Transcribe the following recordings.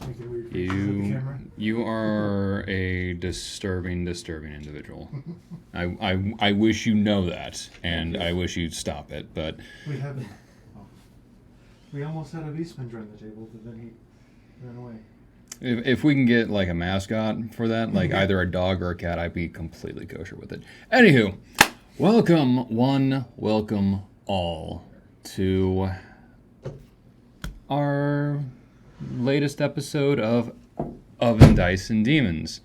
Making weird faces at the camera. You are a disturbing individual. I wish you know that, and I wish you'd stop it, but... We haven't... Oh. We almost had a Beastman join the table, but then he ran away. If we can get, like, a mascot for that, like either a dog or a cat, I'd be completely kosher with it. Anywho, welcome one, welcome all to our latest episode of Oven, Dice, and Demons.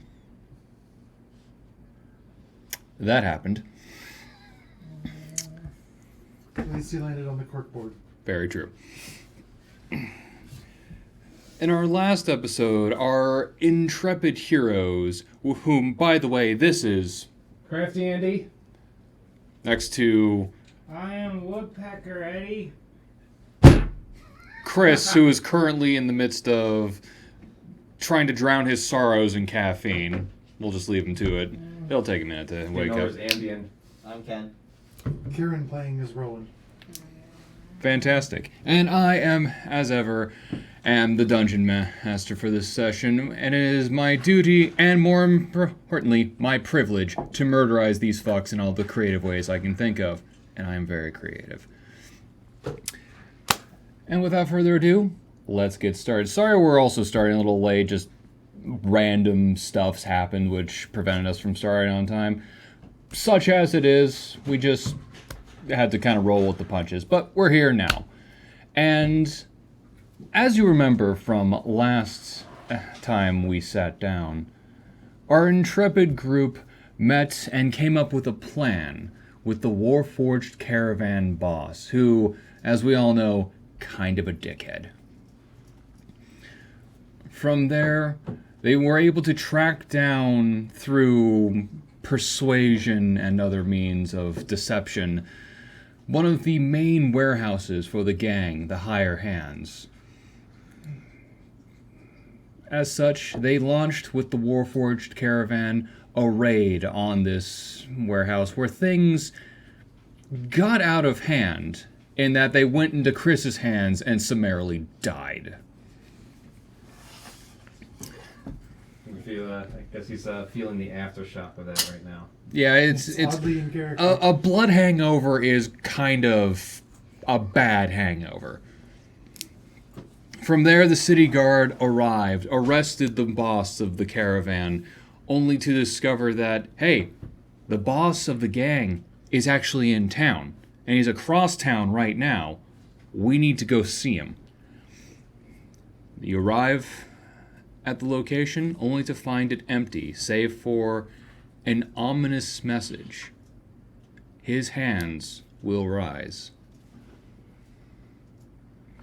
That happened. At least he landed on the corkboard. Very true. In our last episode, our intrepid heroes, whom, by the way, this is... Crafty Andy. Next to... I am Woodpecker Eddie. Chris, who is currently in the midst of trying to drown his sorrows in caffeine. We'll just leave him to it. It'll take a minute to wake up. Ambien. I'm Ken. Kieran playing as Roland. Fantastic. And I am, as ever, the Dungeon Master for this session, and it is my duty, and more importantly, my privilege, to murderize these fucks in all the creative ways I can think of. And I am very creative. And without further ado, let's get started. Sorry we're also starting a little late, just random stuff's happened which prevented us from starting on time. Such as it is, we just had to kind of roll with the punches, but we're here now. And as you remember from last time we sat down, our intrepid group met and came up with a plan with the Warforged Caravan boss, who, as we all know, kind of a dickhead. From there, they were able to track down through persuasion and other means of deception one of the main warehouses for the gang, the Higher Hands. As such, they launched with the Warforged Caravan a raid on this warehouse where things got out of hand in that they went into Chris's hands and summarily died. I guess he's feeling the aftershock of that right now. Yeah, it's Oddly in character. a blood hangover is kind of a bad hangover. From there, the city guard arrived, arrested the boss of the caravan, only to discover that, hey, the boss of the gang is actually in town, and he's across town right now. We need to go see him. You arrive at the location, only to find it empty, save for an ominous message. His hands will rise.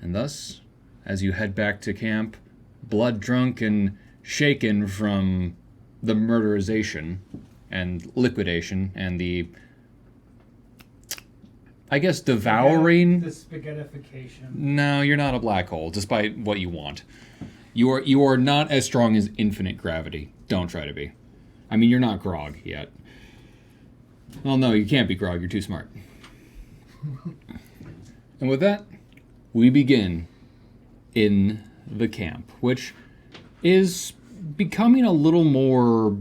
And thus, as you head back to camp, blood-drunk and shaken from the murderization and liquidation and the, I guess, devouring... The spaghettification. No, you're not a black hole, despite what you want. You are not as strong as infinite gravity. Don't try to be. I mean, you're not Grog yet. Well, no, you can't be Grog. You're too smart. And with that, we begin in the camp, which is becoming a little more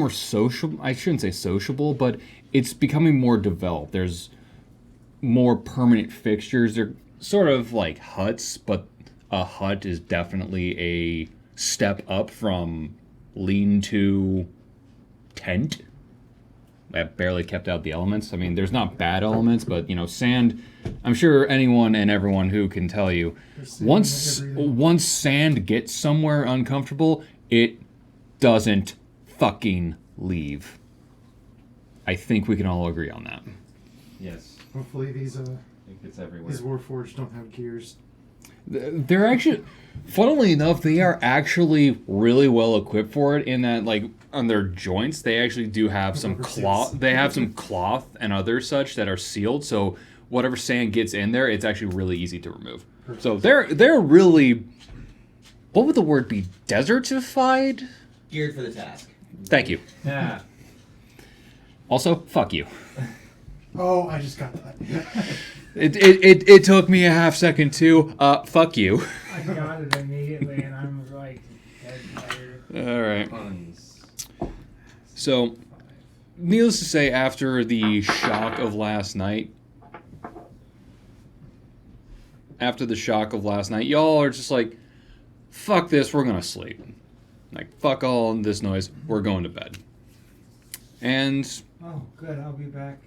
social. I shouldn't say sociable, but it's becoming more developed. There's more permanent fixtures. They're sort of like huts, but a hut is definitely a step up from lean-to tent that barely kept out the elements. I mean, there's not bad elements, but, sand, I'm sure anyone and everyone who can tell you, once sand gets somewhere uncomfortable, it doesn't fucking leave. I think we can all agree on that. Yes. Hopefully these It gets everywhere. these Warforged don't have gears. They're actually, funnily enough, they are actually really well equipped for it in that, like, on their joints, they actually do have some cloth. They have some cloth and other such that are sealed, so whatever sand gets in there, it's actually really easy to remove. Perfect. So they're really, what would the word be? Desertified? Geared for the task. Thank you. Yeah. Also, fuck you. Oh, I just got that. It took me a half second too. Fuck you. I got it. I need All right. Puns. So, needless to say, after the shock of last night, y'all are just like, fuck this, we're gonna sleep. Like, fuck all this noise, we're going to bed. And Oh, good. I'll be back.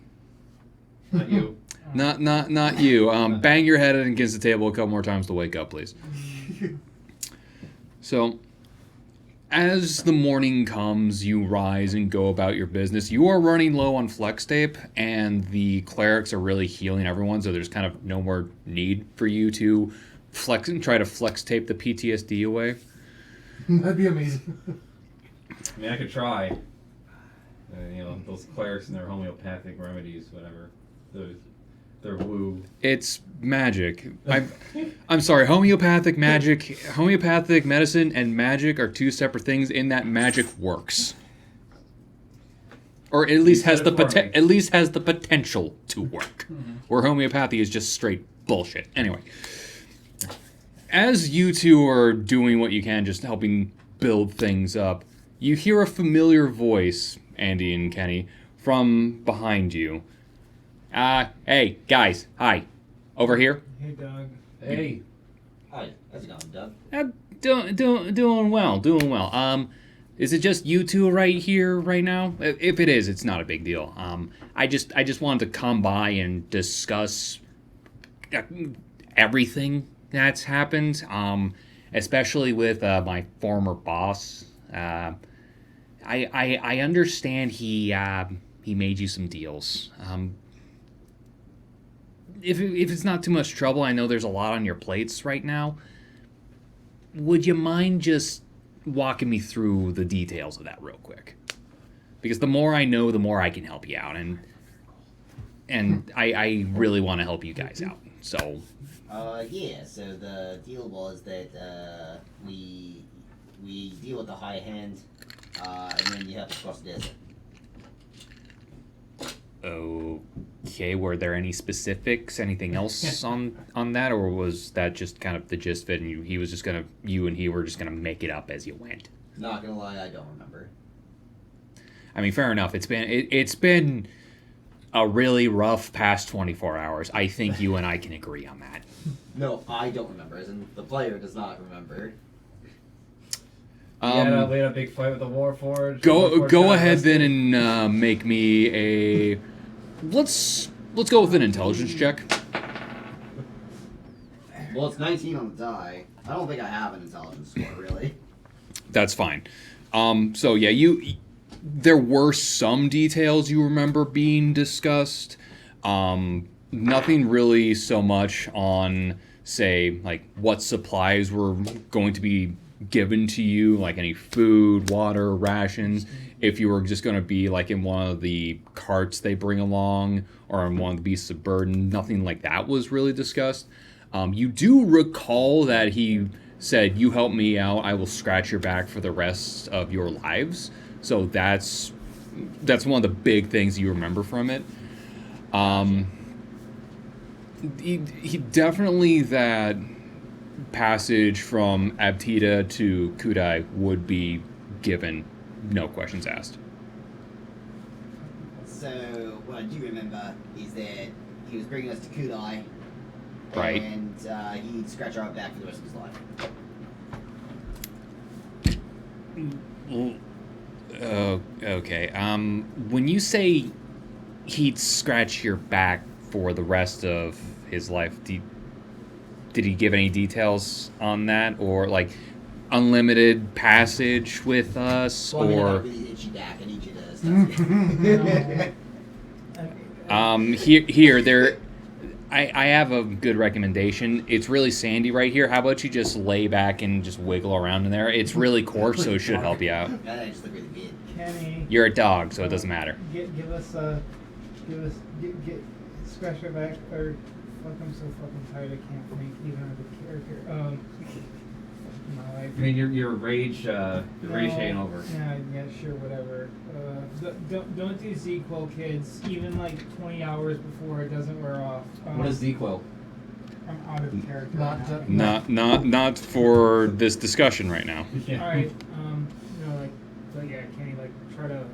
Not you. not you. Bang your head against the table a couple more times to wake up, please. So, as the morning comes, you rise and go about your business. You are running low on flex tape, and the clerics are really healing everyone, so there's kind of no more need for you to flex and try to flex tape the PTSD away. That'd be amazing. I mean, I could try. Those clerics and their homeopathic remedies, whatever. They're woo. It's magic. I'm sorry, homeopathic medicine and magic are two separate things in that magic works. Or at least has said it the potential to work. Where homeopathy is just straight bullshit. Anyway, as you two are doing what you can, just helping build things up, you hear a familiar voice, Andy and Kenny, from behind you. Hey, guys, hi. Over here? Hey, Doug. Hey. Hi, how's it going, Doug? Doing well. Is it just you two right here, right now? If it is, it's not a big deal. I just wanted to come by and discuss everything that's happened, especially with my former boss. I understand he made you some deals. If it's not too much trouble, I know there's a lot on your plates right now. Would you mind just walking me through the details of that real quick? Because the more I know, the more I can help you out, and I really want to help you guys out. So. Yeah. So the deal was that we deal with the high hand, and then you have to cross the desert. Okay, were there any specifics, anything else on that, or was that just kind of the gist of it, and you and he were just gonna make it up as you went? Not gonna lie, I don't remember. I mean, fair enough. It's been a really rough past 24 hours. I think you and I can agree on that. No, I don't remember, as in the player does not remember. We had a big fight with the Warforged. Go ahead then and make me a. Let's go with an intelligence check. Well, it's 19 on the die. I don't think I have an intelligence score, really. That's fine. So yeah, there were some details you remember being discussed. Nothing really so much on, say, like what supplies were going to be given to you, like any food, water, rations, if you were just going to be like in one of the carts they bring along or in one of the beasts of burden. Nothing like that was really discussed. You do recall that he said, "You help me out, I will scratch your back for the rest of your lives." So that's one of the big things you remember from it. He definitely, that passage from Abtida to Kudai would be given, no questions asked. So, what I do remember is that he was bringing us to Kudai. Right. And he'd scratch our back for the rest of his life. Okay. When you say he'd scratch your back for the rest of his life, did he give any details on that, or like unlimited passage with us, Well, I mean, I or got really itchy back. I need you to stop. here there? I have a good recommendation. It's really sandy right here. How about you just lay back and just wiggle around in there? It's really coarse, so it should help you out. I just look really good. Kenny, You're a dog, so it doesn't matter. get scratch your back, or fuck, I'm so fucking tired I can't think even of the character. My life. I mean, your rage ain't over. Yeah, sure, whatever. Don't do Z-Quo, kids. Even like 20 hours before it doesn't wear off. What is Z-Quo? I'm out of character. Not now. to- Not for this discussion right now. All right. try to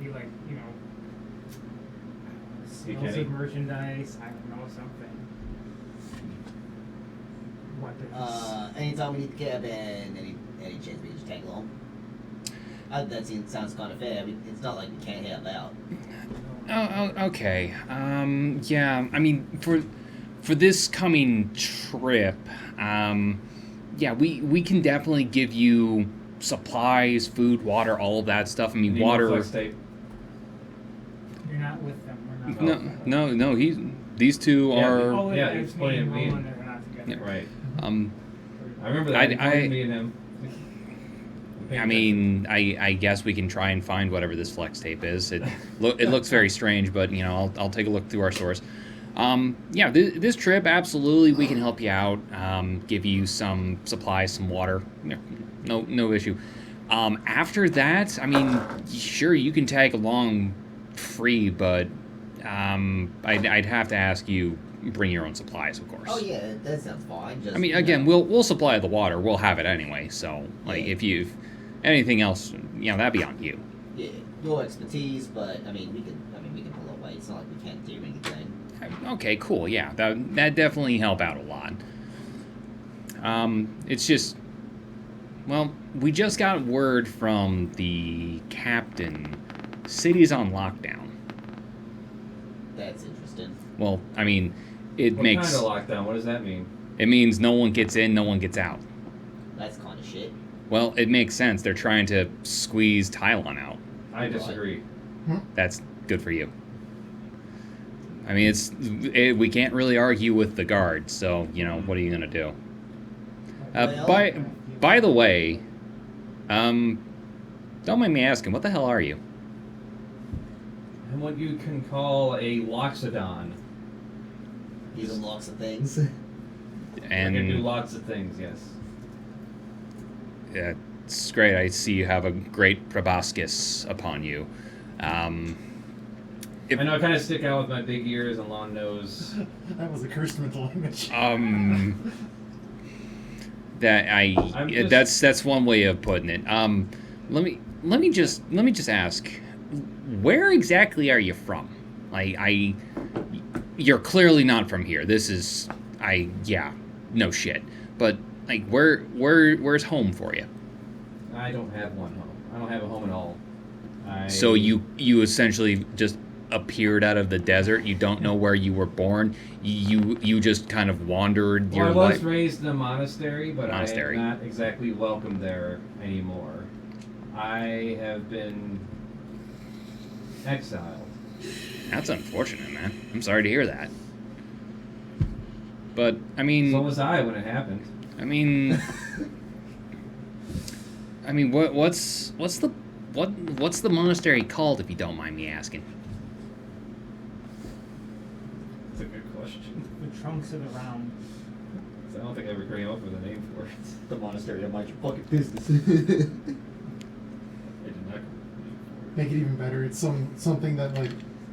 be like, you know, sales Kenny? of merchandise. I don't know, something. Weapons. Anytime we need to cab and any chance we just tag along. That sounds kind of fair. I mean, it's not like we can't help out. Oh, okay. Yeah, I mean, for this coming trip, yeah, we can definitely give you supplies, food, water, all of that stuff. I mean, Need more water. flex tape. You're not with them. We're not. No. These two Yeah, are. Oh, Yeah, it's he's pointing me at and me. Roland are not together. Right. Um, I remember that. He pointed me and him. I mean, I guess we can try and find whatever this flex tape is. It looks very strange, but you know, I'll take a look through our stores. Yeah, this trip, absolutely, we can help you out. Give you some supplies, some water. No issue. After that, I mean, sure, you can tag along free, but I'd have to ask you bring your own supplies, of course. Oh yeah, that sounds fine. Just, I mean, you again, know, we'll supply the water. We'll have it anyway. So, like, Yeah. if you've anything else, you know, that'd be on you. yeah, your expertise, but I mean, we can pull our weight. It's not like we can't do anything. Okay, cool. Yeah, that definitely help out a lot. It's just, well, we just got word from the captain. City's on lockdown. That's interesting. Well, I mean, it What makes kind of lockdown? What does that mean? it means no one gets in, no one gets out. That's kind of shit. Well, it makes sense. They're trying to squeeze Tylon out. I disagree. That's good for you. I mean, we can't really argue with the guards, so you know what are you gonna do? Well- By the way, don't mind me asking, what the hell are you? And what you can call a loxodon. He's unlocks of things. I can do And lots of things. Yes. it's great. I see you have a great proboscis upon you. If- I know I kind of stick out with my big ears and long nose. That was a cursed mental image. That I'm just- that's one way of putting it. Let me just ask, where exactly are you from? You're clearly not from here. This is no shit. But like, where's home for you? I don't have one home. I don't have a home at all. So you essentially just appeared out of the desert. You don't know where you were born. You just kind of wandered Well, your I was life. raised in a monastery, but Monastery. I am not exactly welcome there anymore. I have been exiled. That's unfortunate, man. I'm sorry to hear that. But I mean, So was I when it happened. I mean, what's the monastery called, if you don't mind me asking? That's a good question. The trunks of the round. I don't think I ever came up with a name for it. The monastery of mind your fucking business. I did not come up with a name for Make it even better. It's something that like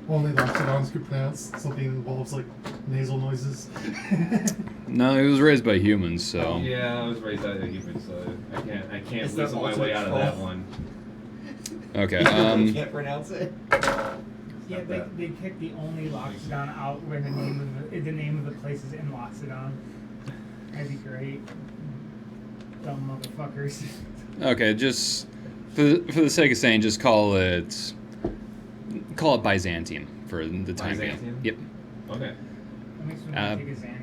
only Loxodons could pronounce. Something that involves like nasal noises. No, it was raised by humans, so. it. Yeah, I was raised out of a human, so I can't It's the weasel my way ultimate out of that troll. one. Okay. Can't pronounce it. Yeah, they picked the only Loxodon out where the name of the place is in Loxodon. That'd be great. Dumb motherfuckers. Okay, just for the sake of saying, just call it Byzantium for the time being. Byzantium? Yep. Okay. That makes me want to take a Zanny.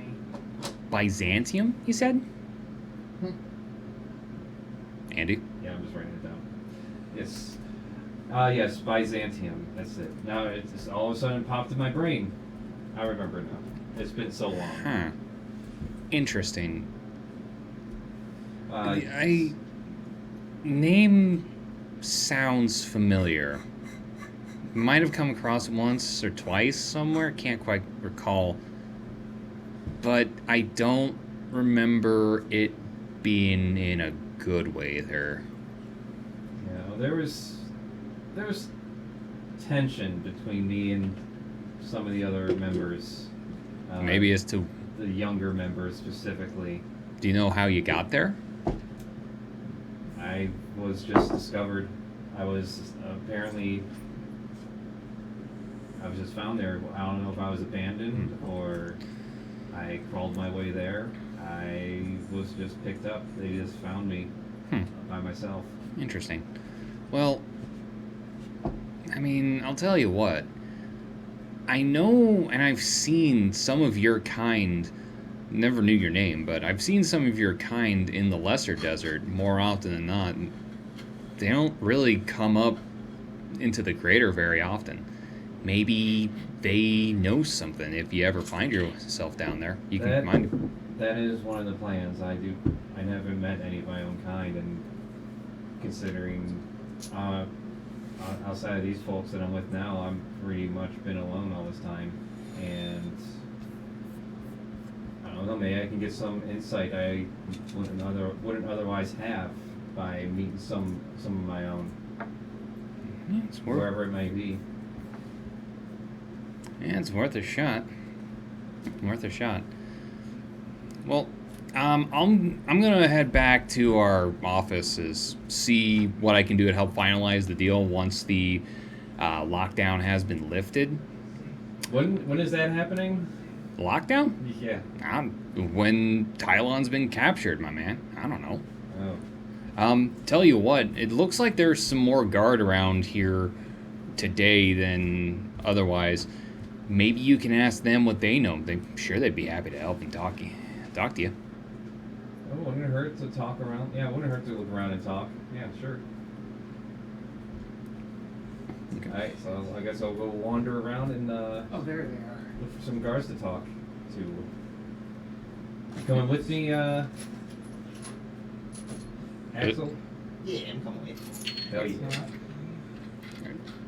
Byzantium, you said? Andy? Yeah, I'm just writing it down. Yes. Yes, Byzantium. That's it. Now it just all of a sudden popped in my brain. I remember now. It's been so long. Huh. Interesting. Uh, Name sounds familiar. Might have come across it once or twice somewhere. Can't quite recall. But I don't remember it being in a good way there. you know, there was tension between me and some of the other members. Maybe as to, the younger members specifically. do you know how you got there? I was just discovered. I was apparently. I was just found there. I don't know if I was abandoned or I crawled my way there. I was just picked up. They just found me by myself. Interesting. Well, I mean, I'll tell you what. I know, and I've seen some of your kind. Never knew your name, but I've seen some of your kind in the Lesser Desert more often than not. They don't really come up into the Greater very often. Maybe they know something. If you ever find yourself down there, you can find them. That is one of the plans. I never met any of my own kind, and considering outside of these folks that I'm with now, I'm pretty much been alone all this time, and I don't know. Maybe I can get some insight I wouldn't otherwise have by meeting some of my own, It's worth, wherever it may be. yeah, it's worth a shot. Worth a shot. Well, I'm gonna head back to our offices, see what I can do to help finalize the deal once the lockdown has been lifted. When is that happening? Lockdown? Yeah. When Tylon's been captured, my man. I don't know. Oh. Tell you what, it looks like there's some more guard around here today than otherwise. Maybe you can ask them what they know. I'm sure they'd be happy to help and talk to you. Oh, wouldn't it hurt to talk around? Yeah, it wouldn't hurt to look around and talk. Yeah, sure. Okay. Alright, so I guess I'll go wander around and Oh, there they are. look for some guards to talk to. Coming with me, Axel? Yeah, I'm coming with. Oh, yeah. It's not-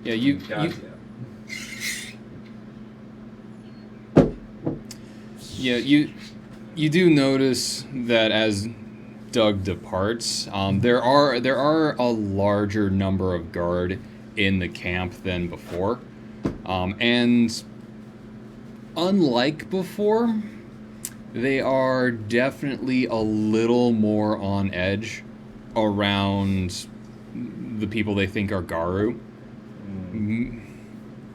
Yeah, you Gotcha. Yeah, you do notice that as Doug departs, there are a larger number of guard in the camp than before, and unlike before, they are definitely a little more on edge around the people they think are Garu.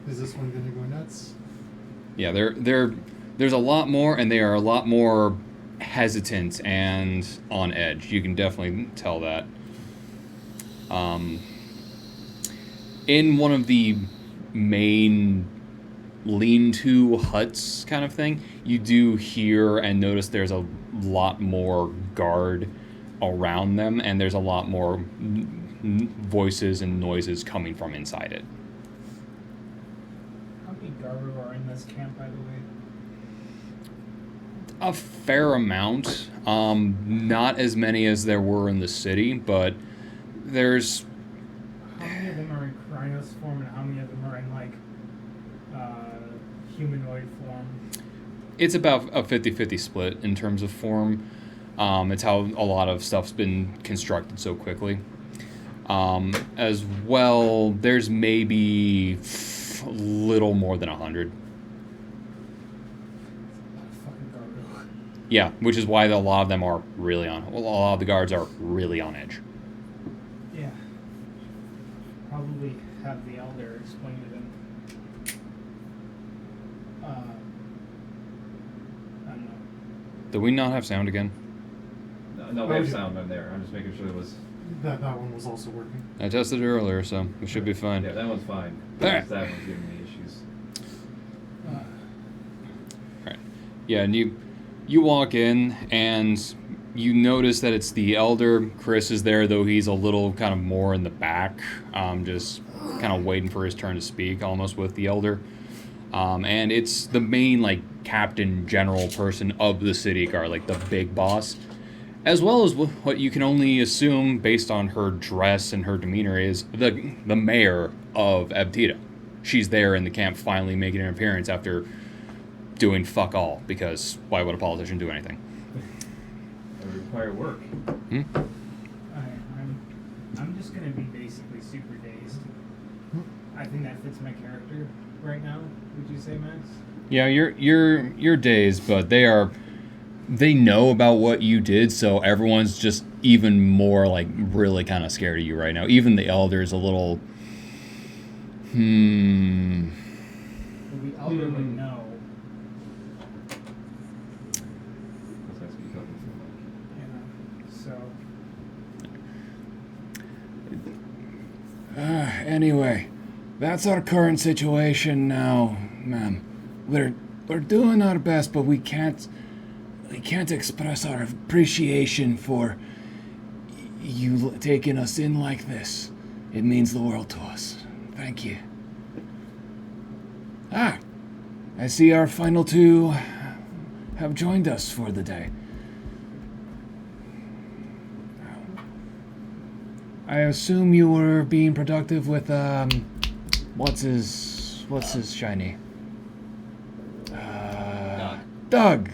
Is this one gonna go nuts? Yeah, there's a lot more, and they are a lot more hesitant and on edge. You can definitely tell that. In one of the main lean-to huts kind of thing, you do hear and notice there's a lot more guard around them, and there's a lot more voices and noises coming from inside it. How many Garu are in this camp, by the way? A fair amount. Not as many as there were in the city, but there's... How many of them are in Krynos form, and how many of them are in, like, humanoid form? It's about a 50-50 split in terms of form. It's how a lot of stuff's been constructed so quickly. As well, there's maybe a little more than 100. Fucking Garu. Yeah, which is why a lot of them are really on... Well, a lot of the guards are really on edge. Yeah. Probably have the Elder explain to them. I don't know. Do we not have sound again? No, we have sound in there. I'm just making sure it was. That one was also working. I tested it earlier, so we should be fine. Yeah, that one's fine. Alright. Just that one's giving me issues. Right. Yeah, and you walk in and you notice that it's the Elder. Chris is there, though he's a little kind of more in the back, just kind of waiting for his turn to speak, almost with the Elder. And it's the main, like, captain general person of the city guard, like the big boss, as well as what you can only assume based on her dress and her demeanor is the mayor of Ebtita. She's there in the camp, finally making an appearance after doing fuck all, because why would a politician do anything? It require work. I'm just gonna be basically super dazed. I think that fits my character right now. Would you say, Max? Yeah, you're dazed, but they know about what you did, so everyone's just even more like really kind of scared of you right now. Even the elder is a little. The elder would know. That's becoming You know, so Anyway, that's our current situation now, ma'am. We're doing our best, but we can't express our appreciation for you taking us in like this. It means the world to us. Thank you. I see our final two have joined us for the day. I assume you were being productive with what's his shiny? Doug,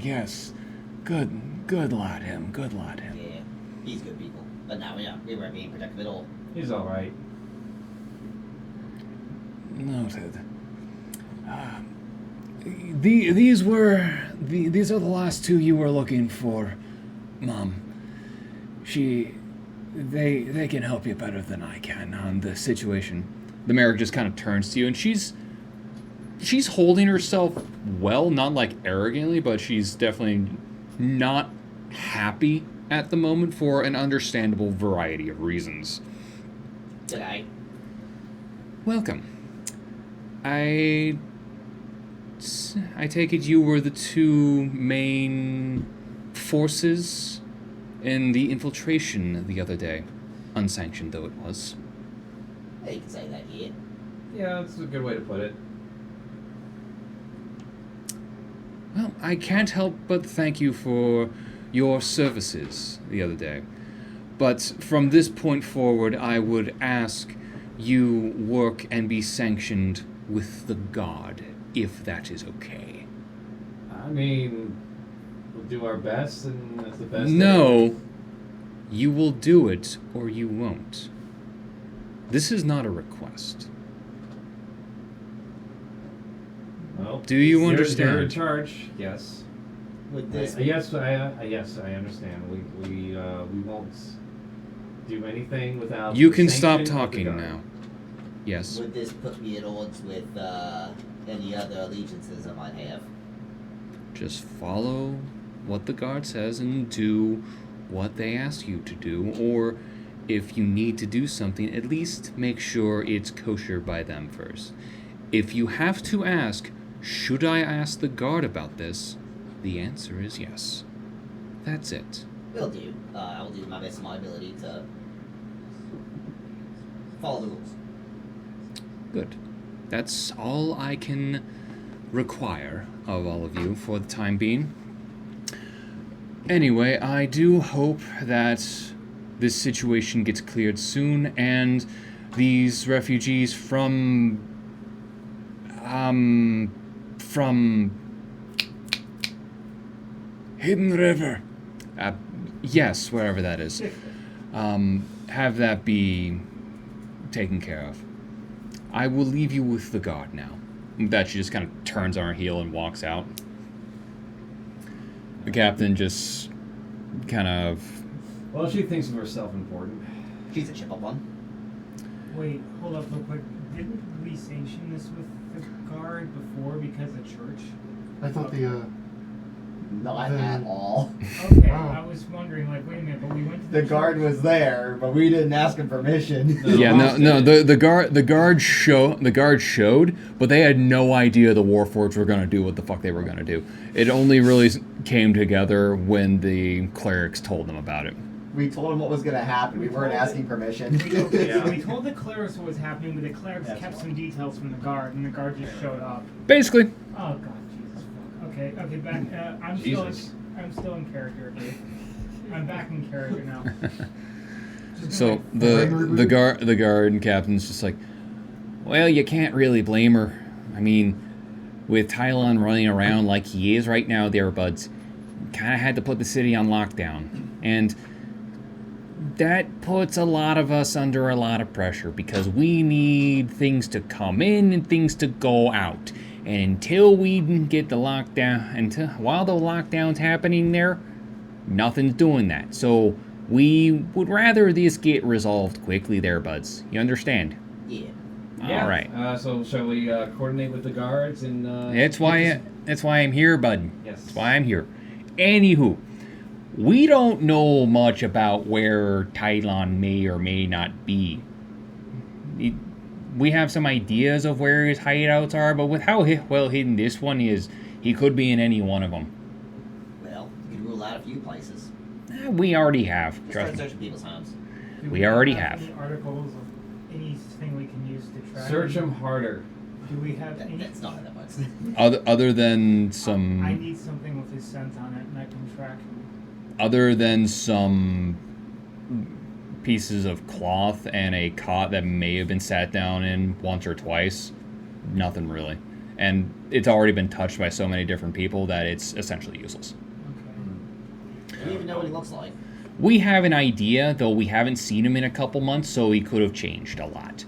yes. Good lad him. Yeah, he's good people. But no, yeah, we weren't being productive at all. He's all right. Noted. These are the last two you were looking for, Mom. They can help you better than I can on the situation. The Merrick just kind of turns to you, and she's holding herself well, not like arrogantly, but she's definitely not happy at the moment for an understandable variety of reasons. G'day. Welcome. I take it you were the two main forces in the infiltration the other day, unsanctioned though it was. Yeah, you can say that, yeah. Yeah, that's a good way to put it. Well, I can't help but thank you for your services the other day. But from this point forward, I would ask you work and be sanctioned with the Guard, if that is okay. I mean, we'll do our best, and that's the best. No, you will do it or you won't. This is not a request. Well, Do you you're understand? in charge. Yes. With this, Yes, I understand. We won't do anything without. You the can stop sanction of the talking Guard. now. Yes. would this put me at odds with any other allegiances I might have? Just follow what the Guard says and do what they ask you to do, or if you need to do something, at least make sure it's kosher by them first. If you have to ask, should I ask the Guard about this? The answer is yes. That's it. Will do. I will do my best of my ability to follow the rules. Good. That's all I can require of all of you for the time being. Anyway, I do hope that this situation gets cleared soon and these refugees from Hidden River, yes, wherever that is, have that be taken care of. I will leave you with the Guard now. With that, she just kind of turns on her heel and walks out. The captain just kind of... Well, she thinks of herself important. She's a chip up one. wait, hold up real quick. Didn't we sanction this with the Guard before because of church? I thought the Not Then- at all. Okay, Wow. I was wondering, like, wait a minute, but we went to The guard church. was there, but we didn't ask him permission. No. Yeah, no. The guard showed, but they had no idea the Warforged were gonna do what the fuck they were gonna do. It only really came together when the clerics told them about it. We told him what was gonna happen. We weren't asking permission. Yeah. We told the clerics what was happening, but the clerics That's kept why. some details from the Guard, and the Guard just showed up. Basically, Oh god, Jesus fuck. Okay, back. Jesus. I'm still in character. Okay? I'm back in character now. Just so gonna, the guard and captain's just like, well, you can't really blame her. I mean, with Tylon running around like he is right now, there, buds, kind of had to put the city on lockdown, and that puts a lot of us under a lot of pressure because we need things to come in and things to go out. And until we get the lockdown, while the lockdown's happening there, nothing's doing that. So We would rather this get resolved quickly there, buds. You understand? Yeah. Yeah. All right. So shall we coordinate with the guards and? That's why I'm here, bud. Yes. That's why I'm here. Anywho, we don't know much about where Tylon may or may not be. We have some ideas of where his hideouts are, but with how well hidden this one is, he could be in any one of them. Well, you can rule out a few places. We already have. Just Trust start me. searching people's homes. Do We already have have. any articles of anything we can use to track? Search him? them harder. Do we have any? That's not that much. Other than I some, need something with his scent on it, and I can track him. other than some pieces of cloth and a cot that may have been sat down in once or twice, nothing really. And it's already been touched by so many different people that it's essentially useless. Okay. Do you even know what he looks like? We have an idea, though we haven't seen him in a couple months, so he could have changed a lot.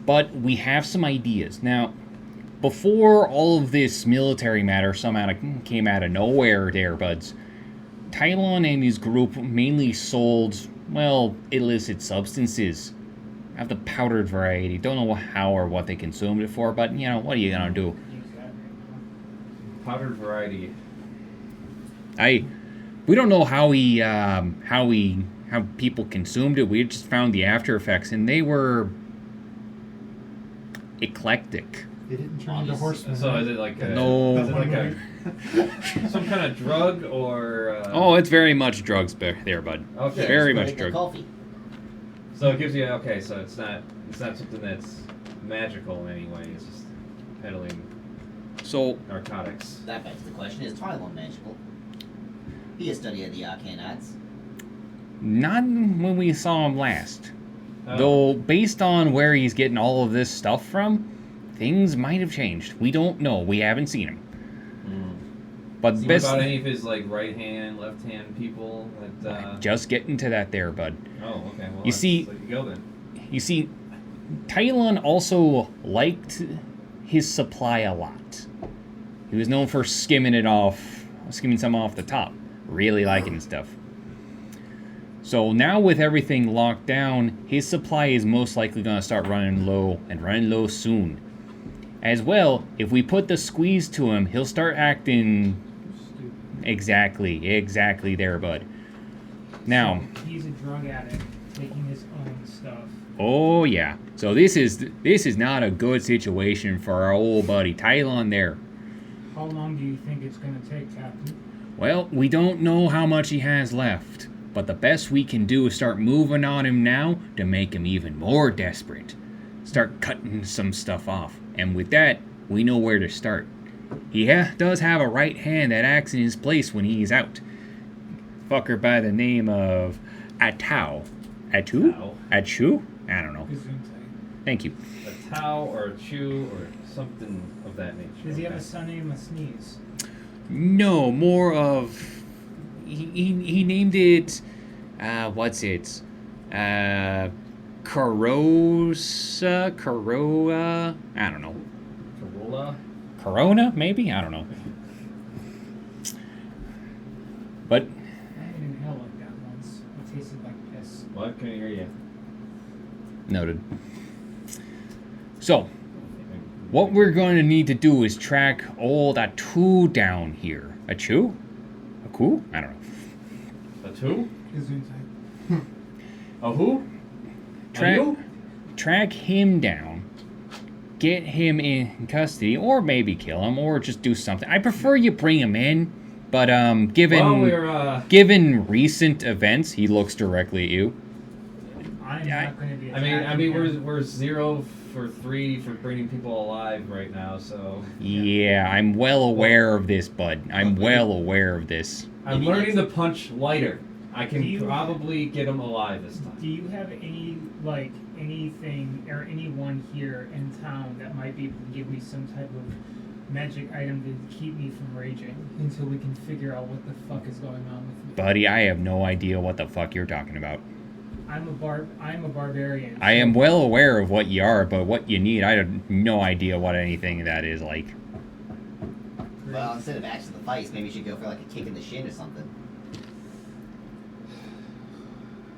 But we have some ideas. Now, before all of this military matter somehow came out of nowhere there, buds, Tylon and his group mainly sold, well, illicit substances. Have the powdered variety. Don't know how or what they consumed it for, but, you know, what are you gonna do? Use that right now. Powdered variety. We don't know how people consumed it. We just found the after effects, and they were eclectic. They didn't turn into Obviously. horsemen. So right? is it like a? No. Is it like a some kind of drug or? Oh, it's very much drugs there, bud. Okay. Very Just much like the drug. coffee. So it gives you okay. So it's not something that's magical in any way. It's just peddling So, narcotics. That begs the question: is Tylon magical? He has studied the Arcanats. not when we saw him last. Oh. Though, based on where he's getting all of this stuff from, things might have changed. We don't know. We haven't seen him. But See, what best, about any of his like right hand, left hand people that? just getting to that there, bud. Oh, okay. Well, You see- there you go then. You see, Tylon also liked his supply a lot. He was known for skimming some off the top, really liking stuff. So now with everything locked down, his supply is most likely going to start running low, and running low soon. As well, if we put the squeeze to him, he'll start acting exactly there, bud. Now, So he's a drug addict taking his own stuff. oh yeah. So this is not a good situation for our old buddy Tylon there. How long do you think it's gonna take, Captain? Well, we don't know how much he has left, but the best we can do is start moving on him now to make him even more desperate. Start cutting some stuff off, and with that, we know where to start. He does have a right hand that acts in his place when he's out. Fucker by the name of Atau. Atu? Tao. Achu? I don't know. Gesundheit. Thank you. A Tao or a Chew or something of that nature. Does he have Okay. a son named Sneeze? No, more of he named it what's it? Coroa, I don't know. Corolla? Corona, maybe? I don't know. But I had an inhale like that once. It tasted like piss. What? Can I hear you? noted. So, what we're going to need to do is track old Atu down here. Achu? Aku? I don't know. A two? Gesundheit. A who? Track, A you? track him down, get him in custody, or maybe kill him, or just do something. I prefer you bring him in, but given Well, we're given recent events, he looks directly at you. I'm Yeah, not going to be. I mean, attacking him. we're 0 for 3 for bringing people alive right now. So Yeah, I'm well aware of this, bud. I'm well aware of this. I'm Maybe learning to punch lighter. I can Do you- probably get him alive this Do time. you have anything or anyone here in town that might be able to give me some type of magic item to keep me from raging until we can figure out what the fuck is going on with me? Buddy, I have no idea what the fuck you're talking about. I'm a barbarian. I am well aware of what you are, but what you need, I have no idea what anything that is like. Well, instead of actually the fights, maybe you should go for like a kick in the shin or something.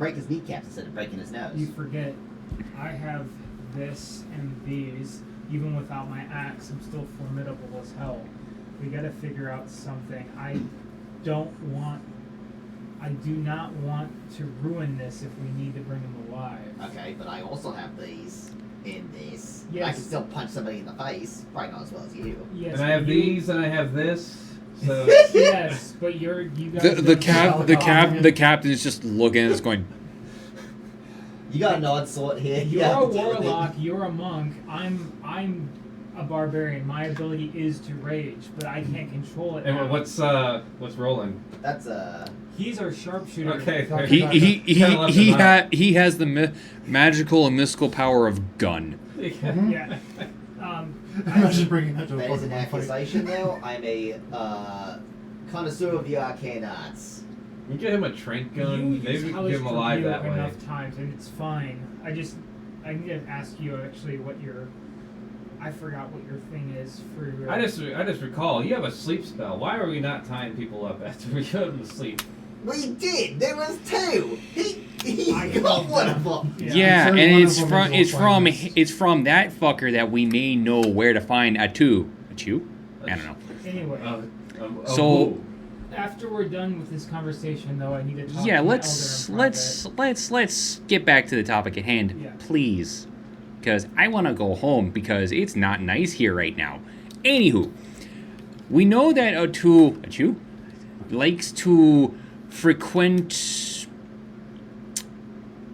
break his kneecaps instead of breaking his nose. You forget, I have this and these. Even without my axe, I'm still formidable as hell. We gotta figure out something. I do not want to ruin this if we need to bring him alive. Okay, but I also have these in this. I Yes. can still punch somebody in the face. Probably not as well as you. Yes, And I have but you- these, and I have this. So Yes, but you guys. The don't- captain is just looking at us, going, You got an odd sort here. You You're have a to deal with it. warlock. You're a monk. I'm a barbarian. My ability is to rage, but I can't control it. and now. what's rolling? That's He's our sharpshooter. Okay. fair. he has the magical and mystical power of gun. Yeah. Imagine bringing that to a that is an Pokemon fight. accusation though. I'm a connoisseur of the arcane arts. We get him a trank You gun. use Maybe we can Hellish get him alive Rebuke that way. enough times, and it's fine. I need to ask you actually what your. I forgot what your thing is for your. I just recall you have a sleep spell. Why are we not tying people up after we go to sleep? We did. There was two. He I got called one them. of them. Yeah. Yeah, I'm sure and one it's of them from is Wolfine. it's from that fucker that we may know where to find a chew. I don't know. Anyway, So- who? after we're done with this conversation, though, I need to talk. Yeah, to my let's elder in private. let's get back to the topic at hand, Yeah. please, because I want to go home because it's not nice here right now. Anywho, we know that Atu likes to frequent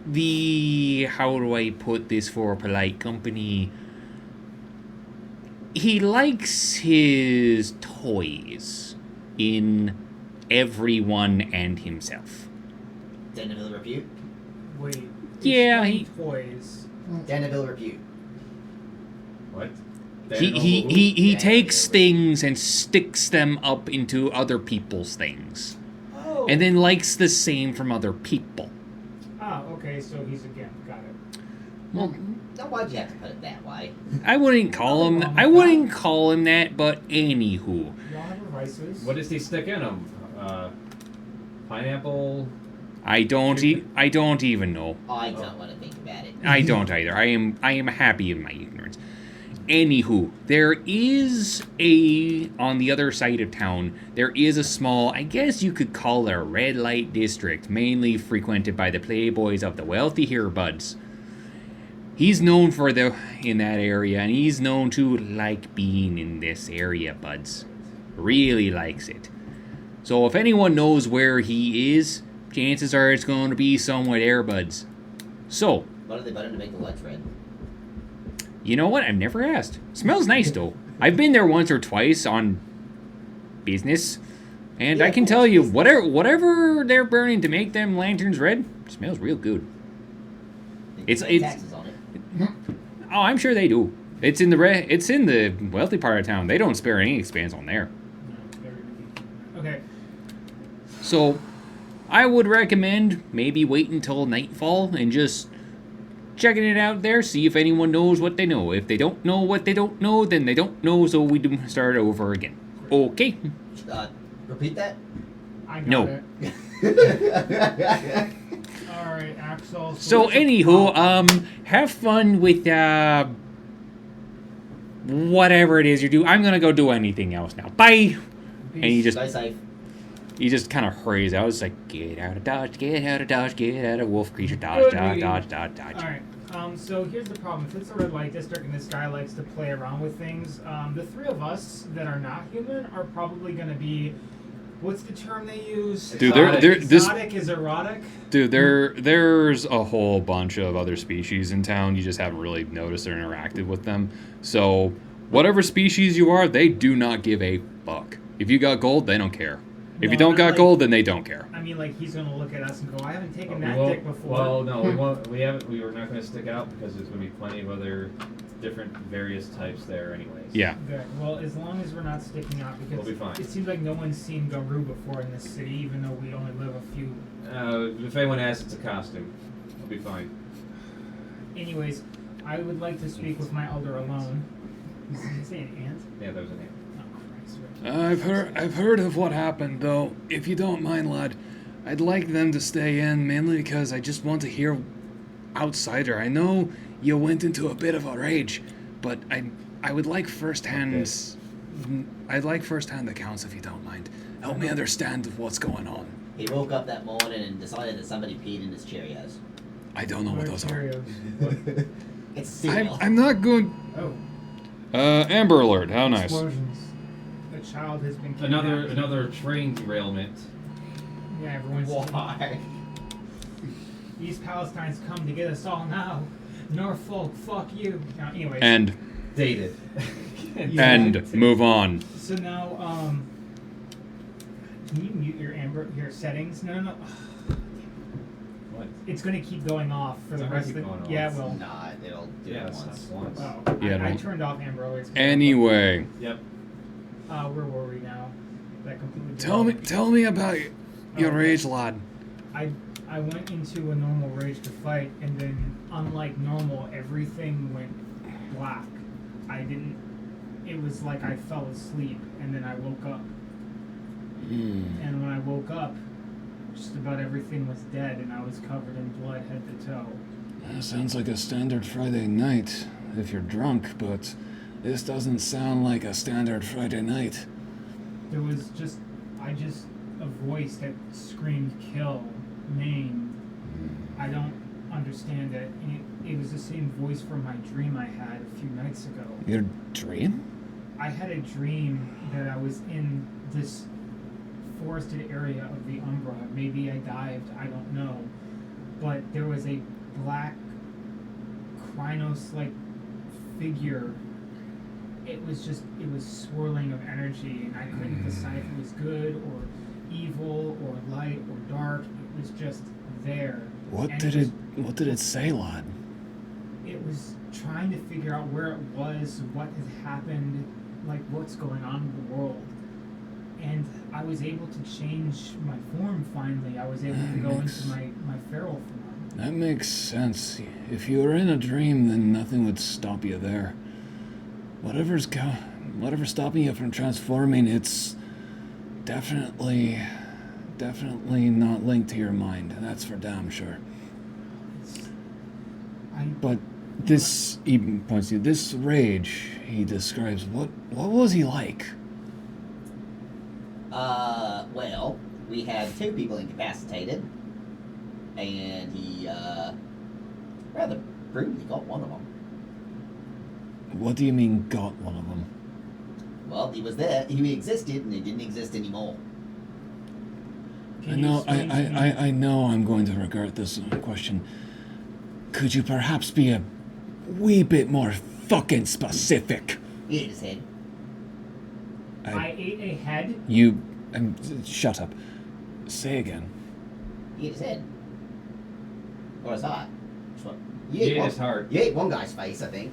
the, how do I put this for a polite company? He likes his toys in everyone and himself. Deneville Repute. Wait. Yeah, explain toys. Deneville Repute. What? He Yeah, takes yeah. things and sticks them up into other people's things, Oh. and then likes the same from other people. Ah, okay. So he's again. Got it. Well, Now, why'd you have to put it that way? I wouldn't call him. I wouldn't call him that, but anywho, Y'all have vices. What does he stick in them? Pineapple. I don't even know. I don't want to think about it. I don't either. I am happy in my ignorance. Anywho, there is on the other side of town, there is a small, I guess you could call it a red light district, mainly frequented by the playboys of the wealthy here, buds. He's known in that area, and he's known to like being in this area, buds. Really likes it. So if anyone knows where he is, chances are it's going to be somewhere there, buds. So, What are they better to make the lights red? you know what? I've never asked. Smells nice though. I've been there once or twice on business, and I Yeah, can tell you, whatever they're burning to make them lanterns red, smells real good. They It's- pay it's- taxes on it. Oh, I'm sure they do. It's in the wealthy part of town. They don't spare any expense on there. Okay. So, I would recommend maybe wait until nightfall and just checking it out there, see if anyone knows what they know. If they don't know what they don't know, then they don't know, so we do start over again. Okay. Repeat that. I got No. it. All right, Axel. So what's the anywho, problem? have fun with whatever it is you do. I'm gonna go do anything else now. Bye. And he just Stay safe. kind of hurries out. It's like, get out of dodge, get out of dodge, get out of wolf creature dodge, dodge, dodge, dodge, dodge. All right. So here's the problem. If it's a red light district and this guy likes to play around with things, the three of us that are not human are probably going to be. What's the term they use? Dude, this Exotic is erotic. dude, there's a whole bunch of other species in town. You just haven't really noticed or interacted with them. So whatever species you are, they do not give a fuck. If you got gold, they don't care. If you No, don't not got like- gold, then they don't care. I mean, like he's going to look at us and go, "I haven't taken We that won't- dick before." Well, no, we won't. We haven't. We were not going to stick out because there's going to be plenty of other different various types there, anyways. Yeah. Good. Well, as long as we're not sticking out, because We'll be fine. it seems like no one's seen Garou before in this city, even though we only live a few. If anyone asks, it's a costume. We'll be fine. Anyways, I would like to speak with my elder alone. Did you say an ant? Yeah, there's a name. Oh, Christ. I've heard of what happened though. If you don't mind, lad, I'd like them to stay in mainly because I just want to hear outsider. I know you went into a bit of a rage, but I would like I'd like first-hand accounts if you don't mind. Help me understand what's going on. He woke up that morning and decided that somebody peed in his Cheerios. I don't know what those are. Cheerios. It's cereal. I'm not going. Oh, Amber Alert. How nice. Explosions. a child has been kidnapped. Another train derailment. Yeah, everyone's. Why? East Palestine's come to get us all now. Norfolk, fuck you. Now, anyways. And Dated. and move on. So now, can you mute your settings? No. What? It's gonna keep going off for It's the not rest of gonna the. keep going Yeah, off. well. Nah, it'll do Yeah, it it's once. not once. Oh, Yeah, I don't- turned off Amber Alerts. Anyway, Yep. Where were we now? That completely. Tell me about your Oh, rage, lad. I went into a normal rage to fight, and then, unlike normal, everything went black. It was like I fell asleep, and then I woke up. And when I woke up, just about everything was dead, and I was covered in blood head to toe. That sounds like a standard Friday night if you're drunk, but this doesn't sound like a standard Friday night. There was a voice that screamed kill, name. I don't understand it. And it was the same voice from my dream I had a few nights ago. Your dream? I had a dream that I was in this forested area of the Umbra. Maybe I dived, I don't know. But there was a black Krynos-like figure. It was swirling of energy, and I couldn't decide if it was good or evil or light or dark. It was just there. What And did it say, lad? It was trying to figure out where it was, what had happened, like what's going on in the world. And I was able to change my form finally. I was able to go into my feral form. That makes sense. If you were in a dream, then nothing would stop you there. Whatever's stopping you from transforming, it's definitely not linked to your mind. That's for damn sure. But this, he points to this rage he describes. What was he like? Well, we had 2 people incapacitated, and he, rather brutally got one of them. What do you mean got one of them? Well, he was there, he existed, and he didn't exist anymore. Can you explain to me- I know I'm going to regret this question. Could you perhaps be a wee bit more fucking specific? He ate his head. I ate a head. You... shut up. Say again. He ate his head. Or his heart. Which one? You He ate one- his heart. You ate one guy's face, I think.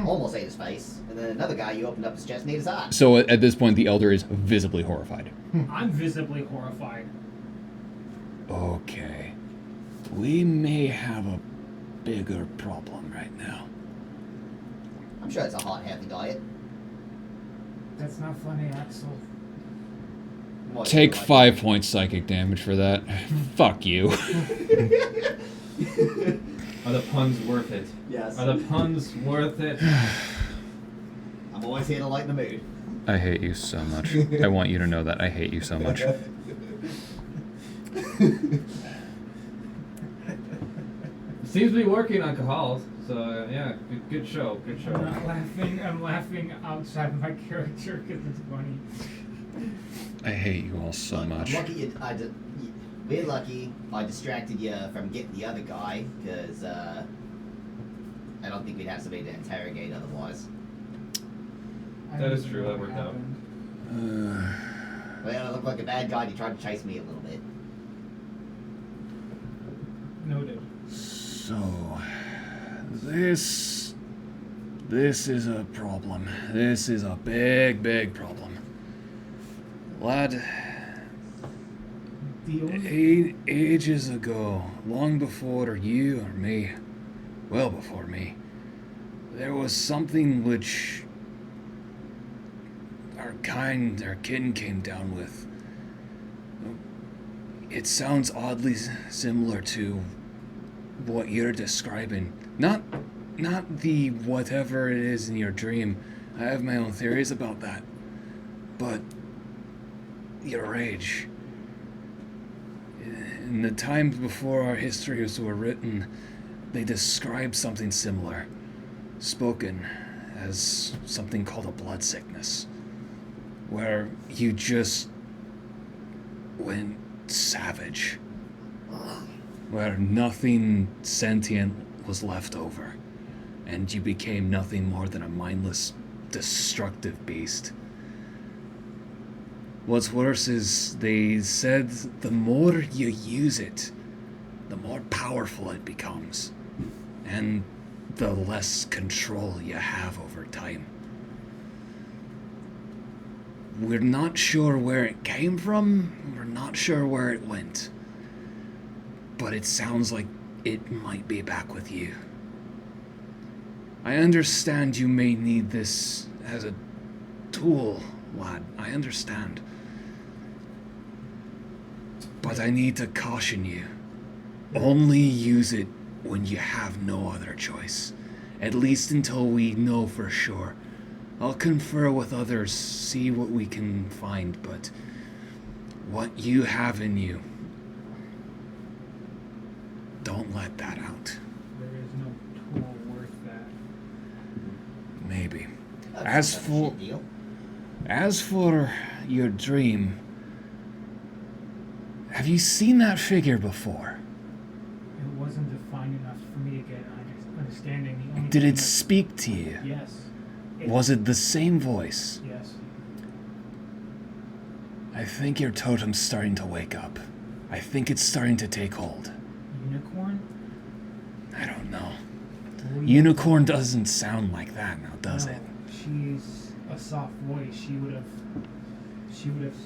Almost ate his face. And then another guy, you opened up his chest and ate his heart. So at this point, the elder is visibly horrified. I'm visibly horrified. Okay. We may have a bigger problem right now. I'm sure it's a hot, healthy diet. That's not funny, Axel. What, Take like- 5 points psychic damage for that. Fuck you. Are the puns worth it? Yes. Are the puns worth it? I'm always here to lighten the mood. I hate you so much. I want you to know that. I hate you so much. Seems to be working on Kahal. So yeah, good show. Good show. I'm not laughing. I'm laughing outside of my character because it's funny. I hate you all so much. I'm lucky we're lucky I distracted you from getting the other guy, because I don't think we'd have somebody to interrogate otherwise. I That don't is even true, know that what worked out. happened. Well, I looked like a bad guy and he tried to chase me a little bit. Noted. So, this is a problem. This is a big problem. Lad, The only ages ago, long before you or me, well before me, there was something which our kin came down with. It sounds oddly similar to what you're describing. Not the whatever it is in your dream. I have my own theories about that. But your rage. In the times before our histories were written, they described something similar, spoken as something called a blood sickness, where you just went savage, where nothing sentient was left over, and you became nothing more than a mindless, destructive beast. What's worse is they said the more you use it, the more powerful it becomes, and the less control you have over time. We're not sure where it came from, we're not sure where it went, but it sounds like it might be back with you. I understand you may need this as a tool, lad, I understand. But I need to caution you. Only use it when you have no other choice. At least until we know for sure. I'll confer with others, see what we can find, but what you have in you, don't let that out. There is no tool worth that. Maybe. That's not a shit deal. As for your dream, have you seen that figure before? It wasn't defined enough for me to get an understanding. The only Did thing it speak to you? that, yes. Was it the same voice? Yes. I think your totem's starting to wake up. I think it's starting to take hold. Unicorn? I don't know. Well, Unicorn doesn't sound like that now, does no, it? She's a soft voice. She would have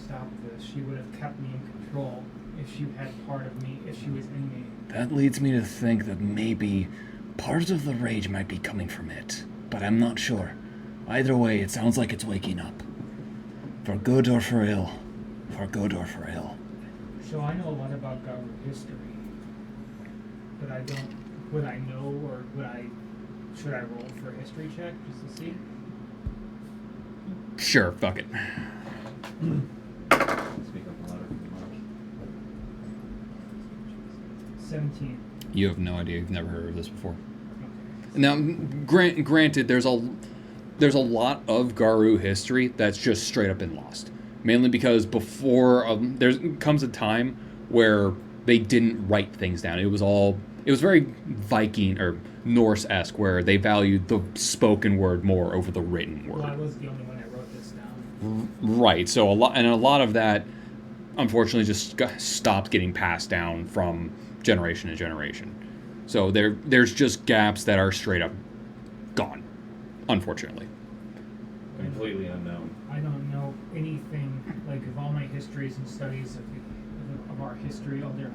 stopped this. She would have kept me in control if she had part of me, if she was in me. That leads me to think that maybe part of the rage might be coming from it, but I'm not sure. Either way, it sounds like it's waking up. For good or for ill. For good or for ill. So I know a lot about Garu history, but I don't. Would I know, or should I roll for a history check just to see? Sure, fuck it. Speak up louder for the mic. 17. You have no idea. You've never heard of this before. Okay. Now, granted, there's a lot of Garu history that's just straight up been lost. Mainly because before there comes a time where they didn't write things down. It was very Viking or Norse-esque, where they valued the spoken word more over the written word. Well, I was the only one that wrote this down. Right. So a lot of that, unfortunately, just stopped getting passed down from generation to generation. So there's just gaps that are straight up gone, unfortunately. Completely unknown. I don't know anything, like, of all my histories and studies of our history, all there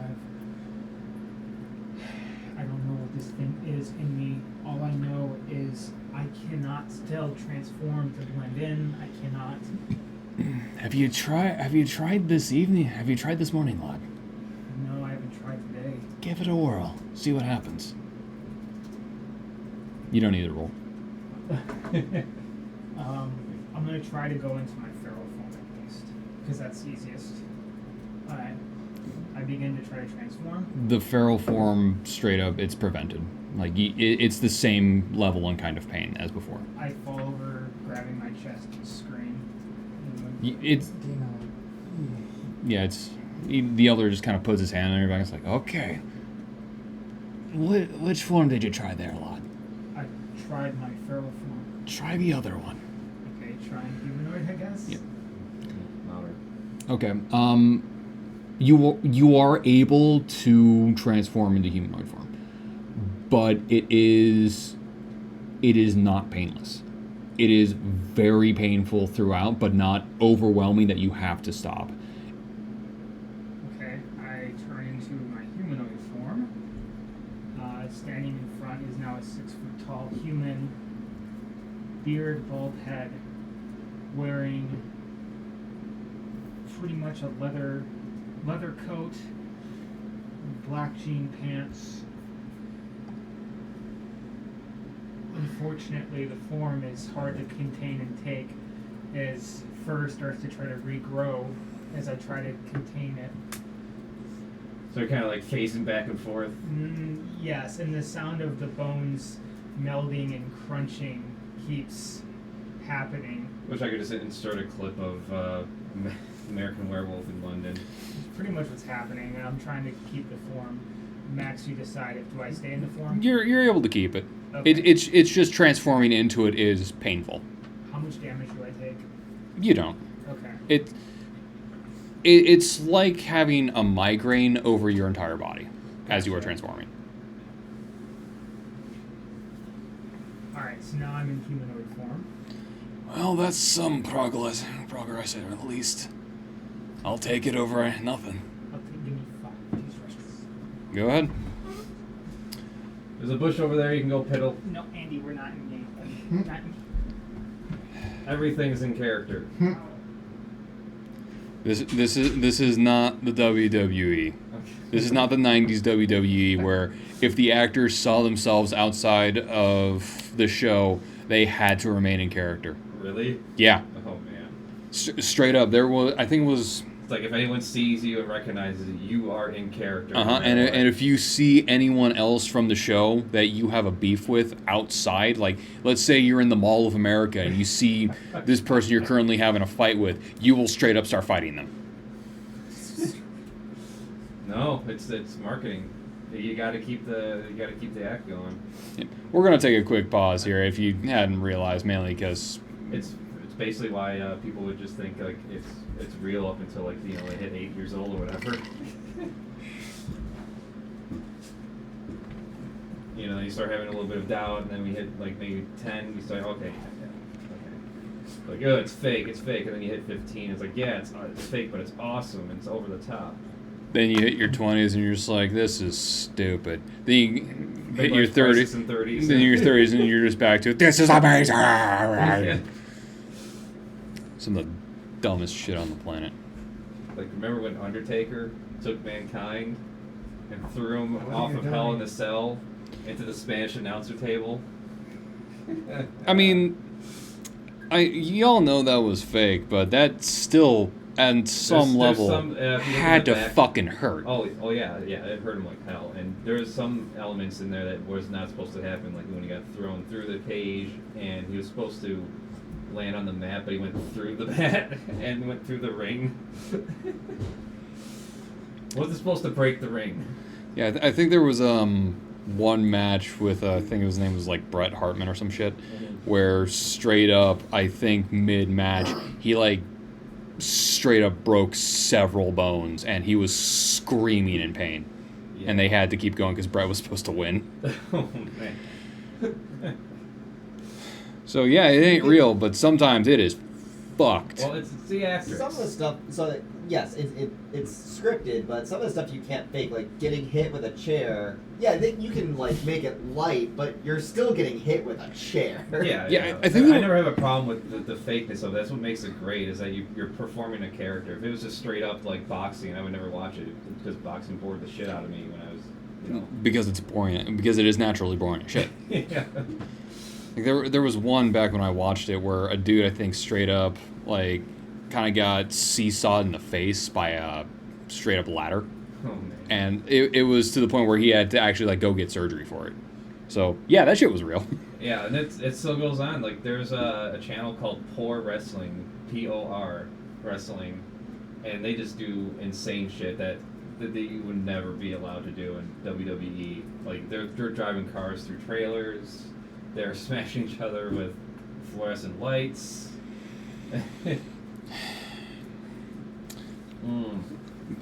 I don't know what this thing is in me. All I know is I cannot still transform to blend in. I cannot. Have you tried this evening? Have you tried this morning, lad? No, I haven't tried today. Give it a whirl. See what happens. You don't need to roll. I'm gonna try to go into my feral form at least, because that's easiest. Alright. I begin to try to transform. The feral form, straight up, it's prevented. Like, it's the same level and kind of pain as before. I fall over, grabbing my chest and scream. It's the elder just kind of puts his hand on your back. It's like, okay. Which form did you try there, lad? I tried my feral form. Try the other one. Okay, trying humanoid, I guess? Yep. Louder. Okay. You are able to transform into humanoid form, but it is not painless. It is very painful throughout, but not overwhelming that you have to stop. Okay, I turn into my humanoid form. Standing in front is now a 6-foot-tall human, beard, bald head, wearing pretty much a leather coat black jean pants. Unfortunately, the form is hard to contain and take as fur starts to try to regrow as I try to contain it. So you're kind of like facing back and forth. Yes, and the sound of the bones melding and crunching keeps happening. Wish I could just insert a clip of American Werewolf in London. It's pretty much what's happening, and I'm trying to keep the form. Max, you decide if do I stay in the form? You're able to keep it. Okay. It's just transforming into it is painful. How much damage do I take? You don't. Okay. It's like having a migraine over your entire body as you are transforming. Alright, so now I'm in humanoid form. Well, that's some progress at least. I'll take it over nothing. Give me 5. Please rush this. Go ahead. There's a bush over there. You can go piddle. No, Andy, we're not in game. Not in Everything's in character. This is not the WWE. This is not the 90s WWE where if the actors saw themselves outside of the show, they had to remain in character. Really? Yeah. Oh man. Straight up, there was, I think it was, It's like if anyone sees you and recognizes you, you are in character. and if you see anyone else from the show that you have a beef with outside, like let's say you're in the Mall of America and you see this person you're currently having a fight with, you will straight up start fighting them. No, it's marketing. You gotta keep the act going. Yeah. We're gonna take a quick pause here if you hadn't realized, mainly because It's basically why people would just think like it's real up until like they hit 8 years old or whatever. You start having a little bit of doubt, and then we hit like maybe 10. You start okay. Like oh, it's fake, and then you hit 15. It's like yeah, it's fake, but it's awesome, and it's over the top. then you hit your 20s and you're just like, this is stupid. Then you hit Big your Life 30s, Crisis and 30s. then your 30s and you're just back to it. This is amazing. Some of the dumbest shit on the planet. Like remember when Undertaker took Mankind and threw him What are off you of Hell in doing? a Cell into the Spanish announcer table? I mean, y'all know that was fake, but that still, at some There's level, some, if you look had at to the back- fucking hurt. Oh yeah, it hurt him like hell. And there's some elements in there that was not supposed to happen, like when he got thrown through the cage and he was supposed to land on the mat, but he went through the mat and went through the ring. Wasn't supposed to break the ring. Yeah, I think there was one match with I think his name was like Bret Hartman or some shit, where straight up I think mid match he like straight up broke several bones and he was screaming in pain, and they had to keep going because Bret was supposed to win. Oh man. So yeah, it ain't real, but sometimes it is fucked. Well, it's the actors. Some of the stuff, so yes, it's scripted, but some of the stuff you can't fake, like getting hit with a chair. Yeah, you can like make it light, but you're still getting hit with a chair. Yeah. I think I never have a problem with the fakeness of it. That's what makes it great, is that you're performing a character. If it was just straight up like boxing, I would never watch it because boxing bored the shit out of me when I was, Because it's boring, because it is naturally boring as shit. yeah. Like there was one back when I watched it where a dude I think straight up like kind of got seesawed in the face by a straight up ladder, Oh man. and it was to the point where he had to actually like go get surgery for it. So yeah, that shit was real. Yeah, and it still goes on. Like there's a channel called Por Wrestling, POR Wrestling, and they just do insane shit that you would never be allowed to do in WWE. Like they're driving cars through trailers, they're smashing each other with fluorescent lights.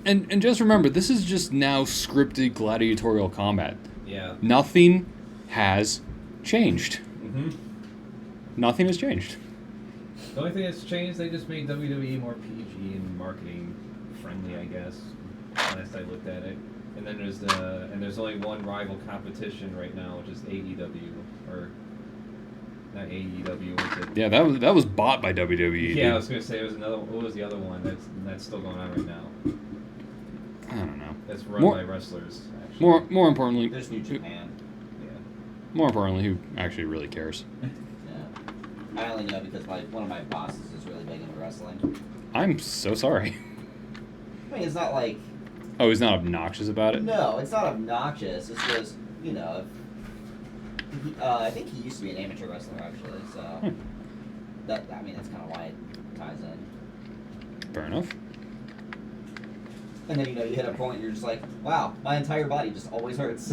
And just remember, this is just now scripted gladiatorial combat. Yeah. Nothing has changed. Mm-hmm. Nothing has changed. The only thing that's changed, they just made WWE more PG and marketing friendly, I guess. Last I looked at it. And then there's only one rival competition right now, which is AEW, or not AEW. Was it? Yeah, that was bought by WWE. Yeah, I dude. was gonna say it was another. What was the other one? That's still going on right now. I don't know. That's run More- by wrestlers. Actually. More importantly, There's New Japan. who actually really cares? Yeah. I only know because one of my bosses is really big into wrestling. I'm so sorry. I mean, it's not like Oh, he's not obnoxious about it? no, it's not obnoxious. It's just I think he used to be an amateur wrestler actually. So that's kind of why it ties in. Fair enough. And then you hit a point you're just like, wow, my entire body just always hurts.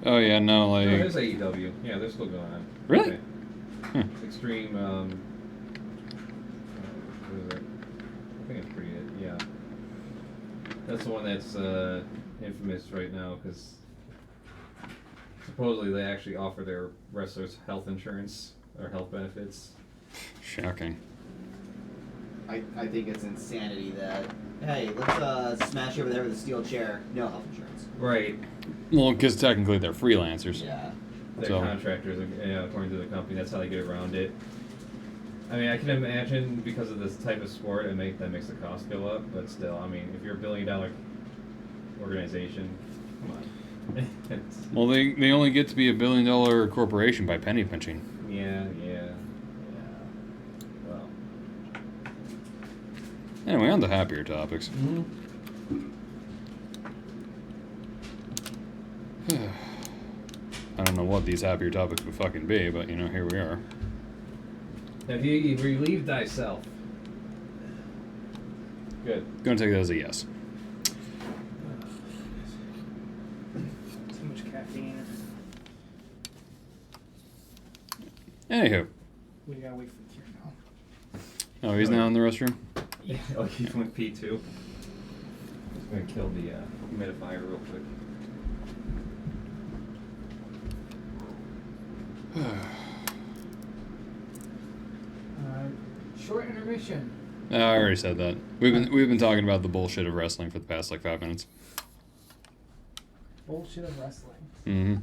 Oh yeah, no, No, like there's AEW. Yeah, they're still going on. Really? Okay. Hmm. Extreme. What is it? I think it's pretty good. Yeah. That's the one that's infamous right now because supposedly they actually offer their wrestlers health insurance or health benefits. shocking. I think it's insanity that hey, let's smash over there with a steel chair. No health insurance. Right. Well, because technically they're freelancers. Yeah. They're So- contractors, according to the company. That's how they get around it. I mean, I can imagine because of this type of sport, that makes the cost go up. But still, I mean, if you're a $1 billion organization, come on. It's- Well, they only get to be $1 billion corporation by penny pinching. yeah. Well, Anyway, on to happier topics. I don't know what these happier topics would fucking be, but here we are. have you relieved thyself? Good. Gonna take that as a yes. Too much caffeine. Anywho. We gotta wait for the cure now. Oh, he's now in the restroom? Yeah. Oh, he went P2. Just gonna kill the humidifier real quick. Short intermission. I already said that. We've been talking about the bullshit of wrestling for the past 5 minutes. Bullshit of wrestling. Mm-hmm.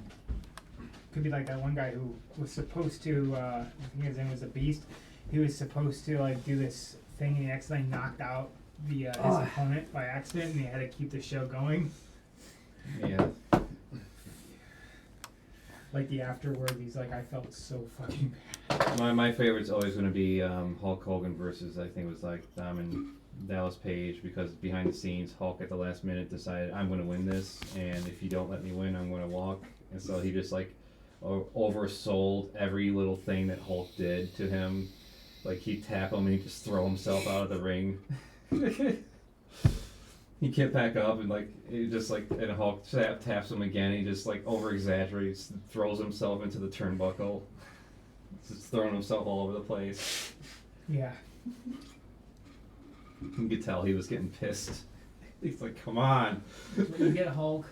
Could be like that one guy who was supposed to, I think his name was the Beast. He was supposed to do this thing and he accidentally knocked out his opponent by accident and he had to keep the show going. Yeah. Like the afterword, he's like, I felt so fucking bad. My favorite's always going to be Hulk Hogan versus, I think it was Diamond Dallas Page, because behind the scenes, Hulk at the last minute decided, I'm going to win this, and if you don't let me win, I'm going to walk. And so he just oversold every little thing that Hulk did to him. Like he'd tap him and he'd just throw himself out of the ring. He get back up and and Hulk taps him again. He just over exaggerates, throws himself into the turnbuckle, just throwing himself all over the place. Yeah. You could tell he was getting pissed. He's like, "Come on!" That's what you get, Hulk.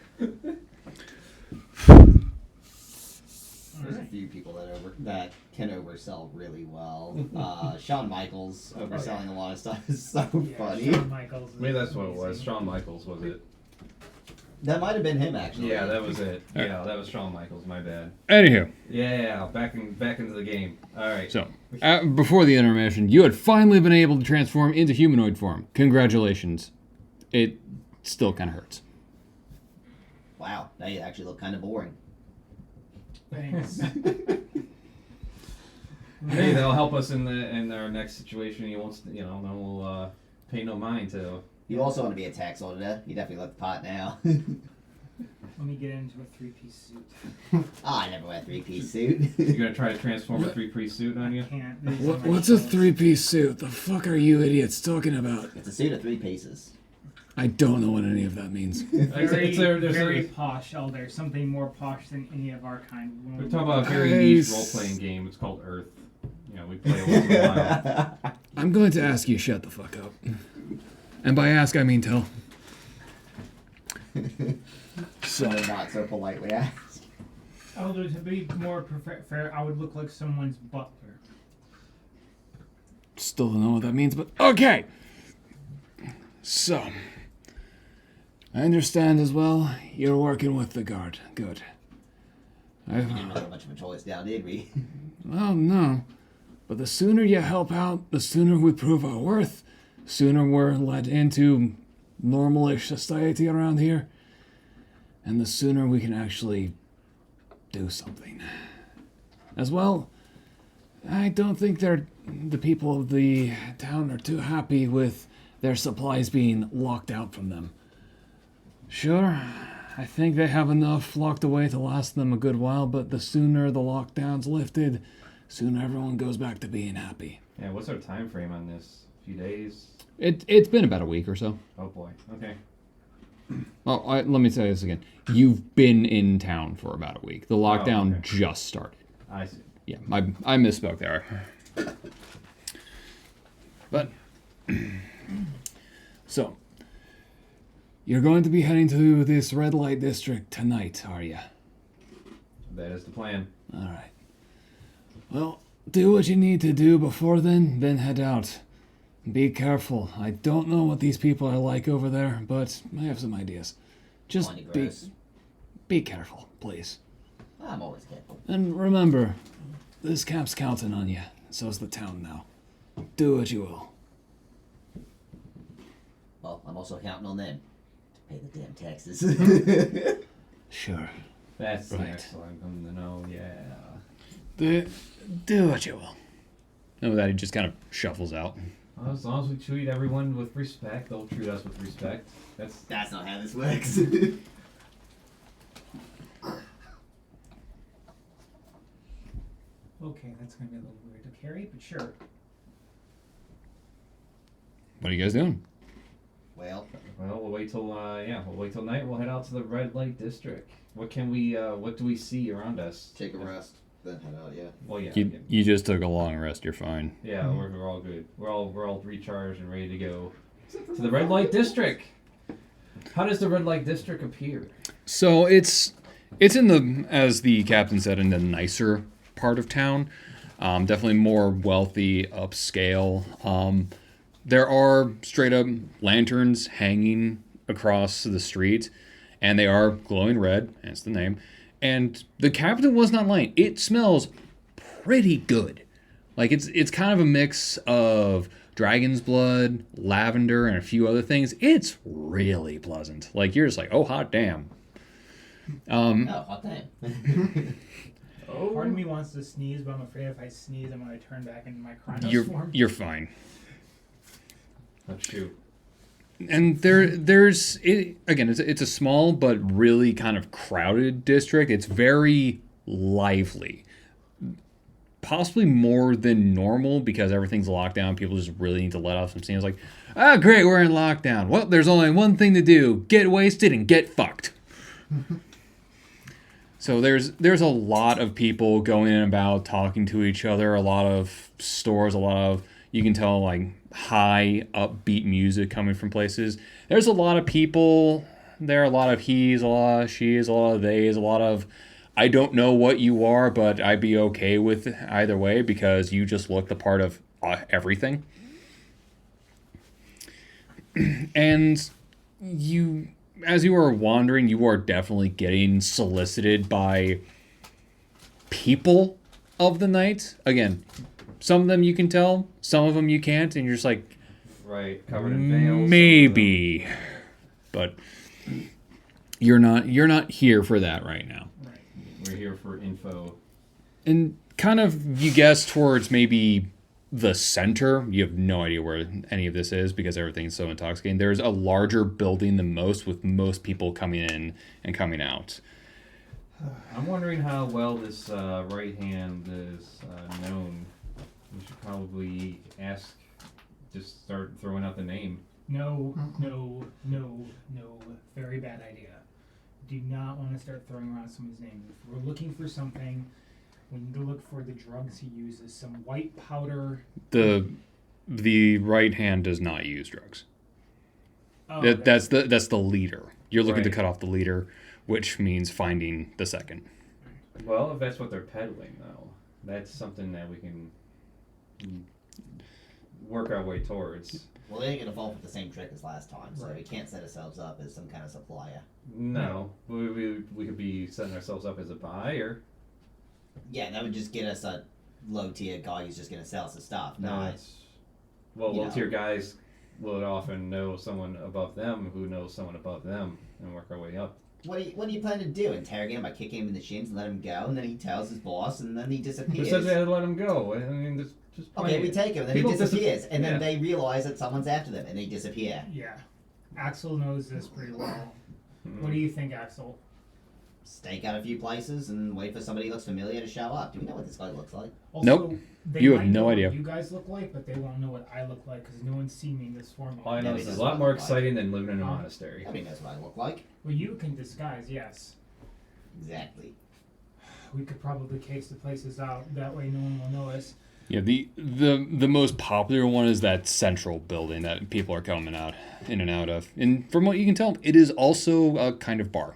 There's a few people that can oversell really well. Shawn Michaels overselling a lot of stuff is so funny. Shawn Michaels. Maybe that's what it was. Shawn Michaels was it? That might have been him actually. Yeah, that was it. Yeah, that was Shawn Michaels. My bad. Anywho, Yeah, back into the game. All right. so before the intermission, you had finally been able to transform into humanoid form. Congratulations. It still kind of hurts. Wow, now you actually look kind of boring. Thanks. Hey, that'll help us in our next situation. He won't, then we'll pay no mind to. You also want to be a tax auditor. You definitely look the part now. Let me get into a 3-piece suit. I never wear a 3-piece suit. You're gonna try to transform a 3-piece suit on you? Can't. What's a 3-piece suit? The fuck are you idiots talking about? It's a suit of 3 pieces. I don't know what any of that means. Very posh, Elder. Something more posh than any of our kind. We're talking about a very Nice. niche role-playing game. It's called Earth. We play it once in a while. I'm going to ask you shut the fuck up. And by ask, I mean tell. So not so politely asked. Elder, to be more fair, I would look like someone's butler. Still don't know what that means, but okay. So, I understand as well. You're working with the guard. Good. We didn't really have much of a choice now, did we? Well, no. But the sooner you help out, the sooner we prove our worth. Sooner we're let into normalish society around here. And the sooner we can actually do something. As well, I don't think the people of the town are too happy with their supplies being locked out from them. Sure, I think they have enough locked away to last them a good while, but the sooner the lockdown's lifted, sooner everyone goes back to being happy. Yeah, what's our time frame on this? A few days? It's been about a week or so. Oh boy. Okay. Well, let me say this again. You've been in town for about a week. The lockdown okay. just started. I see. Yeah, I misspoke there. But So, you're going to be heading to this red light district tonight, are you? That is the plan. All right. Well, do what you need to do before then head out. Be careful. I don't know what these people are like over there, but I have some ideas. Just Plenty be gross. be careful, please. I'm always careful. And remember, this camp's counting on you. So's the town now. Do what you will. Well, I'm also counting on them to pay the damn taxes. Sure. That's Right. the excellent thing to know. Yeah. Do what you will. no, that he just kind of shuffles out. Well, as long as we treat everyone with respect, they'll treat us with respect. That's not how this works. Okay, that's gonna be a little weird to carry, but sure. What are you guys doing? Well, We'll wait till we'll wait till night. We'll head out to the red light district. What can we what do we see around us? Take a rest, then head out. Yeah. Well, yeah, You just took a long rest. You're fine. yeah, we're all good. We're all recharged and ready to go to the red light district. How does the red light district appear? So it's in the, as the captain said, in the nicer part of town. Definitely more wealthy, upscale. There are straight up lanterns hanging across the street, and they are glowing red, hence the name. And the captain was not lying. It smells pretty good. Like it's kind of a mix of dragon's blood, lavender, and a few other things. It's really pleasant. Like you're just like, oh hot damn. oh, hot damn. Part of me wants to sneeze, but I'm afraid if I sneeze, I'm gonna turn back into my Krynos You're form. you're fine. Let's shoot. And there's it, again, it's a small but really kind of crowded district. It's very lively, possibly more than normal because everything's locked down. People just really need to let off some steam. It's like, ah, great, we're in lockdown. Well, there's only one thing to do: get wasted and get fucked. So there's a lot of people going in and about, talking to each other. A lot of stores, a lot of, you can tell, like high upbeat music coming from places. There's a lot of people there, a lot of he's, a lot of she's, a lot of they's, a lot of I don't know what you are, but I'd be okay with either way because you just look the part of everything. And you, as you are wandering, you are definitely getting solicited by people of the night. Again, some of them you can tell, some of them you can't, and you're just like, Right, covered in veils. maybe, but you're not here for that right now. Right. We're here for info. And kind of you guess towards maybe the center. You have no idea where any of this is because everything's so intoxicating. There's a larger building than most, with most people coming in and coming out. I'm wondering how well this right hand is known. We should probably ask. Just start throwing out the name. No, no, no, no. Very bad idea. Do not want to start throwing around someone's name. If we're looking for something, we need to look for the drugs he uses. Some white powder. The right hand does not use drugs. Oh, That's the leader. You're looking to Right. cut off the leader, which means finding the second. Well, if that's what they're peddling, though, that's something that we can work our way towards. Well, they ain't gonna fall for the same trick as last time, so we can't set ourselves up as some kind of supplier. No, we could be setting ourselves up as a buyer. Yeah, that would just get us a low tier guy who's just gonna sell us the stuff. No, No, it's well, you low know. tier guys would often know someone above them who knows someone above them, and work our way up. What do you plan to do? Interrogate him by kicking him in the shins and let him go, and then he tells his boss, and then he Who disappears. says they had to let him go? I mean, just Okay, plain- we take him, then People he disappears, and then yeah. they realize that someone's after them, and they disappear. Yeah. Axel knows this pretty well. Mm. What do you think, Axel? Stake out a few places and wait for somebody who looks familiar to show up. Do we know what this guy looks like? Also, Nope. they You have might no know what idea. you guys look like, but they won't know what I look like because no one's seen me in this form. All I know Yeah, is he it's a doesn't lot more look like- exciting than living in a Huh? monastery. Nobody knows what I look like. Well, you can disguise, yes. Exactly. We could probably case the places out. That way, no one will know us. Yeah, the most popular one is that central building that people are coming out in and out of. And from what you can tell, it is also a kind of bar.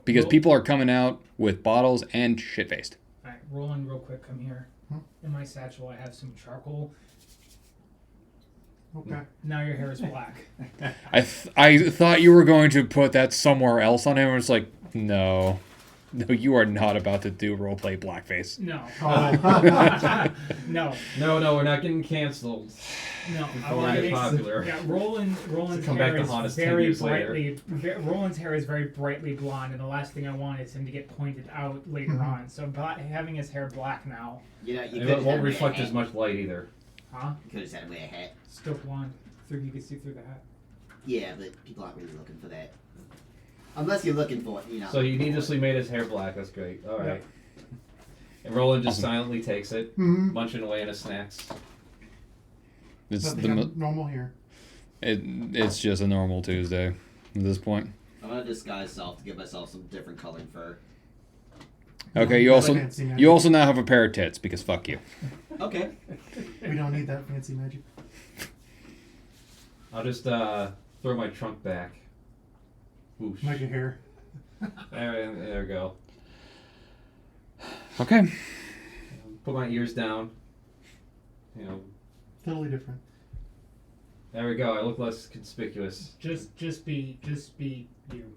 Because people are coming out with bottles and shit-faced. Alright, Roland, real quick, come here. In my satchel, I have some charcoal. Okay. Now your hair is black. I thought you were going to put that somewhere else on him, and it's like, no. No, you are not about to do roleplay blackface. No. Oh. No. No, we're not getting canceled. No. Before I get popular. Yeah, Roland's come back hair to is haunt us 10 very years later. Roland's hair is very brightly blonde, and the last thing I want is him to get pointed out later on. So having his hair black now, You know, you It could won't reflect as much light either. huh? You could have said wear a hat. Still blonde. You can see through the hat. Yeah, but people aren't really looking for that. Unless you're looking for it, you know. So he needlessly made his hair black. That's great. All right. And Roland just Awesome. silently takes it, Mm-hmm. munching away on his snacks. It's Normal here. it's just a normal Tuesday at this point. I'm gonna disguise self to give myself some different colored fur. Okay, Fancy magic. you also now have a pair of tits because fuck you. Okay. We don't need that fancy magic. I'll just throw my trunk back. Whoosh. Like your hair. There we go. Okay. Put my ears down. You know, Totally different. there we go. I look less conspicuous. Just be you.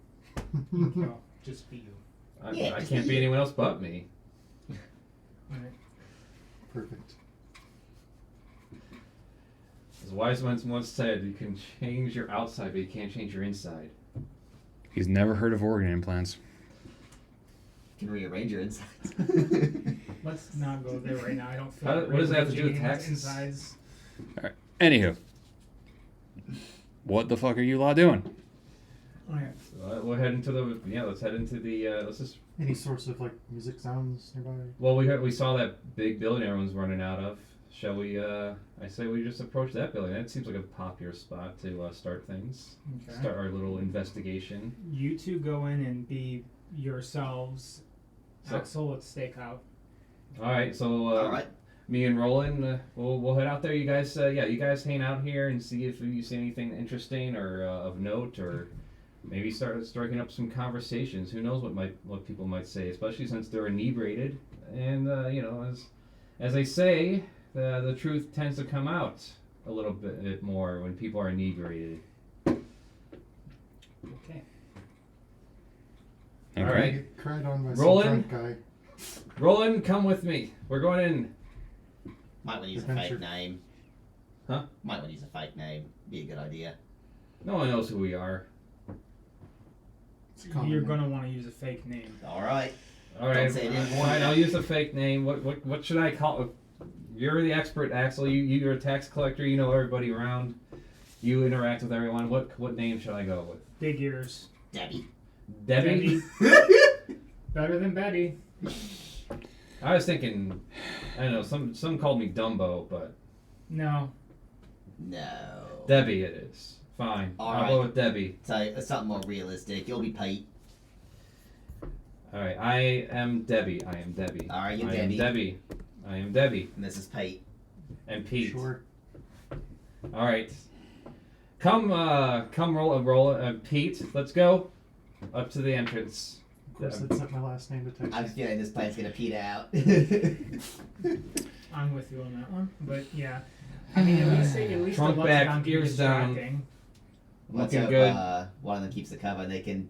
No, just be you. Yeah, I just can't be be you. anyone else but me. Alright. Perfect. As wise ones once said, you can change your outside, but you can't change your inside. He's never heard of organ implants. Can rearrange your insides. Let's not go there right now. I don't feel How- like what does that have to do with rearranging taxes? insides. Anywho, what the fuck are you lot doing? Alright. So we'll head into the let's head into the let's just Any sorts of like music sounds nearby? well we saw that big building everyone's running out of. Shall we? I say we just approach that building. That seems like a popular spot to start things. Okay. Start our little investigation. You two go in and be yourselves. So- Axel, let's stake out. All right, so All right. me and Roland, we'll head out there. You guys, you guys hang out here and see if you see anything interesting or of note, or maybe start striking up some conversations. Who knows what people might say, especially since they're inebriated. And as they say, the truth tends to come out a little bit more when people are inebriated. Okay. All Okay. right. Get cried on by Roland? some drunk guy. Roland, come with me. We're going in. Might want to use Adventure. a fake name. Huh? Might want to use a fake name. Be a good idea. No one knows who we are. It's a common You're name. gonna want to use a fake name. All right. All right, say it didn't warn fine. you. I'll use a fake name. What should I call? You're the expert, Axel. You're a tax collector. You know everybody around. You interact with everyone. What name should I go with? Big ears. Debbie. Debbie. Better than Betty. I was thinking, I don't know. Some called me Dumbo, but No. No. Debbie it is. Fine. All I'll go right. with Debbie. So something more realistic. You'll be Pete. All right. I am Debbie. I am Debbie. All right, you're I am Debbie. Debbie. I am Debbie. And this is Pete. And Pete. Sure. All right. Come roll, Pete. Let's go up to the entrance. Of course, that's not my last name to text. I'm feeling this plan's gonna Pete out. I'm with you on that one. But yeah. I mean, at least Trunk the Lux back, Down can be ears down. distracting. Let's Looking hope good. one of them keeps the cover and they can.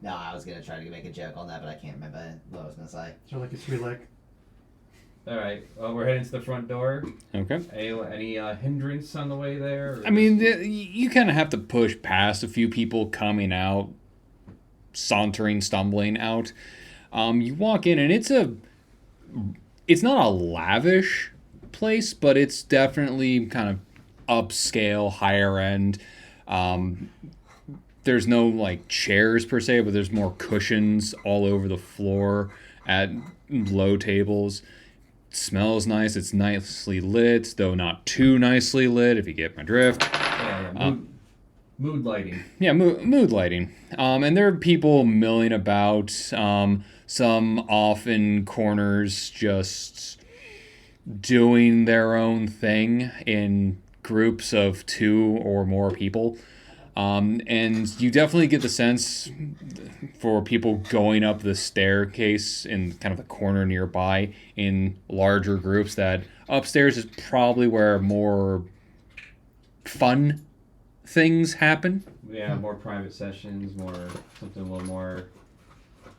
No, I was gonna try to make a joke on that, but I can't remember what I was gonna say. So like a 3 leg. All right. Well, we're heading to the front door. Okay. Any hindrance on the way there? Or I mean, you kind of have to push past a few people coming out, sauntering, stumbling out. You walk in, and it's not a lavish place, but it's definitely kind of upscale, higher end. There's no like chairs per se, but there's more cushions all over the floor at low tables. It smells nice. It's nicely lit, though not too nicely lit, if you get my drift. yeah, mood lighting. Yeah, mood lighting. And there are people milling about, some off in corners just doing their own thing in groups of 2 or more people. And you definitely get the sense for people going up the staircase in kind of the corner nearby in larger groups that upstairs is probably where more fun things happen. Yeah, more private sessions, more something a little more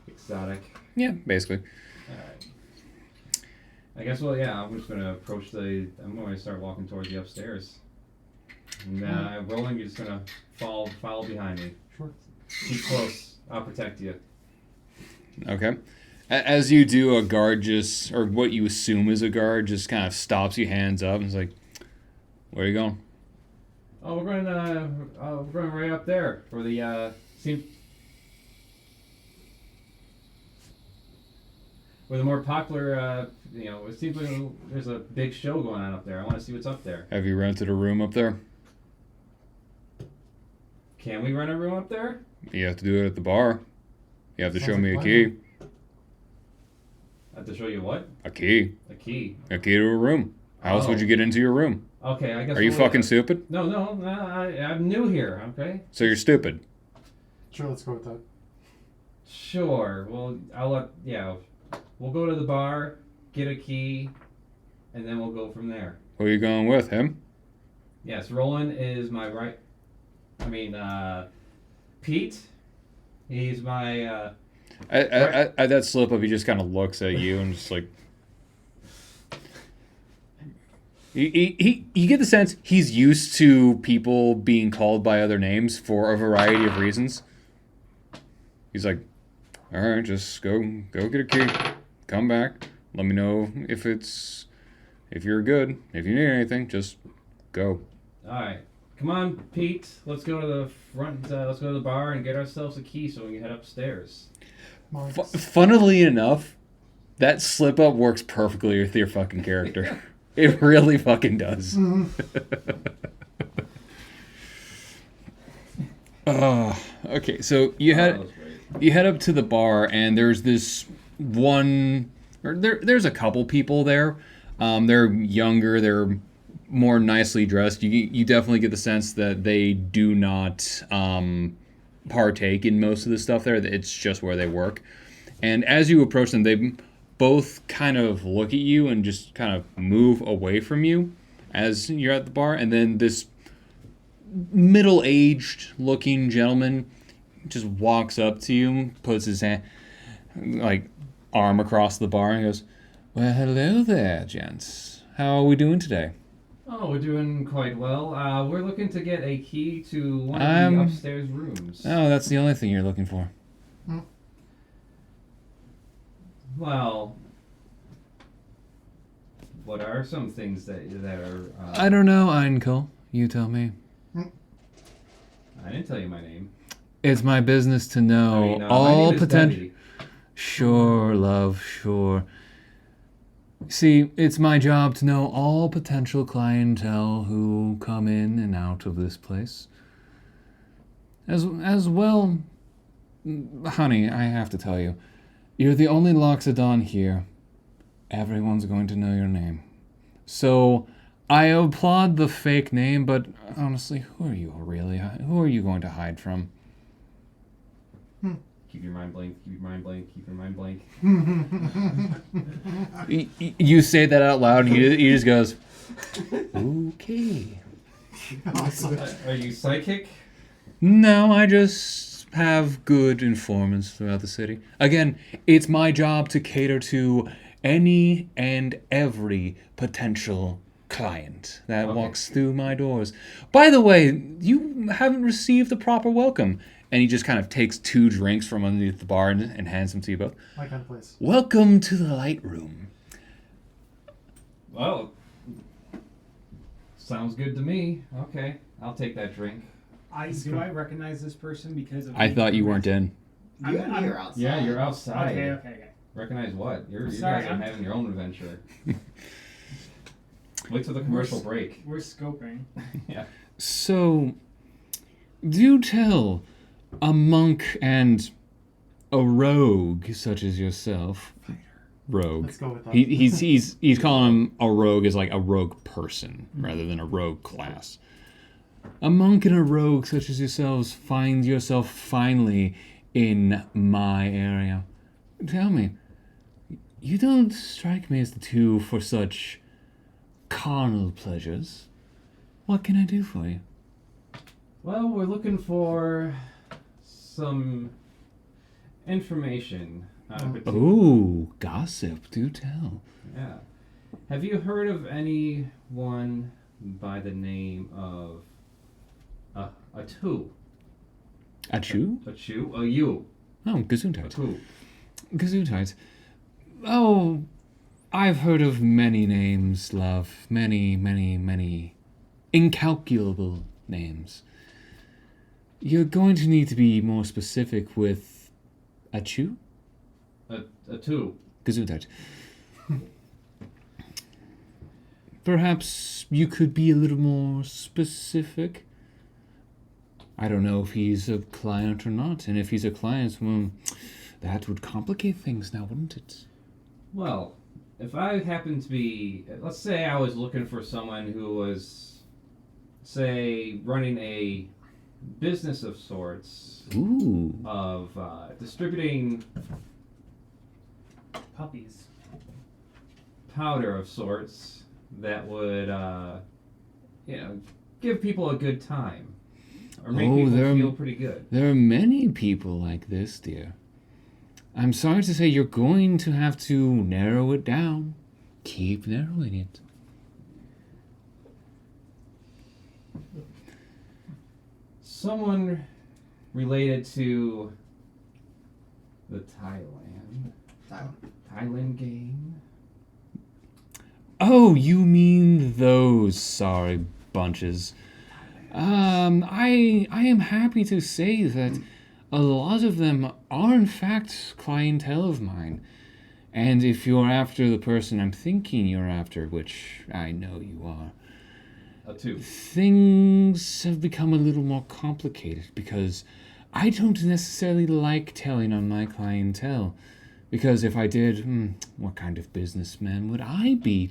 exotic. Yeah, basically. Alright. I guess, well, yeah, I'm just gonna I'm going to start walking towards the upstairs. And Roland, you're just gonna follow behind me. Sure. Keep close. I'll protect you. Okay. As you do, a guard just, or what you assume is a guard, just kind of stops you, hands up, and is like, "Where are you going?" Oh, we're going right up there for the where the more popular. It seems like there's a big show going on up there. I want to see what's up there. Have you rented a room up there? Can we rent a room up there? You have to do it at the bar. You have to show Sounds me a like key. I have to show you what? A key. A key. A key to a room. How else would Oh. you get into your room? Okay, I guess. Are you we'll- fucking stupid? No, I'm new here. Okay. So you're stupid. Sure, let's go with that. Sure. Well, we'll go to the bar, get a key, and then we'll go from there. Who are you going with? Him? Yes, Roland is my right. Pete. He's my. At that slip up, he just kind of looks at you and just like. You get the sense he's used to people being called by other names for a variety of reasons. He's like, all right, just go get a key, come back, let me know if you're good, if you need anything, just go. All right. Come on, Pete. Let's go to the front. Let's go to the bar and get ourselves a key so we can head upstairs. Marks. Funnily enough, that slip up works perfectly with your fucking character. It really fucking does. Okay, so you Oh, had. that was great. You head up to the bar, and there's this one, or there's a couple people there. They're younger, they're more nicely dressed. You definitely get the sense that they do not partake in most of the stuff there. It's just where they work. And as you approach them, they both kind of look at you and just kind of move away from you as you're at the bar. And then this middle-aged looking gentleman just walks up to you, puts his hand, arm across the bar, and goes, "Well, hello there, gents. How are we doing today?" Oh, we're doing quite well. We're looking to get a key to one of the upstairs rooms. Oh, that's the only thing you're looking for. Well, what are some things that are? I don't know, Einkel. You tell me. I didn't tell you my name. It's my business to know my all name is potential. Debbie. Sure, love, sure. See, it's my job to know all potential clientele who come in and out of this place. As well, honey, I have to tell you, you're the only Loxodon here. Everyone's going to know your name. So, I applaud the fake name, but honestly, who are you really? Who are you going to hide from? Keep your mind blank. Keep your mind blank. Keep your mind blank. You say that out loud, and he just goes, "Okay." Awesome. Are you psychic? No, I just have good informants throughout the city. Again, it's my job to cater to any and every potential client that Okay. walks through my doors. By the way, you haven't received the proper welcome. And he just kind of takes 2 drinks from underneath the bar and hands them to you both. My kind of place. Welcome to the light room. Well, sounds good to me. Okay, I'll take that drink. Do I recognize this person because of? I thought you weren't in. You and me are outside. Yeah, you're outside. Okay. Recognize what? You Sorry, guys are I'm- having your own adventure. Wait till the commercial break. We're scoping. Yeah. So, do tell, a monk and a rogue such as yourself. Rogue. Let's go with that. He's calling him a rogue as like a rogue person rather than a rogue class. A monk and a rogue such as yourselves find yourself finally in my area. Tell me, you don't strike me as the two for such carnal pleasures. What can I do for you? Well, we're looking for some information. Ooh, gossip, do tell. Yeah. Have you heard of anyone by the name of Atu? Achoo? Atu? A you? Oh, Gesundheit. Atu. Gesundheit. Oh, I've heard of many names, love. Many, many, many incalculable names. You're going to need to be more specific with Achoo? Atu. Gesundheit. Perhaps you could be a little more specific. I don't know if he's a client or not, and if he's a client, well, that would complicate things now, wouldn't it? Well, if I happen to be, let's say I was looking for someone who was, say, running a business of sorts Ooh. of distributing Puppies. powder of sorts that would, give people a good time or make Oh, people they're- feel pretty good. There are many people like this, dear. I'm sorry to say you're going to have to narrow it down. Keep narrowing it. Someone related to the Thailand gang. Oh, you mean those sorry bunches. I am happy to say that a lot of them are in fact clientele of mine. And if you're after the person I'm thinking you're after, which I know you are, Atu. things have become a little more complicated because I don't necessarily like telling on my clientele. Because if I did, what kind of businessman would I be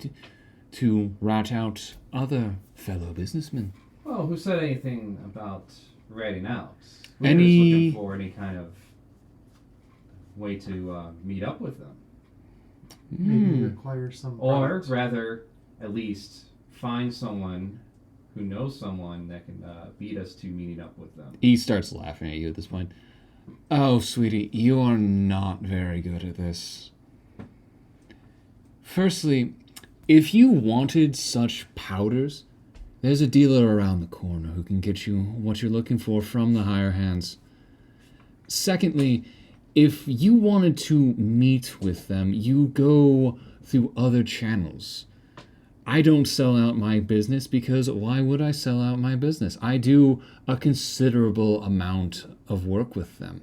to rat out other fellow businessmen? Well, who said anything about ratting out? We were just Any- looking for any kind of way to meet up with them. Maybe acquire some. Or product. rather, at least find someone who knows someone that can beat us to meeting up with them. He starts laughing at you at this point. Oh, sweetie, you are not very good at this. Firstly, if you wanted such powders, there's a dealer around the corner who can get you what you're looking for from the higher hands. Secondly, if you wanted to meet with them, you go through other channels. I don't sell out my business because why would I sell out my business? I do a considerable amount of work with them.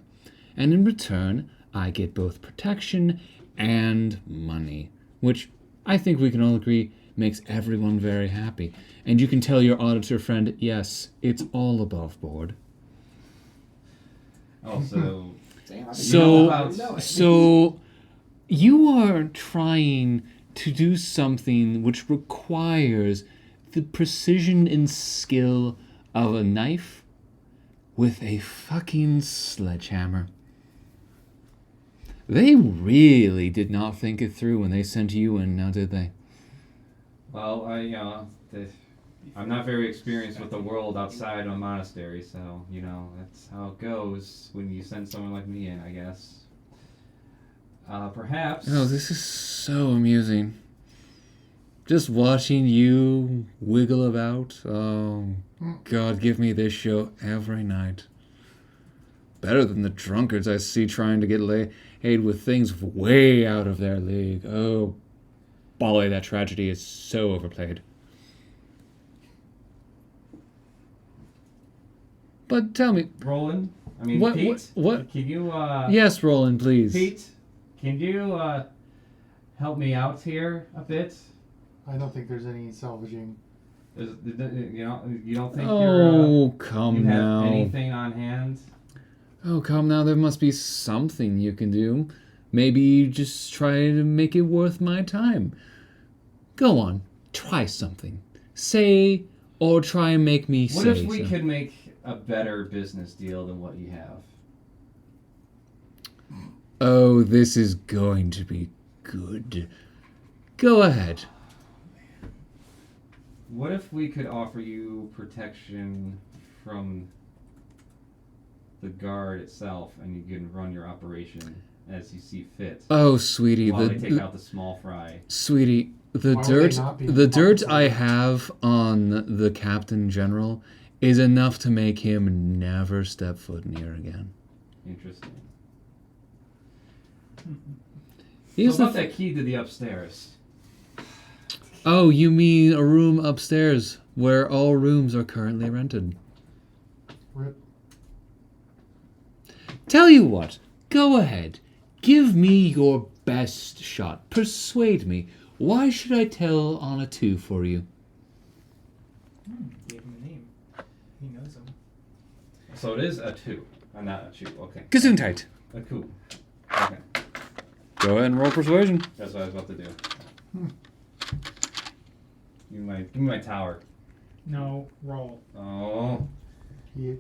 And in return, I get both protection and money, which I think we can all agree makes everyone very happy. And you can tell your auditor friend, yes, it's all above board. Also, Damn, I So you are trying to do something which requires the precision and skill of a knife with a fucking sledgehammer. They really did not think it through when they sent you in, now did they? well, I'm not very experienced with the world outside of a monastery, so, that's how it goes when you send someone like me in, I guess. Perhaps. Oh, this is so amusing. Just watching you wiggle about. Oh, God, give me this show every night. Better than the drunkards I see trying to get laid with things way out of their league. Oh, Bolly, that tragedy is so overplayed. But tell me, Roland. I mean, What- Pete. what- Can you? yes, Roland, please. Pete, can you help me out here a bit? I don't think there's any salvaging. You don't think Oh, you come have now. anything on hand? Oh, come now. There must be something you can do. Maybe you just try to make it worth my time. Go on. Try something. Say, or try and make me What say if we so. could make a better business deal than what you have? Oh, this is going to be good. Go ahead. What if we could offer you protection from the guard itself, and you can run your operation as you see fit, Oh, sweetie, while they take out the small fry? sweetie, the Why would they dirt, not be the dirt I compensated? have on the Captain General is enough to make him never step foot near again. Interesting. Here's So the about that key to the upstairs. Oh, you mean a room upstairs where all rooms are currently rented? Rip. Tell you what, go ahead. Give me your best shot. Persuade me. Why should I tell on a 2 for you? Gave him a name. He knows him. So it is a 2, not a 2. Okay. Gesundheit. A coup. Okay. Go ahead and roll persuasion. That's what I was about to do. Give me my tower. No, roll. Oh. Yeah.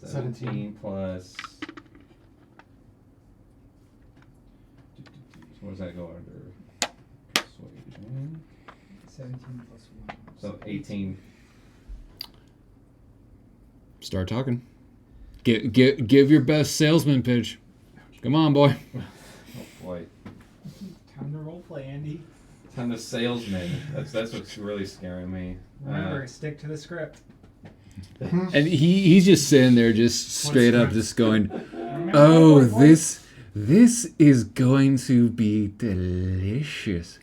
17 plus. So what does that go under? Persuasion. 17 plus 1. So 18. Start talking. Give your best salesman pitch. Come on, boy. Oh boy. Time to roleplay, Andy. I'm the salesman. That's what's really scaring me. Remember, stick to the script. And he's just sitting there, just straight up, just going, Remember "Oh, what voice? this is going to be delicious."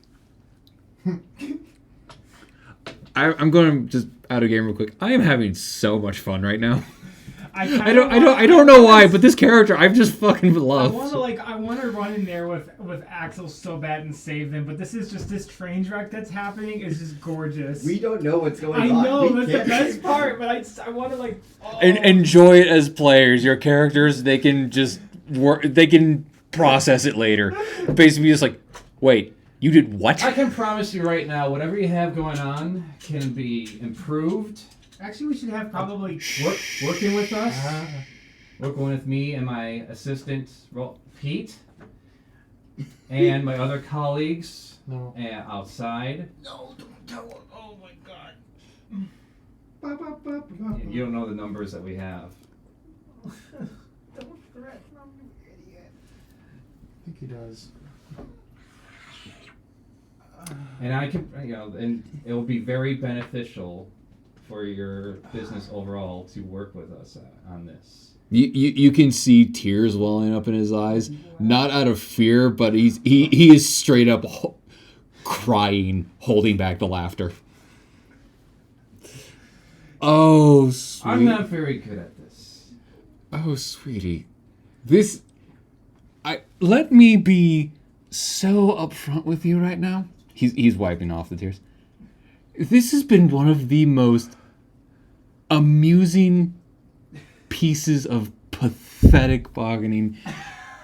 I'm going to just out of game real quick. I am having so much fun right now. I don't know why, but this character I've just fucking loved. I want to run in there with Axel so bad and save them, but this train wreck that's happening is just gorgeous. We don't know what's going I on. know We that's the can't- best part, but I want to like. Oh. And enjoy it as players. Your characters, they can just work. They can process it later. Basically, just like, wait, you did what? I can promise you right now, whatever you have going on can be improved. Actually, we should have probably. Working with us, Ah, working with me and my assistant Pete, and my other colleagues no. outside. No, don't tell him. Oh my god. Ba, ba, ba, ba, ba. You don't know the numbers that we have. Don't threaten him, you idiot. I think he does. And I can, and it will be very beneficial for your business overall to work with us on this. You can see tears welling up in his eyes, not out of fear, but he is straight up crying, holding back the laughter. Oh, sweet. I'm not very good at this. Oh, sweetie, let me be so upfront with you right now. He's wiping off the tears. This has been one of the most amusing pieces of pathetic bargaining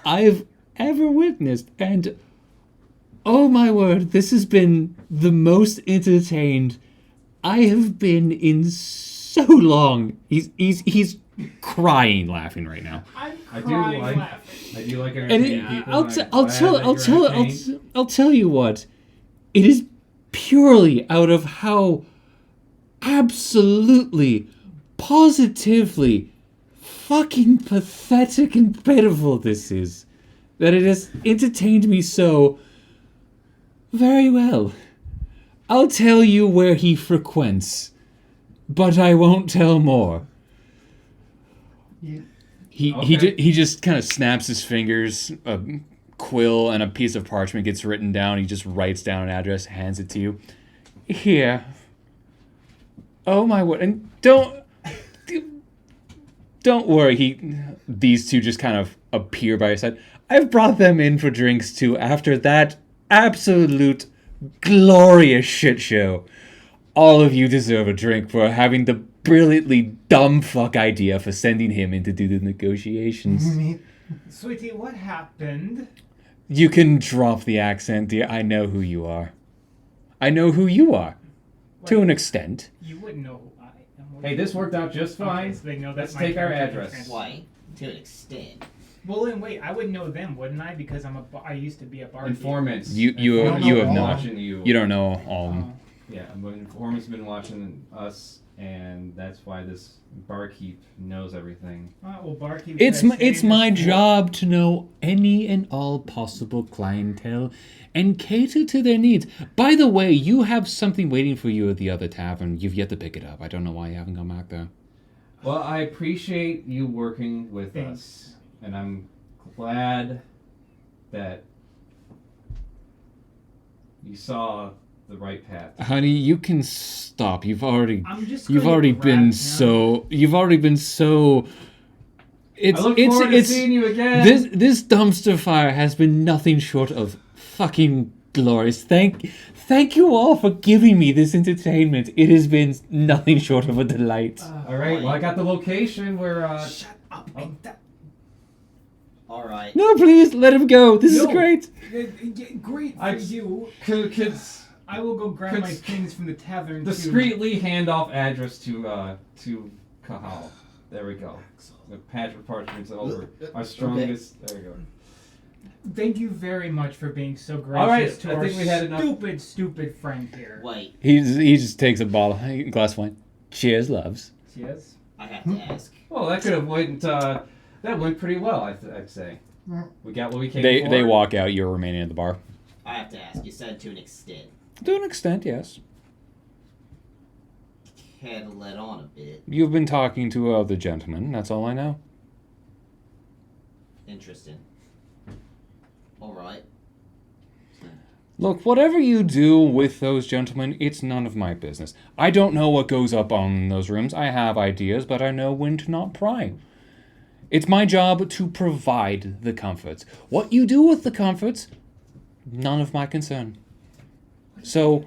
I've ever witnessed, and oh my word, this has been the most entertained I have been in so long. He's crying laughing right now. I'm I crying do like laughing. I do like And entertaining people. I'll and I'm glad that you're entertained. I'll tell you what. It is purely out of how absolutely, positively fucking pathetic and pitiful this is. That it has entertained me so very well. I'll tell you where he frequents, but I won't tell more. Yeah. He just kind of snaps his fingers. A quill and a piece of parchment gets written down. He just writes down an address, hands it to you. Here. Oh my word! And don't worry. These two just kind of appear by your side. I've brought them in for drinks too. After that absolute glorious shit show, all of you deserve a drink for having the brilliantly dumb fuck idea for sending him in to do the negotiations. Sweetie, what happened? You can drop the accent, dear. I know who you are. I know who you are. To an extent. You wouldn't know who I am. would Hey, you? this worked out just fine. Okay, so they know Let's that's take our character address. transfer. Why? To an extent. Well, then wait, I would know them, wouldn't I? Because I used to be a barkeep. Informants. You don't have know all. not. watching you. You don't know all. Oh. Yeah, but informants been watching us, and that's why this barkeep knows everything. Well, barkeep. It's says, my "Save it for-" job to know any and all possible clientele and cater to their needs. By the way, you have something waiting for you at the other tavern. You've yet to pick it up. I don't know why you haven't gone back there. Well, I appreciate you working with Thanks. us, and I'm glad that you saw the right path. Honey, you can stop. You've already I'm just. You've gonna already grab been him. so. You've already been so. It's I look it's forward it's to seeing you again. this dumpster fire has been nothing short of fucking glorious. Thank you all for giving me this entertainment. It has been nothing short of a delight. All right. Well, I got the location where. Shut up. Oh. Alright. No, please let him go. This is No. great. Great for I- you. Could I will go grab my Cons- things from the tavern. discreetly hand off address to Kahal. There we go. The patch of parchments over. Our strongest. There we go. Thank you very much for being so gracious All right, to I our think we had enough- stupid friend here. Wait, He just takes a glass of wine. Cheers, loves. Yes. I have to ask. Well, that could have went. That went pretty well, I'd say. We got what we came for. They walk out. You're remaining at the bar. I have to ask. You said to an extent. To an extent, yes. Care to let on a bit. You've been talking to other gentlemen. That's all I know. Interesting. Alright. Look, whatever you do with those gentlemen, it's none of my business. I don't know what goes up on those rooms. I have ideas, but I know when to not pry. It's my job to provide the comforts. What you do with the comforts, none of my concern. So,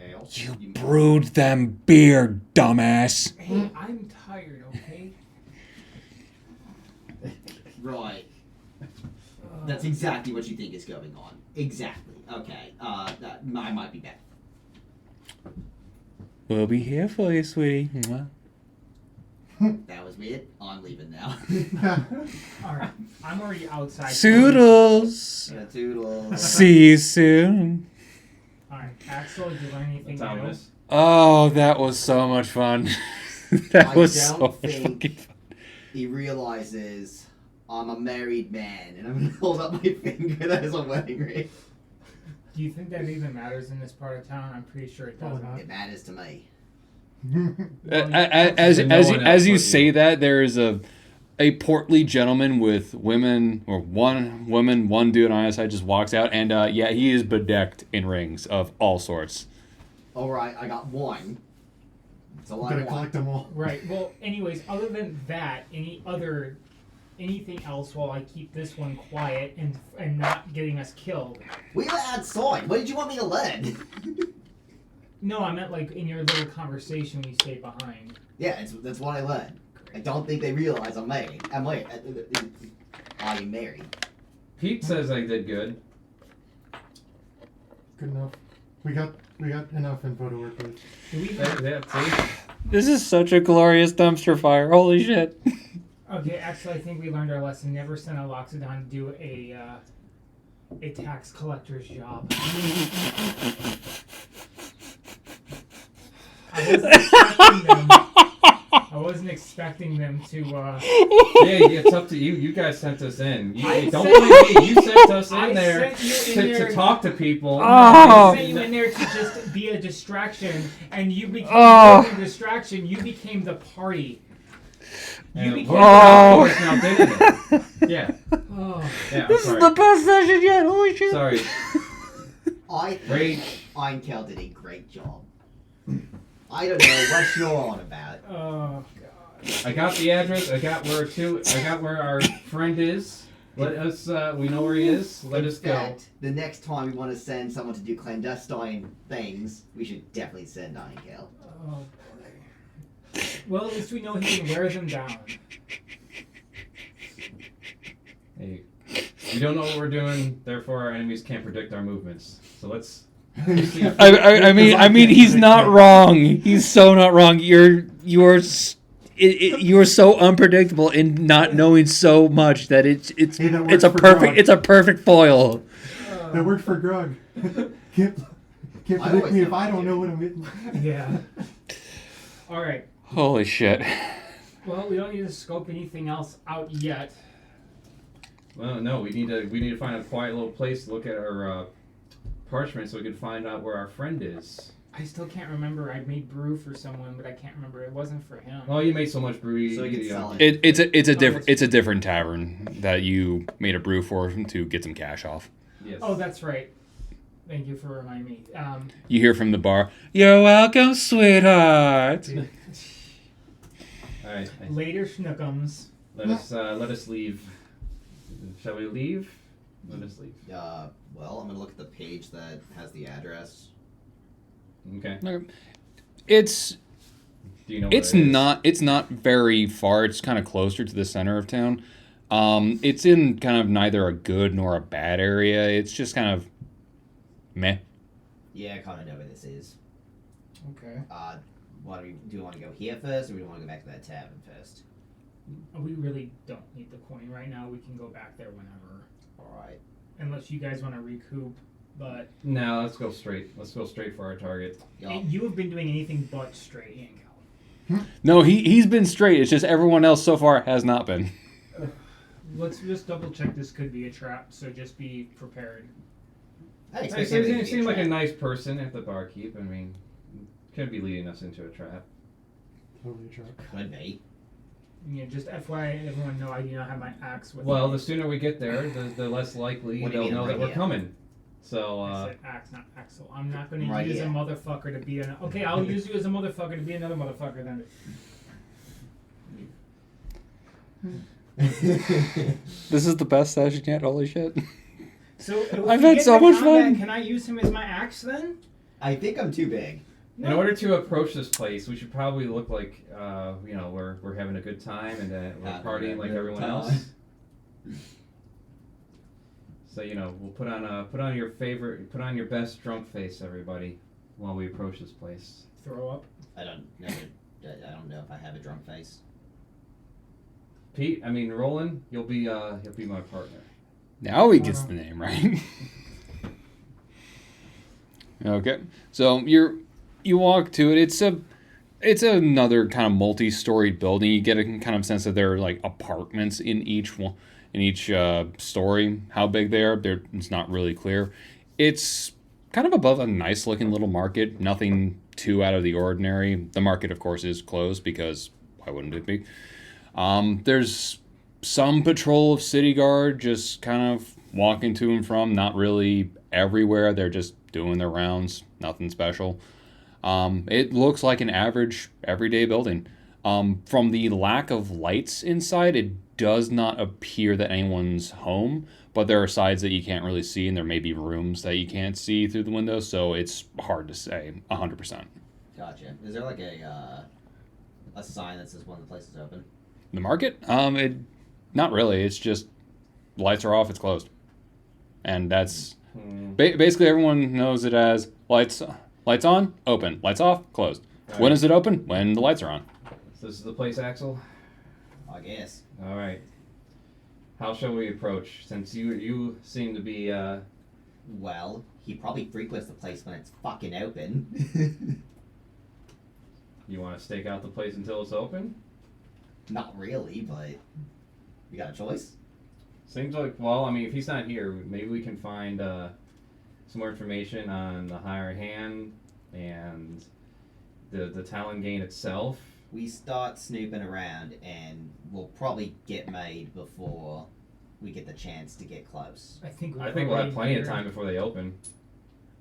Ale? you brewed them beer, dumbass. Hey, I'm tired. Okay. Right. That's exactly what you think is going on. Exactly. Okay. That, I might be back. We'll be here for you, sweetie. Mwah. That was weird. I'm leaving now. All right. I'm already outside. Toodles. Yeah, toodles. See you soon. All right, Axel. Did you learn anything That's how it new? is. Oh, that was so much fun. that I was don't so much think- fucking fun. He realizes I'm a married man, and I'm gonna hold up my finger that is a wedding ring. Do you think that even matters in this part of town? I'm pretty sure it Probably doesn't. not. It matters to me. As No one as else you but say you. that, there is a portly gentleman with women, or one woman, one dude on either side just walks out, and yeah, he is bedecked in rings of all sorts. Alright, I got one. That's all I'm I gonna want. collect them all. Right. Well, anyways, other than that, anything else while I keep this one quiet and not getting us killed? We were outside. What did you want me to learn? No, I meant like in your little conversation we stayed behind. Yeah, that's what I learned. I don't think they realize I'm married. I am married. Pete says I did good. Good enough. We got enough info to work with. Do we? See? This is such a glorious dumpster fire. Holy shit. Okay, actually, I think we learned our lesson. Never send a Loxodon to do a tax collector's job. I wasn't expecting them. I wasn't expecting them to. Yeah, it's up to you. You guys sent us in. Don't blame me. You sent us in there to talk to people. I sent you in there to just be a distraction, and you became the distraction. You became the party. You became now, didn't it? Yeah. Oh. Yeah. This is the best session yet. Holy shit. Sorry. I Great. think Einkel did a great job. I don't know what you're on about. Oh God. I got the address. I got where our friend is. Let us. We know where he is. Let us go. In fact, the next time we want to send someone to do clandestine things, we should definitely send Einkel. Oh boy. Well, at least we know he can wear them down. Hey, we don't know what we're doing. Therefore, our enemies can't predict our movements. So let's. I mean, he's not wrong. He's so not wrong. You are so unpredictable in not knowing so much that it's a perfect foil. That worked for Grug. Can't predict me if I don't know what I'm hitting. Yeah. All right. Holy shit. Well, we don't need to scope anything else out yet. Well, no, we need to find a quiet little place to look at our parchment so we can find out where our friend is. I still can't remember. I made brew for someone, but I can't remember. It wasn't for him. Oh, you made so much brew. So we can sell it. It's a different tavern that you made a brew for to get some cash off. Yes. Oh, that's right. Thank you for reminding me. You hear from the bar, "You're welcome, sweetheart." All right. Later, schnookums. Let us leave. Shall we leave? Let us leave. Well, I'm gonna look at the page that has the address. Okay. It's Do you know? Where it's not very far. It's kind of closer to the center of town. It's in kind of neither a good nor a bad area. It's just kind of meh. Yeah, I kind of know where this is. Okay. Do you want to go here first, or do we want to go back to that tavern first? We really don't need the coin right now. We can go back there whenever. All right. Unless you guys want to recoup, but No, let's go straight. Let's go straight for our target. Yup. you have been doing anything but straight, Yankel. No, he's been straight. It's just everyone else so far has not been. Let's just double check. This could be a trap, so just be prepared. I He expect everything to be seemed like a trap. nice person at the barkeep. I mean, could be leading us into a trap. Totally a trap. Could be. Yeah, just FYI, everyone know I do not have my axe with Well, me. the sooner we get there, the less likely What do you they'll mean know that right we're here? coming. So, I said axe, not Axel. I'm not going Right to use here. a motherfucker to be an. Okay, I'll use you as a motherfucker to be another motherfucker then. This is the best session yet. Holy shit. So if I've we had get so into much combat, fun. Can I use him as my axe then? I think I'm too big. in order to approach this place, we should probably look like, we're having a good time and we're Having partying a like good everyone time. else. So we'll put on your best drunk face, everybody, while we approach this place. Throw up. I don't know if I have a drunk face. Pete, Roland, you'll be my partner. Now he gets the name right. Okay, so you walk to it. It's another kind of multi-storied building. You get a kind of sense that there are like apartments in each one, in each story. How big they are, it's not really clear. It's kind of above a nice-looking little market. Nothing too out of the ordinary. The market, of course, is closed because why wouldn't it be? There's some patrol of city guard just kind of walking to and from, not really everywhere. They're just doing their rounds, nothing special. It looks like an average everyday building. From the lack of lights inside, it does not appear that anyone's home, but there are sides that you can't really see, and there may be rooms that you can't see through the windows, so it's hard to say 100%. Gotcha. Is there like a sign that says one of the places open? The market? Not really. It's just lights are off, it's closed. And that's basically everyone knows it as lights on, open, lights off, closed. All When right. is it open? When the lights are on. So this is the place, Axel? I guess. All right. How shall we approach? Since you seem to be Well, he probably frequents the place when it's fucking open. you want to stake out the place until it's open? Not really, but we got a choice. Seems like, well, I mean, if he's not here, maybe we can find some more information on the hired hand and the Talon itself. We start snooping around, and we'll probably get made before we get the chance to get close. I think we'll have plenty of time before they open.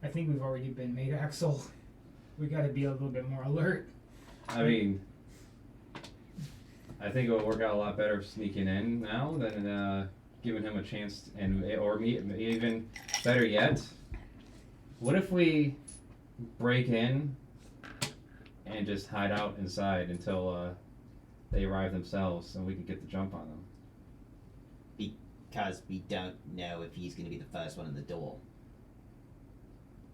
I think we've already been made, Axel. We got to be a little bit more alert. I mean, I think it will work out a lot better sneaking in now than giving him a chance, or even better yet, what if we break in and just hide out inside until they arrive themselves, and we can get the jump on them? Because we don't know if he's going to be the first one in the door.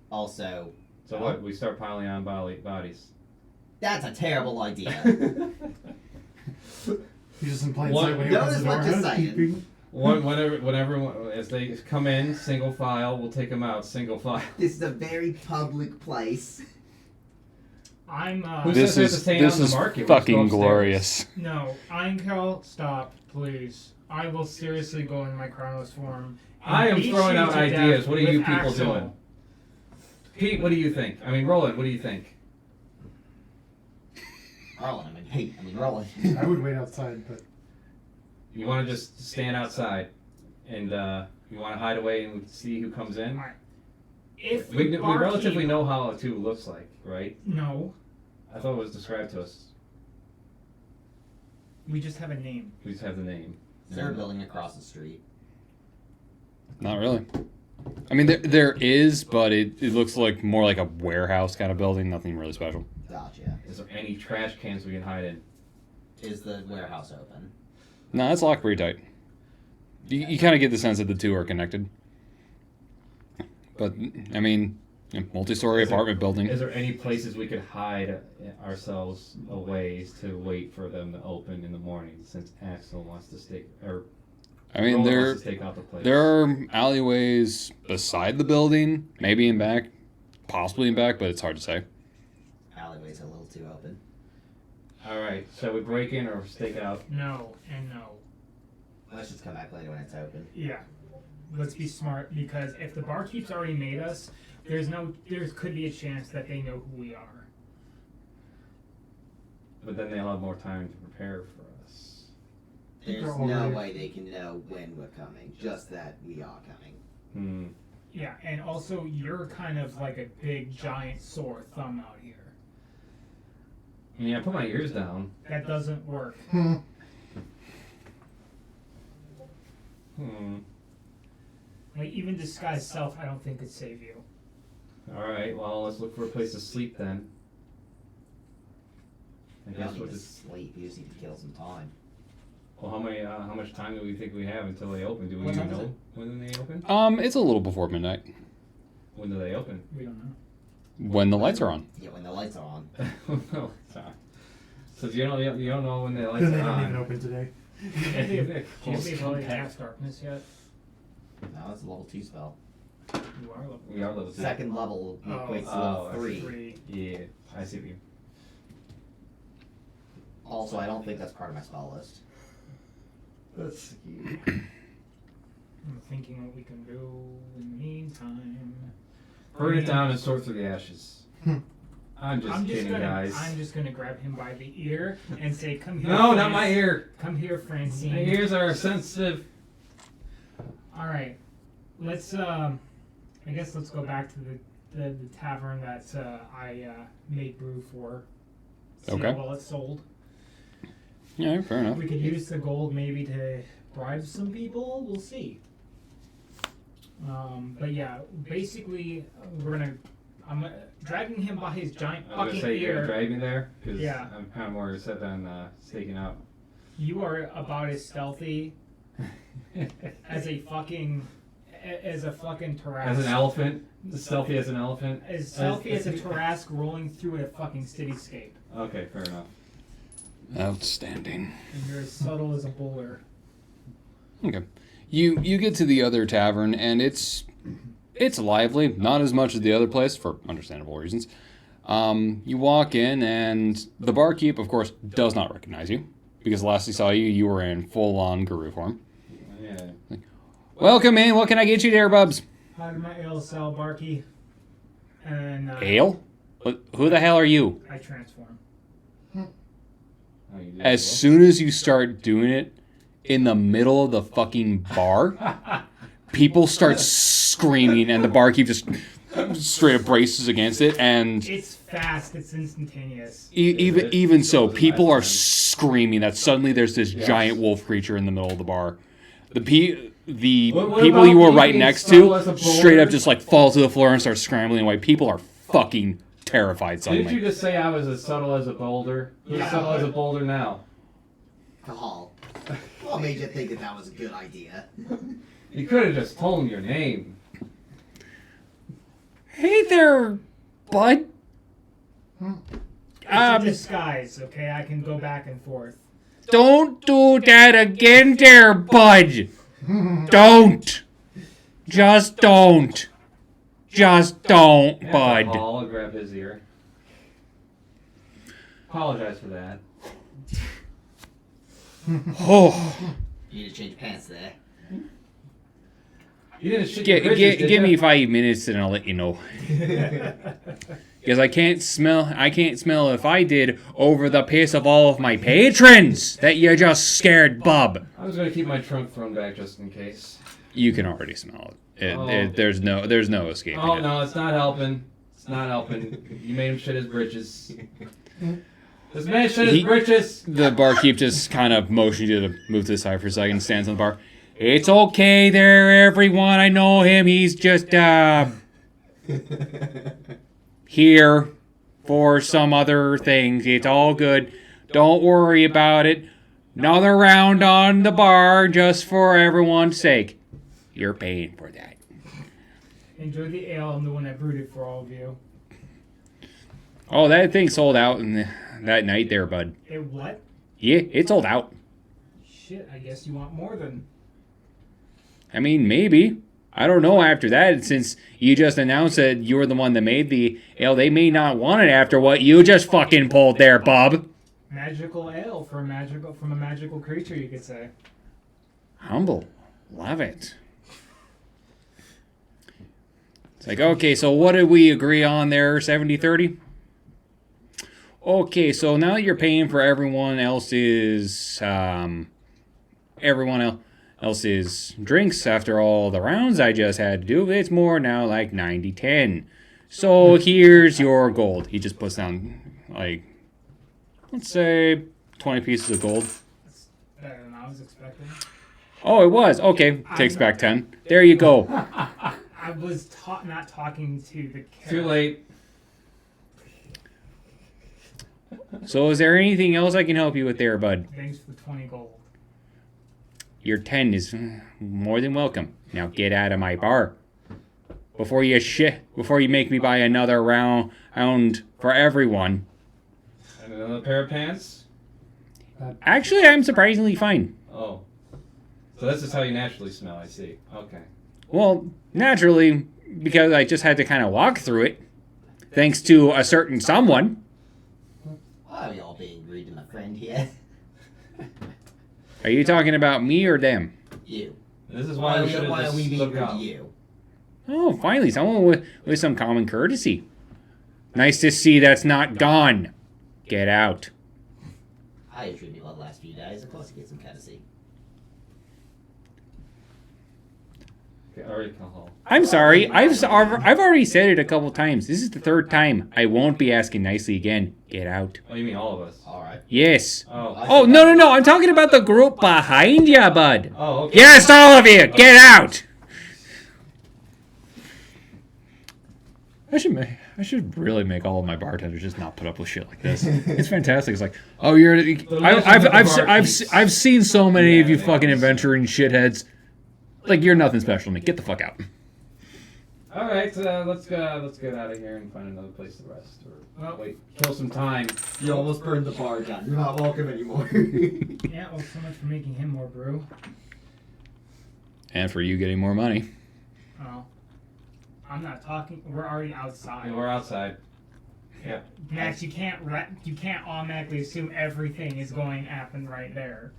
Also, So what? We start piling on bodies. that's a terrible idea. He's just in plain What- sight when he opens Notice the door. what you're saying. Housekeeping. Whenever as they come in, single file, we'll take them out, single file. This is a very public place. I'm Who This says we have to is stay out in the this is market? We'll just go fucking upstairs. glorious. No, Einkel, stop, please. I will seriously go in my Chronos form. and I am beat throwing you out to ideas. death What are you with people Axel. doing? Pete, what do you think? I mean, Roland, what do you think? Roland. I would wait outside, but You want to just stand outside, and you want to hide away and see who comes in? If We the relatively barkeep- know how a two looks like, right? No, I thought it was described to us. we just have a name. We just have the name. Is there a building across the street? Not really. I mean, there is, but it looks like more like a warehouse kind of building. Nothing really special. Gotcha. Is there any trash cans we can hide in? Is the warehouse open? No, it's locked pretty tight. You kind of get the sense that the two are connected. But I mean, multi-story Is there- apartment building. Is there any places we could hide ourselves away to wait for them to open in the morning? Since Axel wants to stake, or I mean, Roland there wants to stake out the place. there are alleyways beside the building, maybe in back, possibly in back, but it's hard to say. Alleyway's a little too open. All right, shall we break in or stake out? No and no. Let's just come back later when it's open. Yeah. Let's be smart because if the barkeep's already made us, there could be a chance that they know who we are. But then they'll have more time to prepare for us. There's They're no already- way they can know when we're coming, just that we are coming. Hmm. Yeah, and also you're kind of like a big giant sore thumb out here. I mean, I put my ears down. That doesn't work. Hmm. Like even disguised self, I don't think could save you. All right. Well, let's look for a place to sleep then. I We guess don't we'll need to just. sleep. You just need to kill some time. Well, how much time do we think we have until they open? Do we What even time is know when they open? It's a little before midnight When do they open? We don't know. when the lights are on. Yeah, when the lights are on. No, sorry. So you don't know when the lights then they are don't on. even open today. Do you have the ability to cast darkness yet? No, it's a level 2 spell. You are level. We are level 2. Second level Oh. equates to Oh, level I 3. 3. Yeah, I see you. Also, I don't think that's part of my spell list. Let's see. I'm thinking what we can do in the meantime. Burn it down and sort through the ashes. I'm just kidding, gonna, guys. I'm just gonna grab him by the ear and say, "Come here." No, not my ear. Come here, Francine. My ears are sensitive. All right, let's. I guess let's go back to the tavern that I made brew for. See Okay. how well it sold. Yeah, fair enough. We could use the gold maybe to bribe some people. We'll see. But yeah, basically I'm dragging him by his giant I was gonna fucking say you're ear. gonna drag me there because Yeah. I'm kind of more set on staking out. You are about as stealthy as a fucking Tarrasque. As an elephant, stealthy as an elephant. As stealthy as a Tarrasque rolling through a fucking cityscape. Okay, fair enough. Outstanding. And you're as subtle as a bowler. Okay. You get to the other tavern and it's lively, not as much as the other place for understandable reasons. You walk in and the barkeep, of course, does not recognize you because last I saw you, you were in full-on guru form. Yeah. Welcome in. What can I get you there, Bubs? How did my ale sell, Barky? And Ale? Who the hell are you? I transform. Oh, you did As well. soon as you start doing it in the middle of the fucking bar, people start screaming, and the barkeep just straight up braces against it. And It's fast. It's instantaneous. even so, people are screaming that suddenly there's this giant wolf creature in the middle of the bar. The What people about you were me right being next subtle to as a straight up boulder? just like fall to the floor and start scrambling away. People are fucking terrified Didn't you suddenly. just say I was as subtle as a boulder? Who's Yeah. subtle as a boulder now? Call. What made you think that was a good idea? You could have just told me your name. Hey there, bud. It's a disguise, okay? I can go back and forth. Don't do that again there, bud. Don't. Just don't. Just don't, Yeah, bud. Paul will grab his ear. Apologize for that. Oh, You need to change pants there. You didn't shit your britches, did give ya? me 5 minutes and I'll let you know. Because I can't smell if I did over the piss of all of my patrons that you just scared, bub. I was gonna keep my trunk thrown back just in case. You can already smell it. Oh. There's no escaping Oh it. no, it's not helping. It's not helping. You made him shit his britches. This man shit his He- britches. The barkeep just kind of motions you to move to the side for a second, stands on the bar. It's okay there, everyone. I know him. He's just, here for some other things. It's all good. Don't worry about it. Another round on the bar just for everyone's sake. You're paying for that. Enjoy the ale. I'm the one that brewed it for all of you. Oh, that thing sold out that night there, bud. It what? Yeah, it sold out. Shit, I guess you want more than... I mean, maybe. I don't know after that, since you just announced that you were the one that made the ale. They may not want it after what you just fucking pulled there, bub. Magical ale from a magical creature, you could say. Humble. Love it. It's like, okay, so what did we agree on there? 70-30? Okay, so now that you're paying for everyone else's drinks after all the rounds I just had to do, it's more now like 90-10. So here's your gold. He just puts down, like, let's say 20 pieces of gold. That's better than I was expecting. Oh, it was. Okay, takes back 10. There you go. I was not talking to the character. Too late. So is there anything else I can help you with there, bud? Thanks for the 20 gold. Your 10 is more than welcome. Now get out of my bar. Before you make me buy another round for everyone. And another pair of pants? Actually, I'm surprisingly fine. Oh. So this is how you naturally smell, I see. Okay. Well, naturally, because I just had to kind of walk through it. Thanks to a certain someone. Why are we all being rude to my friend here? Are you talking about me or them? You. This is why we should Why have are we just being looked rude up. to you? Oh, finally, someone with some common courtesy. Nice to see that's not gone. Get out. I treated you well the last few days. Of course, you get some courtesy. Okay, alcohol. I'm sorry. I've already said it a couple times. This is the third time. I won't be asking nicely again. Get out. Oh, you mean all of us? All right. Yes. Oh. Oh, no. I'm talking about the group behind you, bud. Oh, okay. Yes, all of you. Get out. I should really make all of my bartenders just not put up with shit like this. It's fantastic. It's like, oh, I've seen so many of you fucking adventuring shitheads. Like, you're nothing special to me. Get the fuck out. All right, let's get out of here and find another place to rest, or wait, kill some time. You almost burned the bar down. You're not welcome anymore. Yeah, well, so much for making him more brew. And for you getting more money. Oh. I'm not talking. We're already outside. Yeah, we're outside. Yeah. Max, you can't automatically assume everything is going to happen right there.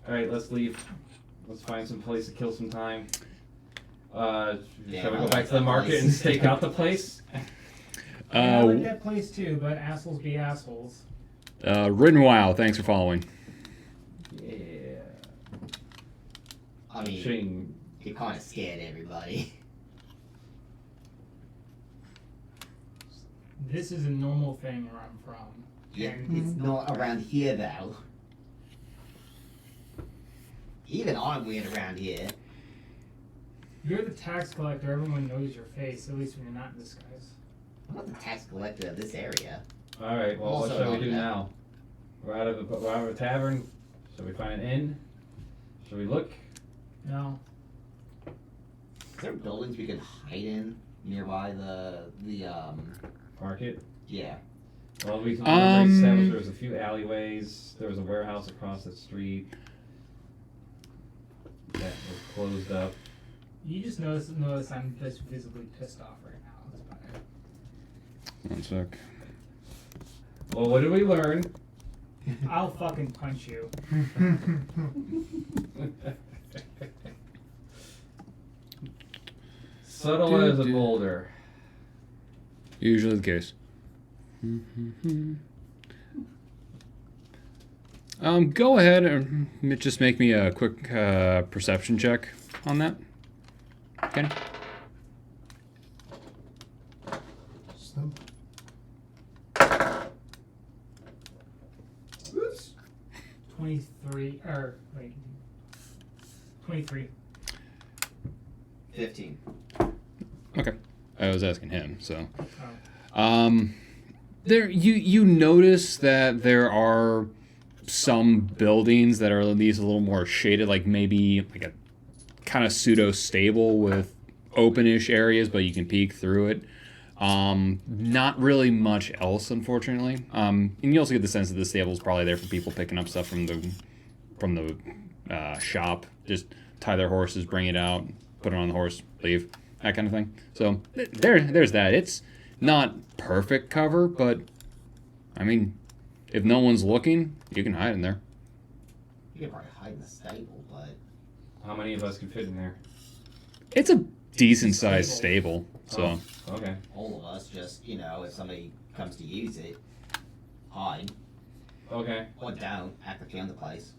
All right, let's leave. Let's find some place to kill some time. Shall we go back to the market and stake out the place? I like that place too, but assholes be assholes. Written Wow, thanks for following. Yeah. I mean, Ching. it kind of scared everybody. This is a normal thing where I'm from. Yeah, And it's not around here though. Even I'm weird around here. you're the tax collector, everyone knows your face, at least when you're not in disguise. I'm not the tax collector of this area. All right. Well, what Also shall we not do that. now? We're out of a tavern. Shall we find an inn? Shall we look? No. Is there buildings we could hide in nearby the Market. yeah. Well, we can establish there was a few alleyways. There was a warehouse across the street that was closed up. You just notice I'm just visibly pissed off right now. That's about it. 1 sec. Well, what did we learn? I'll fucking punch you. Subtle as a boulder. Usually the case. Go ahead and just make me a quick perception check on that. Kenny? So, 23, or wait, 23. 15. Okay. I was asking him, so. Oh. There you notice that there are some buildings that are at least a little more shaded, like maybe like a kind of pseudo stable with openish areas, but you can peek through it. Not really much else, unfortunately. And you also get the sense that the stable is probably there for people picking up stuff from the shop. Just tie their horses, bring it out, put it on the horse, leave, that kind of thing. So there's that. It's not perfect cover, but I mean, if no one's looking, you can hide in there. You could probably hide in the stable, but How many of us can fit in there? It's a decent sized stable, so. Oh, okay. all of us just, if somebody comes to use it, hide. Okay. Or don't, act like you own the place.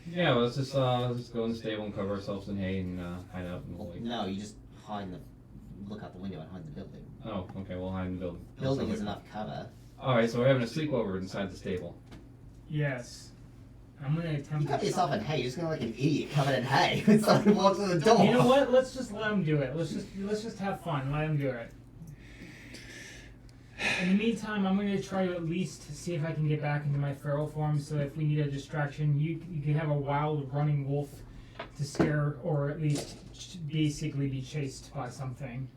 Yeah, well, let's just go in the stable and cover ourselves in hay and hide out and Well, wait. no, you just hide in the, look out the window and hide in the building. Oh, okay. We'll hide in the building. Building is enough cover. All right, so we're having a sleepover inside the stable. Yes. I'm gonna attempt You cover to yourself in hay, you're just gonna look like an idiot covered in hay when someone walks in the door. You know what? Let's just let him do it. Let's just have fun. Let him do it. In the meantime, I'm gonna try to at least see if I can get back into my feral form. So if we need a distraction, you can have a wild running wolf to scare, or at least basically be chased by something.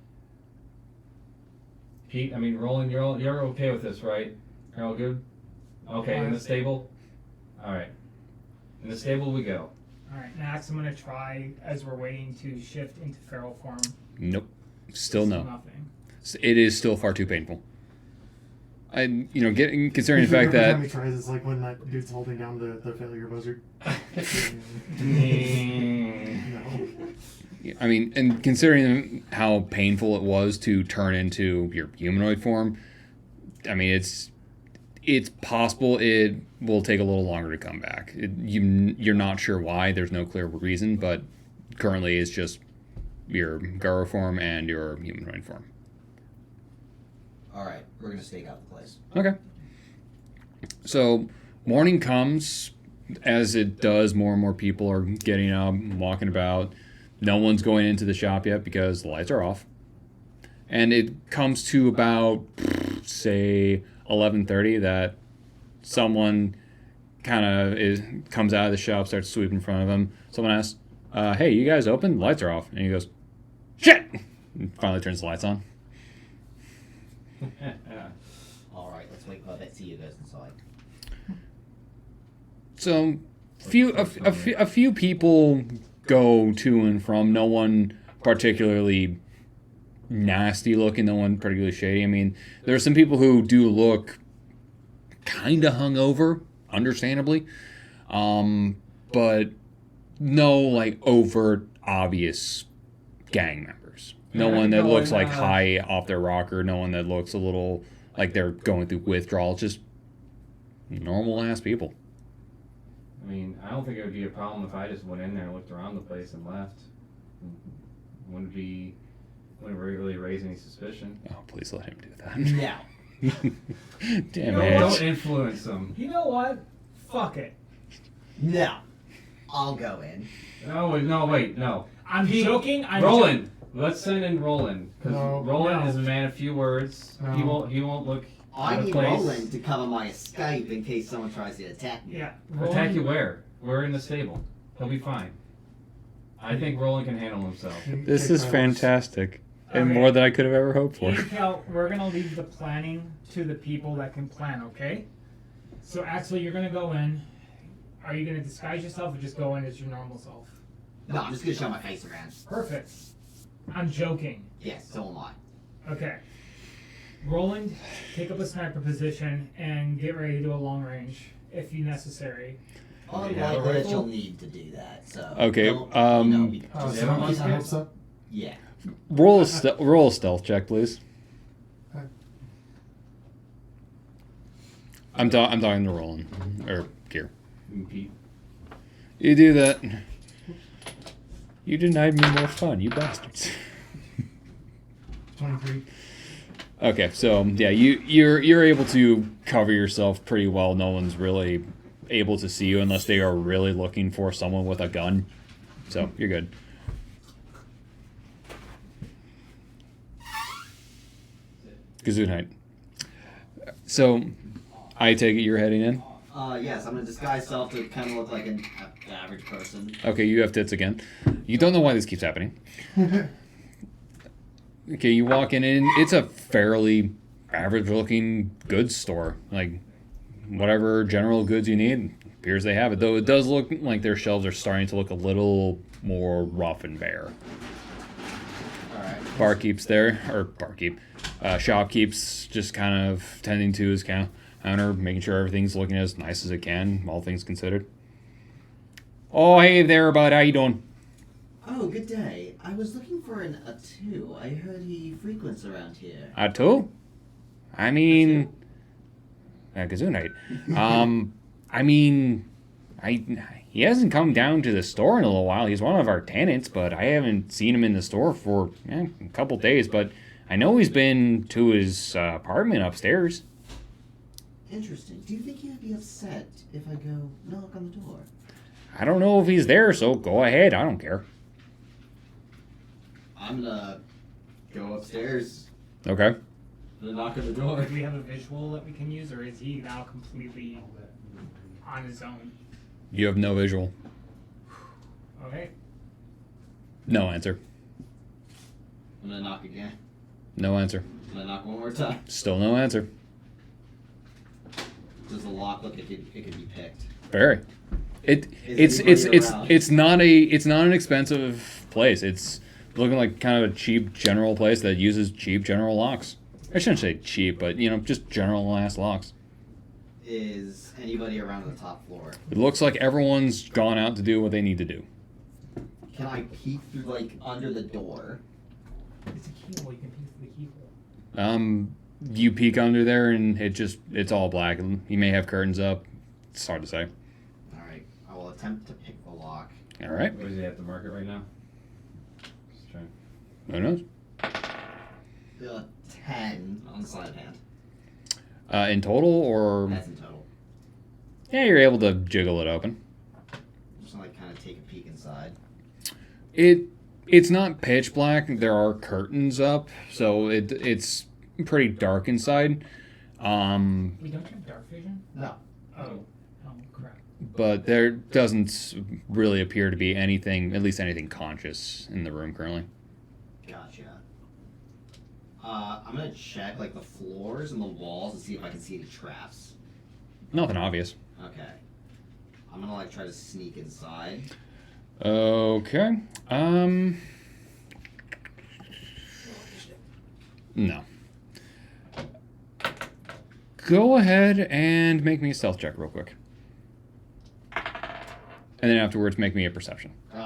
Pete, I mean, Roland, you're okay with this, right? You're all good? Okay, in the stable? All right. In the stable we go. All right, Max. I'm gonna try as we're waiting to shift into feral form. Nope. Still no. Nothing. It is still far too painful. Considering the fact every that time he tries, it's like when that dude's holding down the failure buzzer. No. I mean, and considering how painful it was to turn into your humanoid form, I mean, it's possible it will take a little longer to come back. You're not sure why. There's no clear reason, but currently it's just your Garo form and your humanoid form. Alright, we're gonna stake out the place. Okay. So morning comes, as it does. More and more people are getting up, walking about. No one's going into the shop yet because the lights are off. And it comes to about, say, 11:30 that someone kind of comes out of the shop, starts sweeping in front of him. Someone asks, "Hey, you guys open? The lights are off." And he goes, "Shit!" And finally turns the lights on. Alright, let's wait for Betsy you guys inside. So, a few people go to and from. No one particularly nasty looking, no one particularly shady. I mean, there are some people who do look kind of hungover, understandably, but no like overt, obvious gang members. No Yeah, one that no, looks and, like high off their rocker. No one that looks a little like they're going through withdrawal. Just normal ass people. I mean, I don't think it would be a problem if I just went in there and looked around the place and left. Wouldn't really raise any suspicion. Oh, please let him do that. Now. Damn know it. what? Don't influence them. You know what? Fuck it. No. I'll go in. No, wait, no. I'm joking. I'm Roland, let's send in Roland because No. Roland No. is a man of few words. No. He won't look I out of need place. Roland to cover my escape in case someone tries to attack me. Yeah. Attack you where? We're in the stable. He'll be fine. I think Roland can handle himself. This Kick is my ass. fantastic. And Okay. more than I could have ever hoped for. Hey, Cal, we're gonna leave the planning to the people that can plan, okay? So, Axel, you're gonna go in. Are you gonna disguise yourself or just go in as your normal self? No, I'm just gonna show my face around. Perfect. I'm joking. Yes, so am I. Okay. Roland, take up a sniper position and get ready to do a long range if necessary. Unlikely Yeah, that rifle? you'll need to do that, so. Okay, don't, um, Oh, Yeah, so I'm my just hopes up. yeah. Roll a stealth check, please. Okay. I'm talking to Roland or Gear. Pete. You do that. You denied me more fun, you bastards. 23. Okay, so yeah, you're able to cover yourself pretty well. No one's really able to see you unless they are really looking for someone with a gun. So you're good. Gesundheit. So, I take it you're heading in? Yes, I'm gonna disguise self to kind of look like an average person. Okay, you have tits again. You don't know why this keeps happening. Okay, you walk in, and it's a fairly average-looking goods store. Like, whatever general goods you need, appears they have it. Though it does look like their shelves are starting to look a little more rough and bare. Alright. Barkeep's there, or barkeep. Shopkeep's just kind of tending to his counter, making sure everything's looking as nice as it can, all things considered. Oh, hey there, bud. How you doing? Oh, good day. I was looking for an Atu. I heard he frequents around here. Atu? I mean, Gesundheit. I mean, he hasn't come down to the store in a little while. He's one of our tenants, but I haven't seen him in the store for a couple days. But I know he's been to his apartment upstairs. Interesting. Do you think he would be upset if I go knock on the door? I don't know if he's there, so go ahead. I don't care. I'm gonna go upstairs. Okay. I'm gonna knock on the door. Do we have a visual that we can use, or is he now completely on his own? You have no visual. Okay. No answer. I'm gonna knock again. No answer. I'm gonna knock one more time. Still no answer. Does the lock look like it could be picked? Very. Is It's anybody around? it's not an expensive place. It's looking like kind of a cheap general place that uses cheap general locks. I shouldn't say cheap, but just general ass locks. Is anybody around the top floor? It looks like everyone's gone out to do what they need to do. Can I peek through like under the door? It's a keyhole. You can peek through the keyhole. You peek under there and it's all black. You may have curtains up. It's hard to say. Alright. I will attempt to pick the lock. All right. What does he have to market right now? Just trying. Who knows? 10 on the sleight of hand. In total, or That's in total. yeah, you're able to jiggle it open. Just like kind of take a peek inside. It's not pitch black. There are curtains up, so it's pretty dark inside. We don't have dark vision. No. Oh crap. But there doesn't really appear to be anything, at least anything conscious in the room currently. Gotcha. I'm gonna check like the floors and the walls and see if I can see any traps. Nothing obvious. Okay. I'm gonna like try to sneak inside. No. Go ahead and make me a stealth check real quick. And then afterwards, make me a perception. Can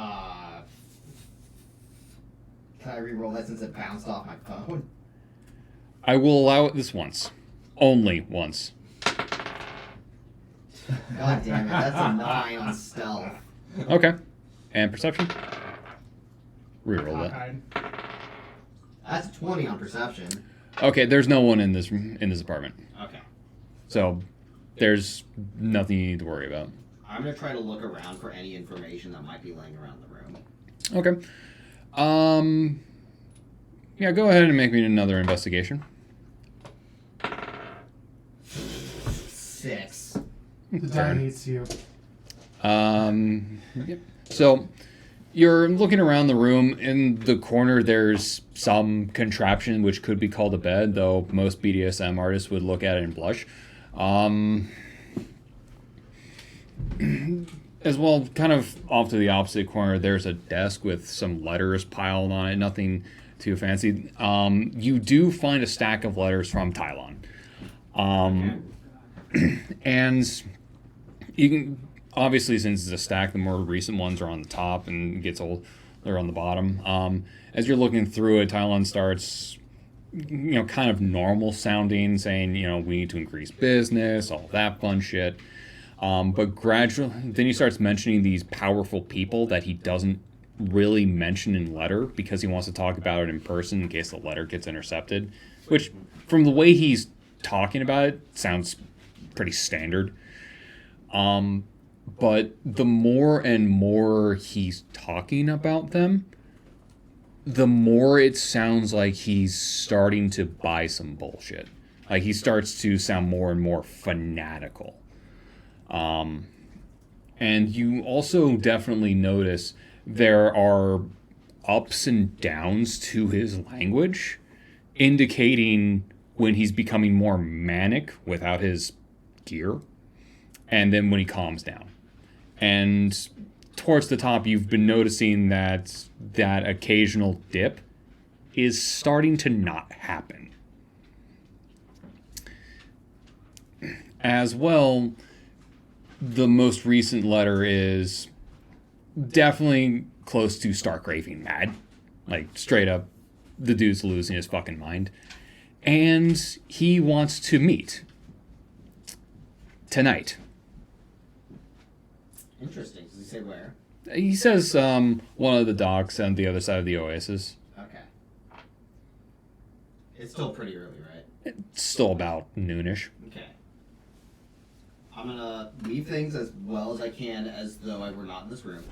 I re-roll that since it bounced off my phone? I will allow it this once. Only once. God damn it, that's a 9 on stealth. Okay. And perception? Reroll that. Cockeyed. That's 20 on perception. Okay, there's no one in this apartment. Okay. So there's nothing you need to worry about. I'm gonna try to look around for any information that might be laying around the room. Okay. Yeah, go ahead and make me another investigation. 6. The die hates you. Yep. So you're looking around the room. In the corner, there's some contraption which could be called a bed, though most BDSM artists would look at it and blush. As well, kind of off to the opposite corner, there's a desk with some letters piled on it. Nothing too fancy. You do find a stack of letters from Tylon. And you can, obviously, since it's a stack, the more recent ones are on the top and it gets old, they're on the bottom. As you're looking through it, Tylon starts, kind of normal sounding, saying, we need to increase business, all that fun shit. But gradually, then he starts mentioning these powerful people that he doesn't really mention in letter because he wants to talk about it in person in case the letter gets intercepted, which, from the way he's talking about it, sounds pretty standard. But the more and more he's talking about them, the more it sounds like he's starting to buy some bullshit. Like, he starts to sound more and more fanatical. And you also definitely notice there are ups and downs to his language, indicating when he's becoming more manic without his gear, and then when he calms down. And towards the top, you've been noticing that that occasional dip is starting to not happen. As well, the most recent letter is definitely close to stark raving mad. Like, straight up, the dude's losing his fucking mind. And he wants to meet. Tonight. Interesting. Does he say where? He says one of the docks on the other side of the oasis. Okay. It's still pretty early, right? It's still about noonish. Okay. I'm gonna leave things as well as I can as though I were not in this room.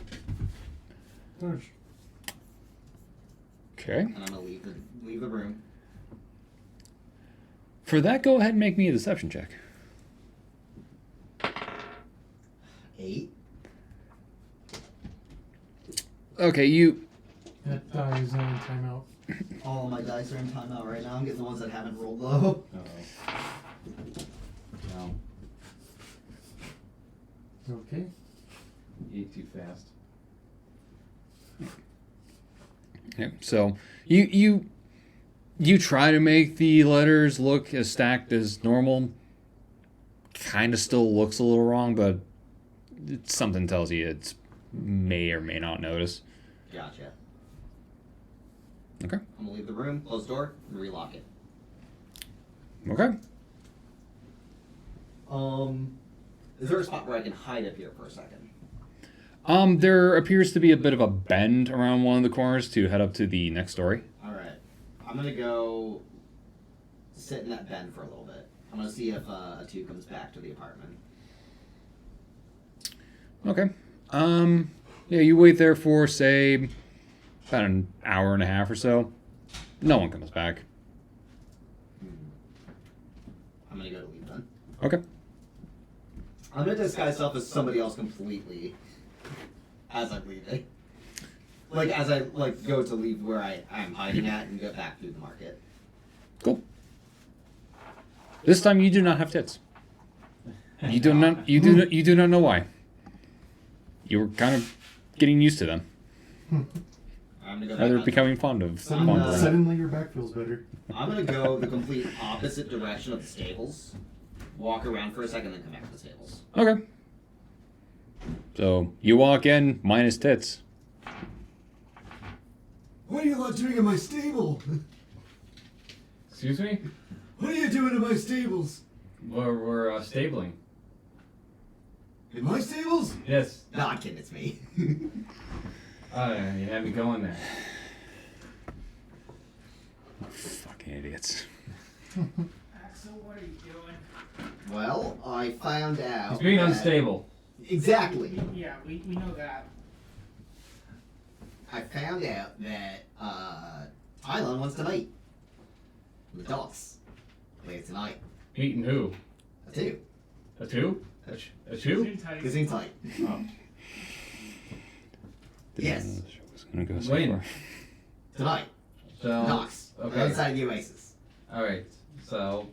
Okay. And I'm gonna leave the room. For that, go ahead and make me a deception check. 8. Okay, That die is on timeout. All of my dice are in timeout right now. I'm getting the ones that haven't rolled low. No. Okay. You ate too fast. Okay, so you try to make the letters look as stacked as normal. Kind of still looks a little wrong, but something tells you it's may or may not notice. Gotcha. Okay. I'm gonna leave the room, close the door, and relock it. Okay. Is there a spot where I can hide up here for a second? There appears to be a bit of a bend around one of the corners to head up to the next story. Alright. I'm gonna go sit in that bend for a little bit. I'm gonna see if a 2 comes back to the apartment. Okay. Yeah, you wait there for, say, about an hour and a half or so. No one comes back. I'm gonna go to leave then. Okay. I'm gonna disguise myself as somebody else completely as I'm leaving. Like, as I, go to leave where I'm hiding at and go back through the market. Cool. This time you do not have tits. You do not know why. You were kind of getting used to them. I'm gonna go. Or Back they're out. becoming fond of Suddenly, wandering. suddenly your back feels better. I'm gonna go the complete opposite direction of the stables. Walk around for a second, then come back to the stables. Okay. So you walk in minus tits. What are you lot doing in my stable? Excuse me? What are you doing in my stables? We're stabling. In my stables? Yes. No, I'm kidding. It's me. You had me going there. Fucking idiots. Axel, what are you doing? Well, I found out. He's being that- unstable. Exactly. Yeah, we know that. I found out that Tylon wants to mate. The dogs. Later tonight. Meeting who? A two. A two? A two? Zoom tight. Kissing tight. Oh. Yes. The show was gonna go so When? far. Tonight. So, Knox. okay. Outside the Oasis. Alright. So,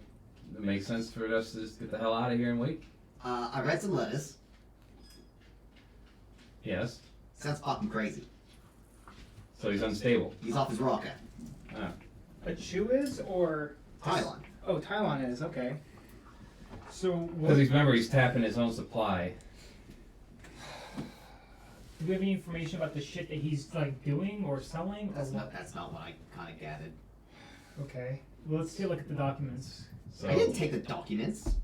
it makes sense for us to just get the hell out of here and wait? I read some letters. Yes. Sounds fucking crazy. So he's unstable. He's off his rocker. A Chew is, or Tylon. oh, Tylon is. Okay. So what? Because remember, he's tapping his own supply. Do we have any information about the shit that he's like doing or selling? Or what? That's not what I kind of gathered. Okay. Well, let's take a look at the documents. So, I didn't take the documents.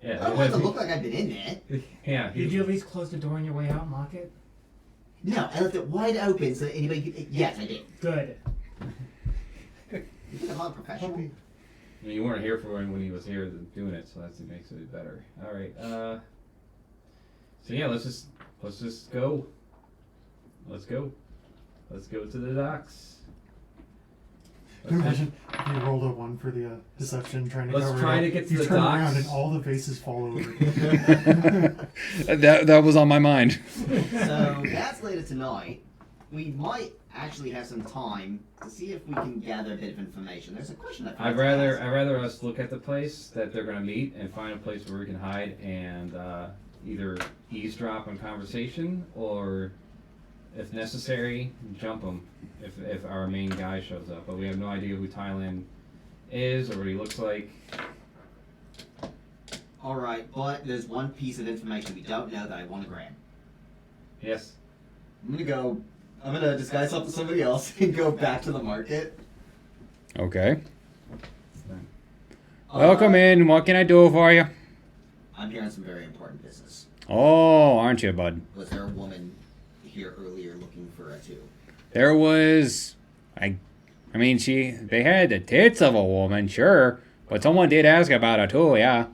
yeah, I don't want it to he- look like I've been in there. yeah, Did you at least close the door on your way out and lock it? No, I left it wide open so that anybody could. Yes, I did. Good. You think I'm not a professional? Puppy. I mean, you weren't here for him when he was here doing it, so that makes it better. All right. So yeah, let's just go. Let's go. Let's go to the docks. Can you imagine if you rolled a one for the deception, trying to Let's cover try it to up, get to you the turn around docks. and all the vases fall over. that was on my mind. So that's later tonight. We might actually have some time to see if we can gather a bit of information. There's a question I I'd rather us look at the place that they're gonna meet and find a place where we can hide and either eavesdrop on conversation or, if necessary, jump them if our main guy shows up. But we have no idea who Thailand is or what he looks like. All right, but there's one piece of information we don't know that I want to grab. Yes. I'm gonna disguise myself to somebody else and go back to the market. Okay. Welcome in. What can I do for you? I'm here on some very important business. Oh, aren't you, bud? Was there a woman here earlier looking for a two? There was, I mean, they had the tits of a woman, sure, but someone did ask about it too, yeah.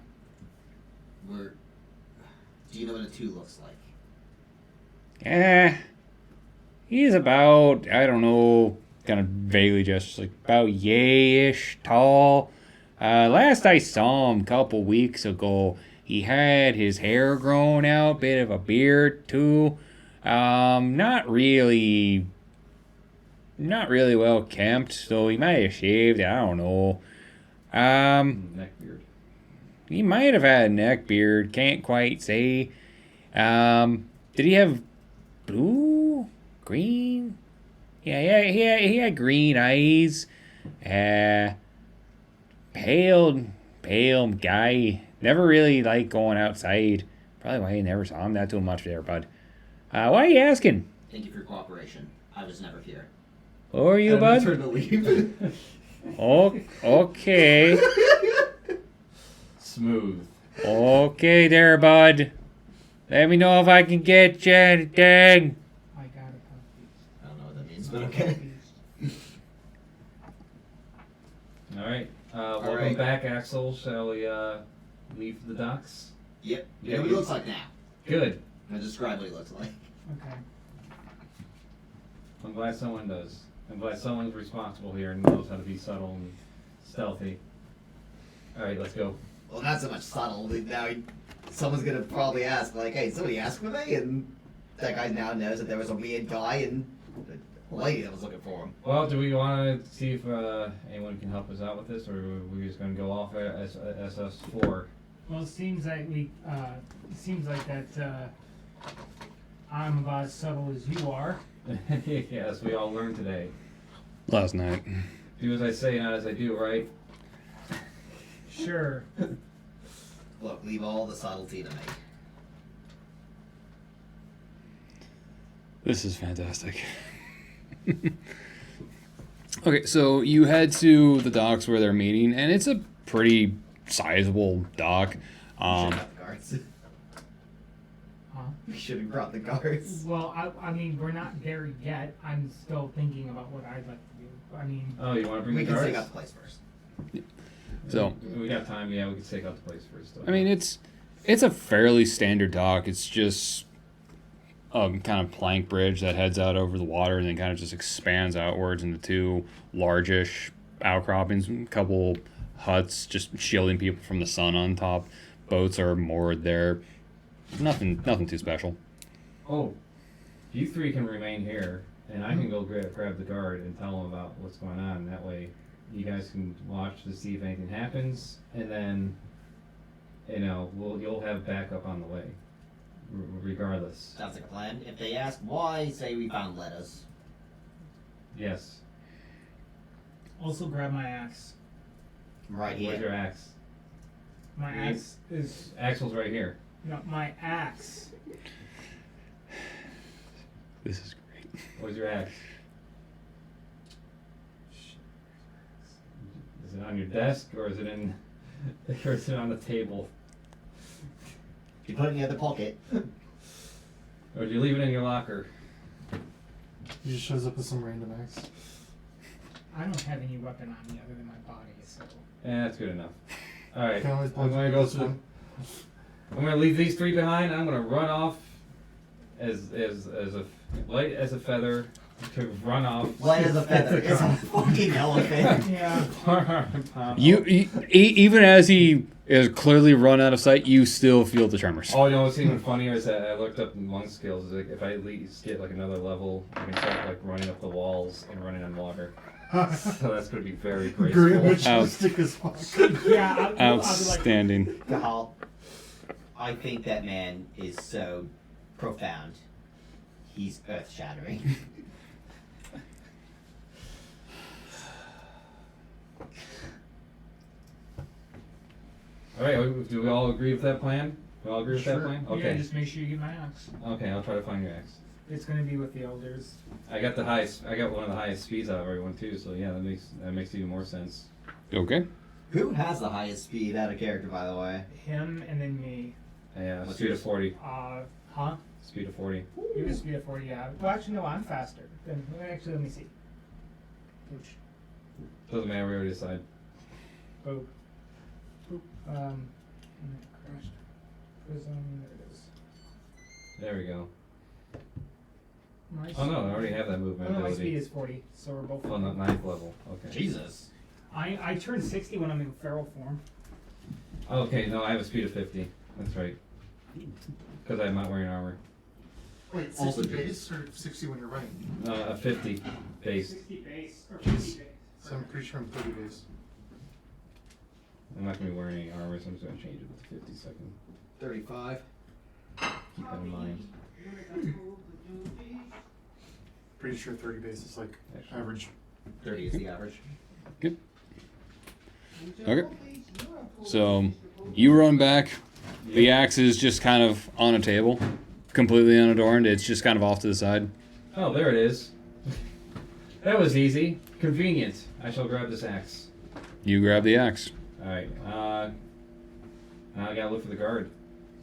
Do you know what a two looks like? He's about, I don't know, kind of vaguely just like about yay-ish tall. Last I saw him a couple weeks ago, he had his hair grown out, bit of a beard too. Not really well kempt, so he might have shaved, I don't know. Neck beard. He might have had a neck beard, can't quite say. Did he have blue? Green? Yeah, he had green eyes. Pale guy. Never really liked going outside. Probably why you never saw him that too much there, bud. Why are you asking? Thank you for your cooperation. I was never here. Who are you, bud? Turn to leave. Oh, okay. Smooth. Okay there, bud. Let me know if I can get you anything. I got it. I don't know what that means, but okay. All right. Welcome right. back, Axel. Shall we leave for the docks? Yep. You Yeah, know what we- he looks like now. Good. I'm gonna describe what he looks like. Okay. I'm glad someone does. I'm glad someone's responsible here and knows how to be subtle and stealthy. All right, let's go. Well, not so much subtle. Now someone's gonna probably ask, like, "Hey, somebody asked for me," and that guy now knows that there was a weird guy and a lady that was looking for him. Well, do we want to see if anyone can help us out with this, or are we just going to go off as us four? Well, it seems like that I'm about as subtle as you are. Yes, we all learned today. Last night. Do as I say, not as I do, right? Sure. Look, leave all the subtlety to me. This is fantastic. Okay, so you head to the docks where they're meeting, and it's a pretty sizable dock. Should have the guards. Huh? We should have brought the guards. Well, I mean, we're not there yet. I'm still thinking about what I'd like to do. I mean, Oh, you want to bring We the can guards? take out the place first. So, We got time, yeah, we can take out the place first. I mean, it's a fairly standard dock. It's just a kind of plank bridge that heads out over the water and then kind of just expands outwards into two largish outcroppings, a couple huts just shielding people from the sun on top. Boats are moored there. Nothing too special. Oh, you three can remain here, and I can go grab the guard and tell him about what's going on. That way, you guys can watch to see if anything happens, and then, you'll have backup on the way, regardless. Sounds like a plan. If they ask why, say we found letters. Yes. also grab my axe. Right Where's here. your axe? My Yeah. axe is Axel's right here. no, my axe. This is great. Where's your axe? Is it on your desk, or is it or is it on the table? You put it in the other pocket. Or did you leave it in your locker? He just shows up with some random axe. I don't have any weapon on me other than my body, so. That's good enough. Alright, Can always I'm gonna go through. I'm gonna leave these three behind. I'm gonna run off as light as a feather to run off. Light as a feather. It's a fucking elephant. Yeah. Even as he is clearly run out of sight, you still feel the tremors. Oh, you know what's even funnier is that I looked up in one skills. Like if I at least get like another level, I can start like running up the walls and running on water. So that's gonna be very Great, graceful. ritualistic as fuck. Yeah, I'll be like, Outstanding. Gahal, I think that man is so profound. He's earth-shattering. All right, do we all agree with that plan? We all agree with that Sure. plan? yeah, Okay. just make sure you get my axe. Okay, I'll try to find your axe. It's gonna be with the elders. I got one of the highest speeds out of everyone too. So yeah, that makes even more sense. Okay. Who has the highest speed out of character, by the way? Him and then me. Yeah, What's speed yours? of 40. Huh? Speed of 40. You just be at 40, yeah. Well, actually, no, I'm faster. Then, actually, let me see. Which, Doesn't matter. We already decided. oh. Oop, crashed. Prism, there it is. There we go. My Oh no, I already have that Oh, movement no, my speed ability. is 40, so we're both. Oh, not 9th level. Okay. Jesus. I turn 60 when I'm in feral form. Okay, no, I have a speed of 50. That's right. Because I'm not wearing armor. Wait, 60 Also base or 60 when you're running? A 50 base. 60 base, or 50 base. So I'm pretty sure I'm 30 base. I'm not gonna be wearing any armor, so I'm just gonna change it to 50 second. 35. Keep that in mind. Pretty sure 30 base is like average. 30 is the average. Okay. So you run back. The axe is just kind of on a table, completely unadorned. It's just kind of off to the side. Oh, there it is. That was easy. Convenient. I shall grab this axe. You grab the axe. Alright, now I gotta look for the guard.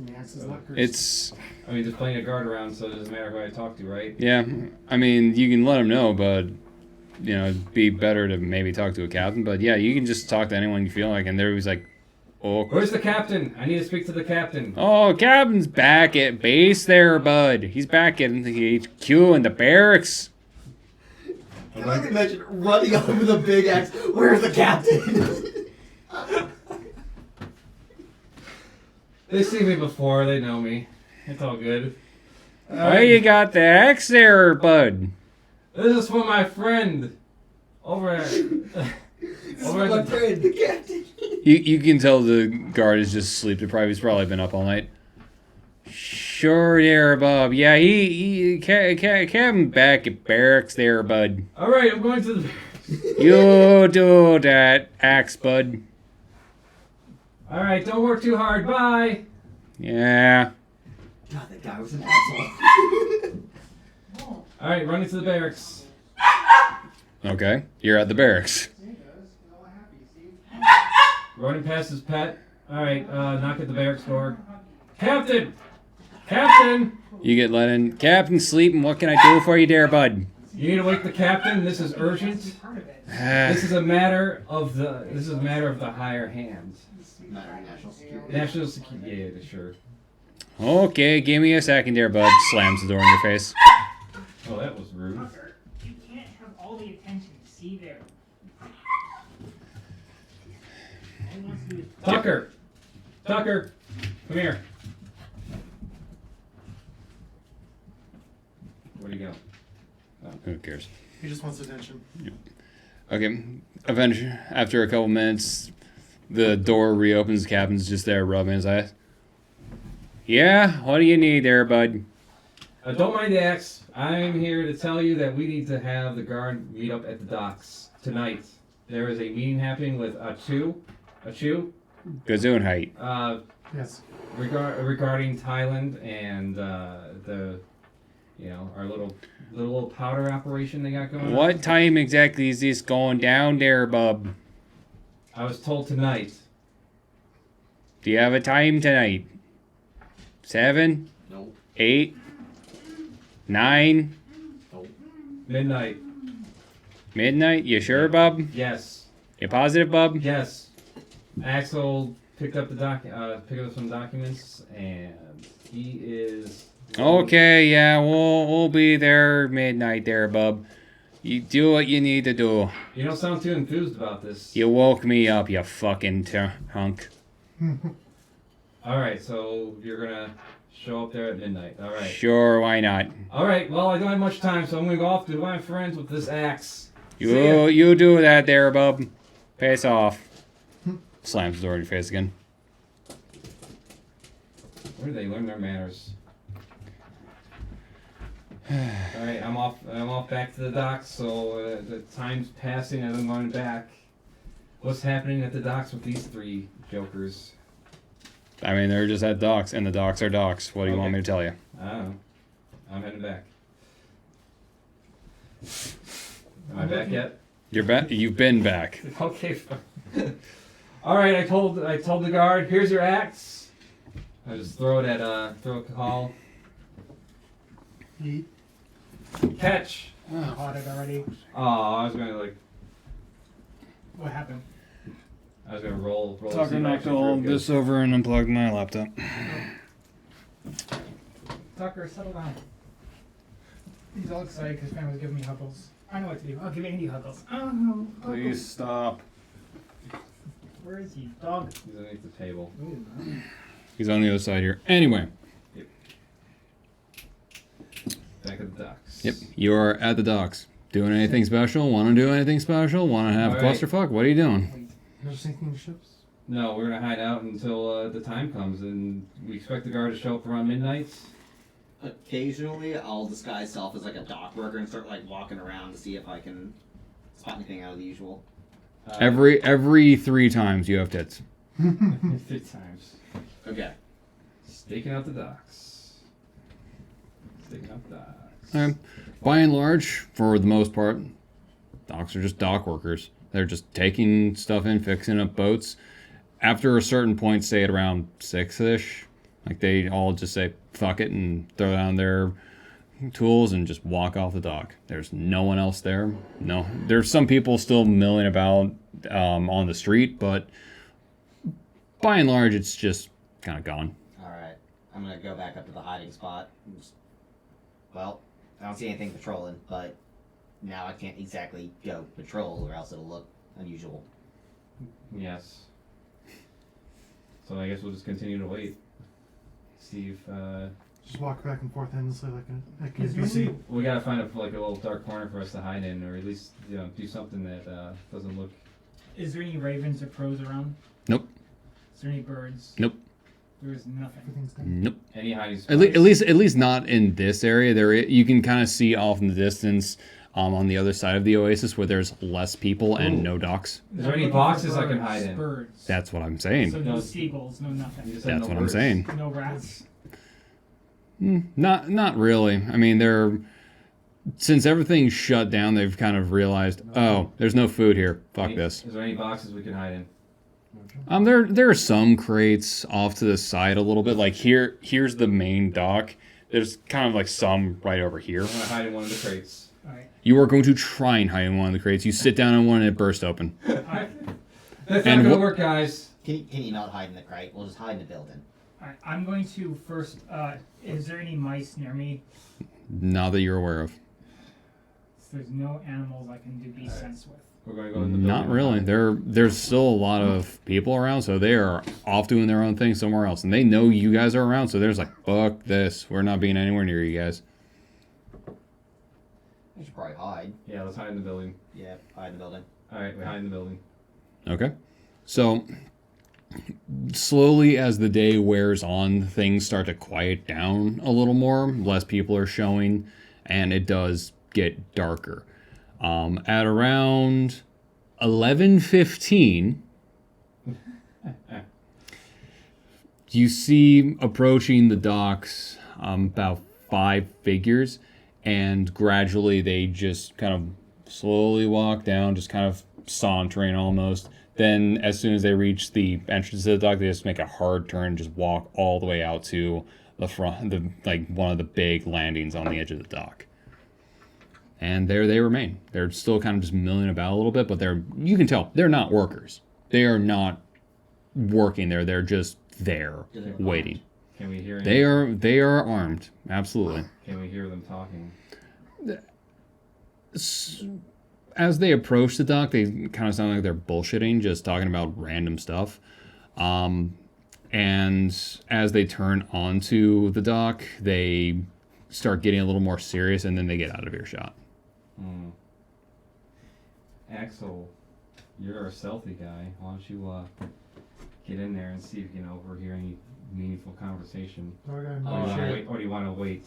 The axe is not cursed. It's, I mean, there's plenty of guard around, so it doesn't matter who I talk to, right? yeah, I mean, you can let him know, but, it'd be better to maybe talk to a captain. But yeah, you can just talk to anyone you feel like, and they're always like, oh, Where's the captain? I need to speak to the captain. oh, captain's back at base there, bud. He's back in the HQ in the barracks. I can only imagine running up with a big axe. Where's the captain? They see me before, they know me. It's all good. Why you got the axe there, bud? This is for my friend. Over at... This is over my at the... friend, the captain. You can tell the guard is just asleep deprived. He's probably been up all night. Shh. Sure there, bub. Yeah, he Captain back at barracks there, bud. All right, I'm going to the. You do that, axe, bud. All right, don't work too hard. Bye. Yeah. God, that guy was an asshole. All right, running to the barracks. Okay, you're at the barracks. Running past his pet. All right, knock at the barracks door. Captain! Captain! You get let in. Captain sleeping. What can I do for you there, bud? You need to wake the captain. This is urgent. Part of it. This is a matter of the higher hands. Matter of national security. National security. Yeah, sure. Okay, give me a second there, bud. Slams the door in your face. Oh, that was rude. Tucker, you can't have all the attention. See there. All he wants to do is Tucker! Tucker! Come here. Where'd he go? Who cares? He just wants attention. Okay, eventually, after a couple minutes, the door reopens. The captain's just there rubbing his eyes. Yeah, what do you need there, bud? Don't mind the axe. I'm here to tell you that we need to have the guard meet up at the docks tonight. There is a meeting happening with Achu, Gesundheit. Yes. regarding Thailand and our little powder operation they got going on. What time exactly is this going down there, bub? I was told tonight. Do you have a time tonight? 7? Nope. 8? 9? Midnight. Midnight? You sure, bub? Yes. You positive, bub? Yes. Axel picked up some documents, and he is. Okay, yeah, we'll be there midnight there, bub. You do what you need to do. You don't sound too enthused about this. You woke me up, you fucking hunk. All right, so you're gonna show up there at midnight. All right. Sure, why not? All right. Well, I don't have much time, so I'm gonna go off to my friends with this axe. See ya. You do that there, bub. Face off. Slams the door in your face again. Where do they learn their manners? All right, I'm off back to the docks. So the time's passing as I'm going back. What's happening at the docks with these three jokers? I mean, they're just at docks, and the docks are docks. What do you want Okay. me to tell you? I don't know. I'm heading back. Am I back yet? You've been back. Okay. Fine. All right. I told the guard, here's your axe. I just throw it at throw a call. Yeet. Catch. caught it already. Oh, I was gonna What happened? roll. to see Tucker if I knocked actually all drew good. this over and unplugged my laptop. Tucker, settle down. He's all excited because Fan was giving me huggles. I know what to do. I'll give Andy huggles. Oh, huggles. stop. Where is he? Dog. He's underneath the table. He's on the other side here. Anyway, Back at the docks. yep, you're at the docks. Doing anything special? Want to do anything special? Want to have a All right. clusterfuck? What are you doing? You're sinking ships? No, we're gonna hide out until the time comes, and we expect the guard to show up around midnight. Occasionally, I'll disguise self as like a dock worker and start like walking around to see if I can spot anything out of the usual. Every 3 times you have tits. 3 times. Okay. Staking out the docks. Staking out the docks. By and large, for the most part, docks are just dock workers. They're just taking stuff in, fixing up boats. After a certain point, say at around 6-ish, like they all just say fuck it and throw down their tools and just walk off the dock. There's no one else there. No, there's some people still milling about on the street, but by and large, it's just kind of gone. Alright. I'm gonna go back up to the hiding spot. Well, I don't see anything patrolling, but now I can't exactly go patrol or else it'll look unusual. Yes. So I guess we'll just continue to wait. See if Just walk back and forth endlessly like a Is there NPC. any- we gotta find a little dark corner for us to hide in, or at least do something that doesn't look. Is there any ravens or crows around? Nope. Is there any birds? Nope. There's nothing. Everything's done. Nope. Any hiding spots? At least not in this area. You can kind of see off in the distance, on the other side of the oasis where there's less people and no docks. Is there I'm any looking for boxes I can birds, hide in? Birds. That's what I'm saying. So no seagulls, no You nothing. just said That's no what I'm birds. saying. No rats. Not really. I mean, since everything's shut down, they've kind of realized, oh, there's no food here. Fuck this. Is there any boxes we can hide in? There are some crates off to the side a little bit. Like here's the main dock. There's kind of like some right over here. I'm gonna hide in one of the crates. Alright. You are going to try and hide in one of the crates. You sit down on one and it bursts open. Alright. That's And not gonna what- work, guys. Can you not hide in the crate? We'll just hide in the building. Alright. I'm going to first. Is there any mice near me? Not that you're aware of. So there's no animals I can be sense with. We're gonna go in the building. Not really. There's still a lot of people around, so they are off doing their own thing somewhere else, and they know you guys are around. So there's like, fuck this. We're not being anywhere near you guys. We should probably hide. Yeah, let's hide in the building. Yeah, hide in the building. All right, we hide in the building. Okay. So slowly as the day wears on, things start to quiet down a little more. Less people are showing, and it does get darker. At around 11:15, you see approaching the docks about 5 figures, and gradually they just kind of slowly walk down, just kind of sauntering almost. Then, as soon as they reach the entrance to the dock, they just make a hard turn, just walk all the way out to the front, one of the big landings on the edge of the dock. And there they remain. They're still kind of just milling about a little bit, but you can tell they're not workers. They are not working there. They're just there waiting. Can we hear? They are armed. Absolutely. Can we hear them talking? As they approach the dock, they kind of sound like they're bullshitting, just talking about random stuff. And as they turn onto the dock, they start getting a little more serious, and then they get out of earshot. Axel, you're a stealthy guy. Why don't you get in there and see if you can overhear any meaningful conversation? Dog eye, Or my do you wanna shit. wait- or do you want to wait,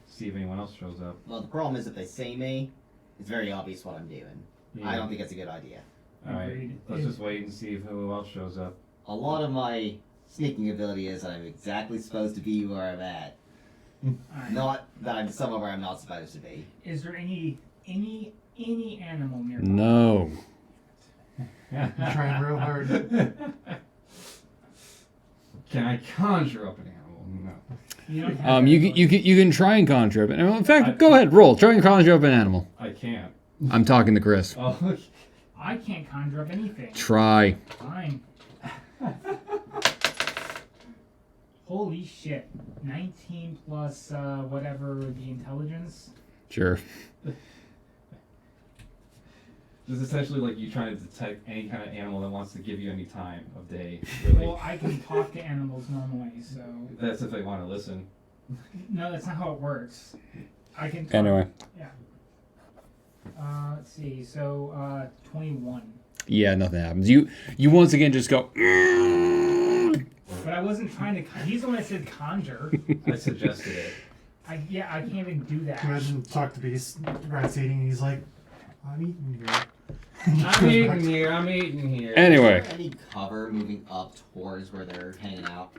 see if anyone else shows up? Well, the problem is if they see me, it's very obvious what I'm doing. I don't think it's a good idea. All right, Agreed. let's just wait and see if who else shows up. A lot of my sneaking ability is that I'm exactly supposed to be where I'm at. Alright. Not that I'm somewhere where I'm not supposed to be. Is there any animal nearby? No. I'm trying real hard. Can I conjure up an animal? No. You don't have You can try and conjure up. In fact, go ahead, roll. Try and conjure up an animal. I can't. I'm talking to Chris. Oh, I can't conjure up anything. Try. Fine. Holy shit. 19 plus whatever the intelligence. Sure. It's essentially like you trying to detect any kind of animal that wants to give you any time of day. Really. Well, I can talk to animals normally, so. That's if they want to listen. No, that's not how it works. I can talk. Anyway. Yeah. Let's see. So, 21. Yeah, nothing happens. You once again just go. But I wasn't trying to. He's the one that said conjure. I suggested it. I can't even do that. Imagine talk to Beast, Rat's eating, and he's like, I'm eating here. I'm eating here. I'm eating here. Anyway. Is there any cover moving up towards where they're hanging out?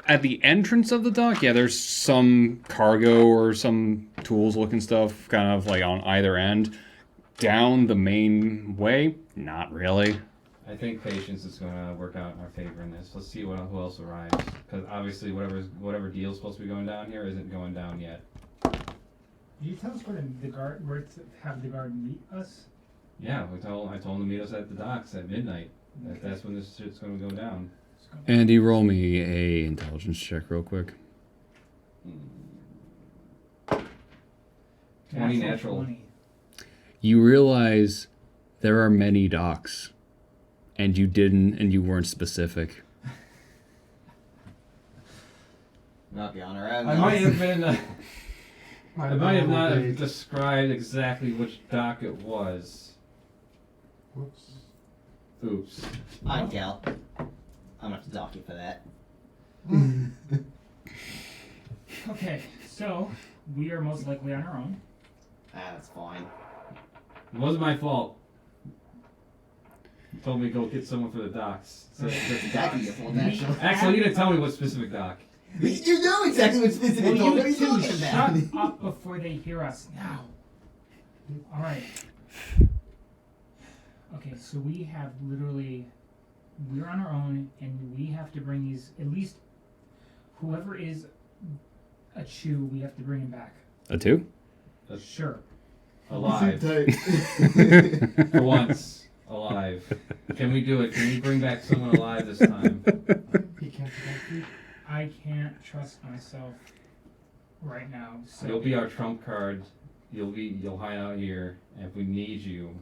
At the entrance of the dock, yeah, there's some cargo or some tools looking stuff kind of like on either end. Down the main way, not really. I think patience is going to work out in our favor in this. Let's see who else arrives. Because obviously, whatever deal's supposed to be going down here isn't going down yet. Did you tell us where to have the guard meet us? Yeah, I told him to meet us at the docks at midnight. That's when this shit's going to go down. Andy, roll me a intelligence check real quick. 20 natural. 20. You realize there are many docks, and you weren't specific. Not be on our own. I though. might have been. I might have not have Whoops. described exactly which dock it was. Oops. I'd Cal. I'm gonna have to dock you for that. Okay, so we are most likely on our own. That's fine. It wasn't my fault. You told me to go get someone for the docks. So That's exactly your fault, actually. Actually, you didn't tell me what specific dock. You know exactly what specific Well, fault. you What are you two talking about? shut up before they hear us now. All right. Okay, so we have literally, we're on our own, and we have to bring these, at least whoever is a Chew, we have to bring him back. A 2? Sure. Alive. Tight. For once. Alive. Can we do it? Can we bring back someone alive this time? He can't be that good. I can't trust myself right now. So You'll be our trump card. You'll hide out here. And if we need you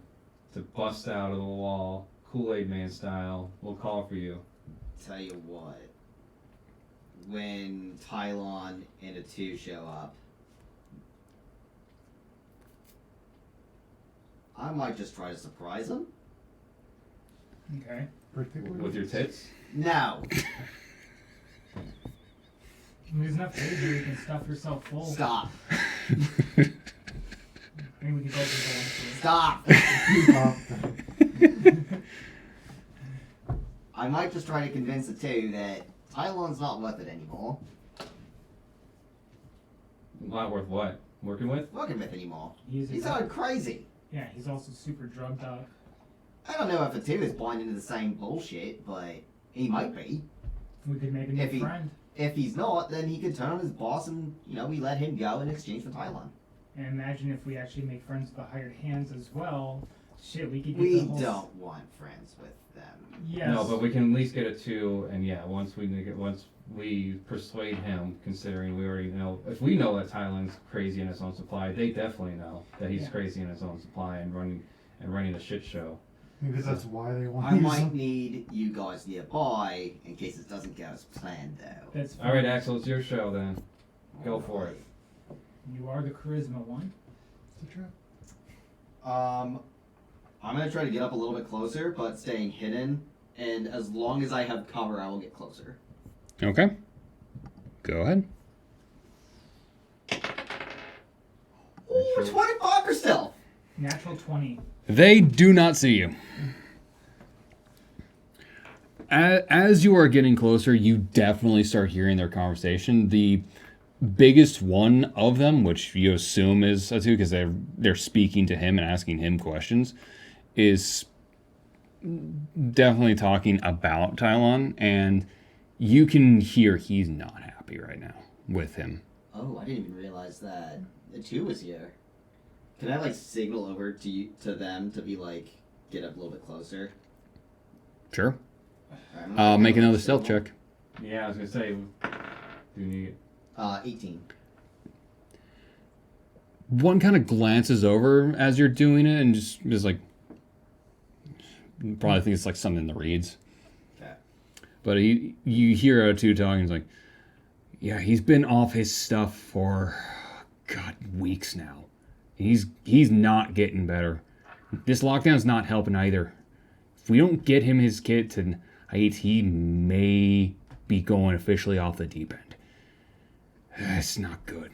to bust out of the wall, Kool-Aid Man style, we'll call for you. Tell you what. When Tylon and Atu show up, I might just try to surprise them. Okay. Birthday party? With your tits? No. There's enough food here you can stuff yourself full. Stop. I mean, we could both go into it. Stop. Stop. I might just try to convince Atu that Tylon's not worth it anymore. Not worth what? Working with? Working with anymore. He's going crazy. Yeah, he's also super drugged up. I don't know if Atu is blind into the same bullshit, but he might be. We could make a new If he- friend. If he's not, then he could turn on his boss and, we let him go in exchange for Tylon. And imagine if we actually make friends with the hired hands as well. Shit, we could get We the whole... don't want friends with them. Yes. No, but we can at least get a 2, and yeah, once we persuade him, considering we already know, if we know that Thailand's crazy in his own supply, they definitely know that he's Yeah. crazy in his own supply and running a shit show. Maybe that's why they want I to use might him. need you guys nearby in case it doesn't go as planned, though. That's fine. All right, Axel, it's your show then. Go for it. You are the charisma one. It's a trap. I'm gonna try to get up a little bit closer, but staying hidden. And as long as I have cover, I will get closer. Okay. Go ahead. Ooh, 25 for stealth. Natural 20. They do not see you. As you are getting closer, you definitely start hearing their conversation. The biggest one of them, which you assume is Atu, because they're speaking to him and asking him questions, is definitely talking about Tylon, and you can hear he's not happy right now with him. Oh, I didn't even realize that the 2 was here. Can I signal over to them to be get up a little bit closer? Sure. Alright, I'm gonna Make go another signal. stealth check. Yeah, I was gonna say, do you need 18. One kind of glances over as you're doing it and just is like, probably think it's like something in the reeds. Okay. But you hear Atu talking, he's like, yeah, he's been off his stuff for, God, weeks now. He's not getting better. This lockdown's not helping either. If we don't get him his kit to Haiti, he may be going officially off the deep end. It's not good.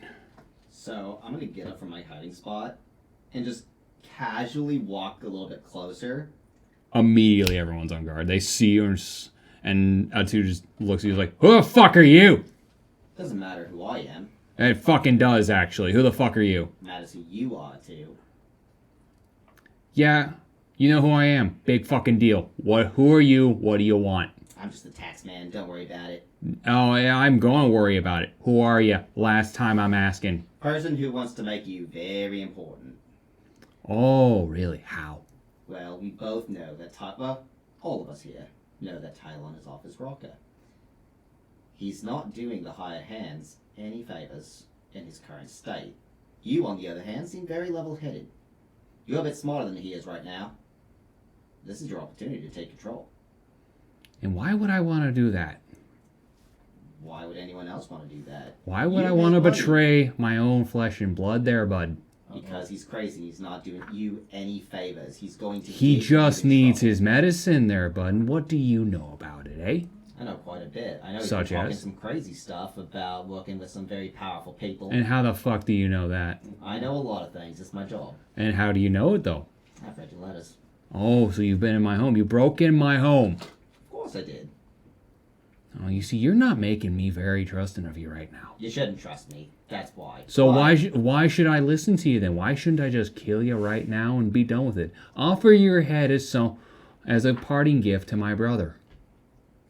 So I'm gonna get up from my hiding spot and just casually walk a little bit closer. Immediately, everyone's on guard. They see you, and Atu just looks at you like, who the fuck are you? Doesn't matter who I am. It fucking does, actually. Who the fuck are you? Matters who you are too. Yeah, you know who I am. Big fucking deal. Who are you? What do you want? I'm just the tax man. Don't worry about it. Oh, yeah, I'm going to worry about it. Who are you? Last time I'm asking. Person who wants to make you very important. Oh, really? How? Well, we both know that well, all of us here know that Tylon is off his rocker. He's not doing the hired hands any favors in his current state. You, on the other hand, seem very level-headed. You're a bit smarter than he is right now. This is your opportunity to take control. And why would I want to do that? Why would anyone else want to do that? Why would You I want to make money. betray my own flesh and blood there, bud? Because he's crazy. He's not doing you any favors. He's going to. He get just you in needs trouble. his medicine there, bud. What do you know about it, eh? I know quite a bit. I know he's Such been talking as? some crazy stuff about working with some very powerful people. And how the fuck do you know that? I know a lot of things. It's my job. And how do you know it, though? I've read your letters. Oh, so you've been in my home. You broke in my home. Of course I did. Oh, you see, you're not making me very trusting of you right now. You shouldn't trust me. That's why. So why should I listen to you then? Why shouldn't I just kill you right now and be done with it? Offer your head as a parting gift to my brother.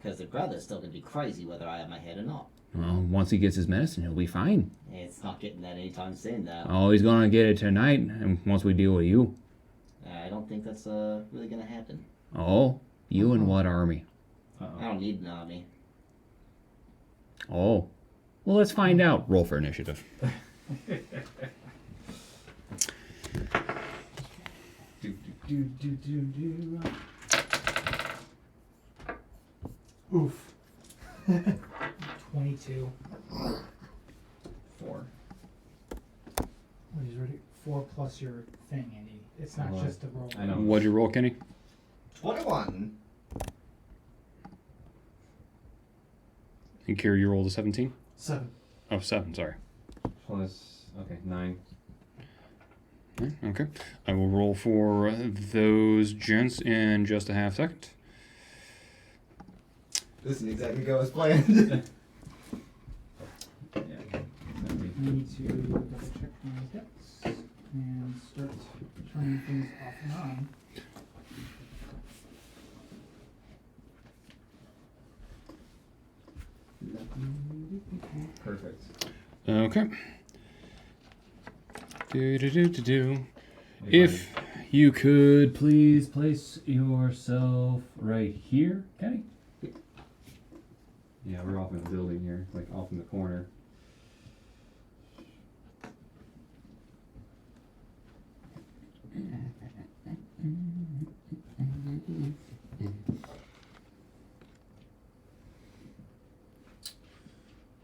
Because the brother's still going to be crazy whether I have my head or not. Well, once he gets his medicine, he'll be fine. It's not getting that anytime soon, though. Oh, he's gonna get it tonight, and once we deal with you. I don't think that's really going to happen. Oh, you and what army? I don't need an army. Oh, well, let's find out. Roll for initiative. Oof. 22. 4. Are you ready? 4 plus your thing, Andy. It's not Well, just a roll. I know. What'd you roll, Kenny? 21. And Kira, you rolled a 17? 7. Oh, 7, sorry. Plus, okay, 9. Okay. I will roll for those gents in just a half second. This didn't exactly go as planned. Yeah. I need to double check my decks and start turning things off and on. Perfect. Okay. Do. We If you could please place yourself right here, Kenny. Yeah, we're off in the building here, like off in the corner.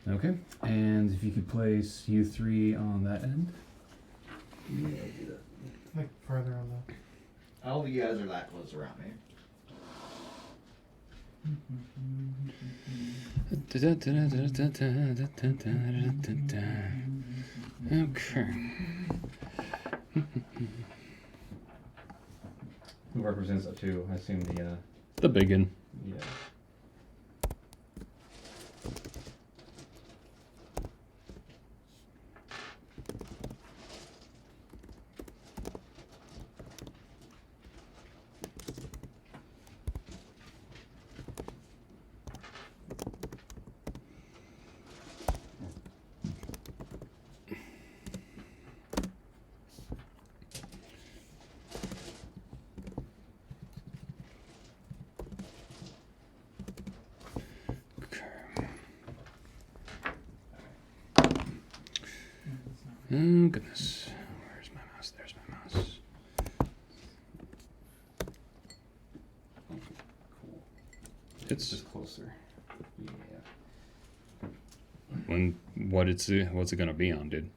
Okay. And if you could place you three on that end. Like farther on the. I don't think you guys are that close around me. Okay. Who represents it too? I assume the, The big one. yeah. Oh, goodness. Where's my mouse? There's my mouse. Cool. It's Just closer. Yeah. what's it gonna be on, dude?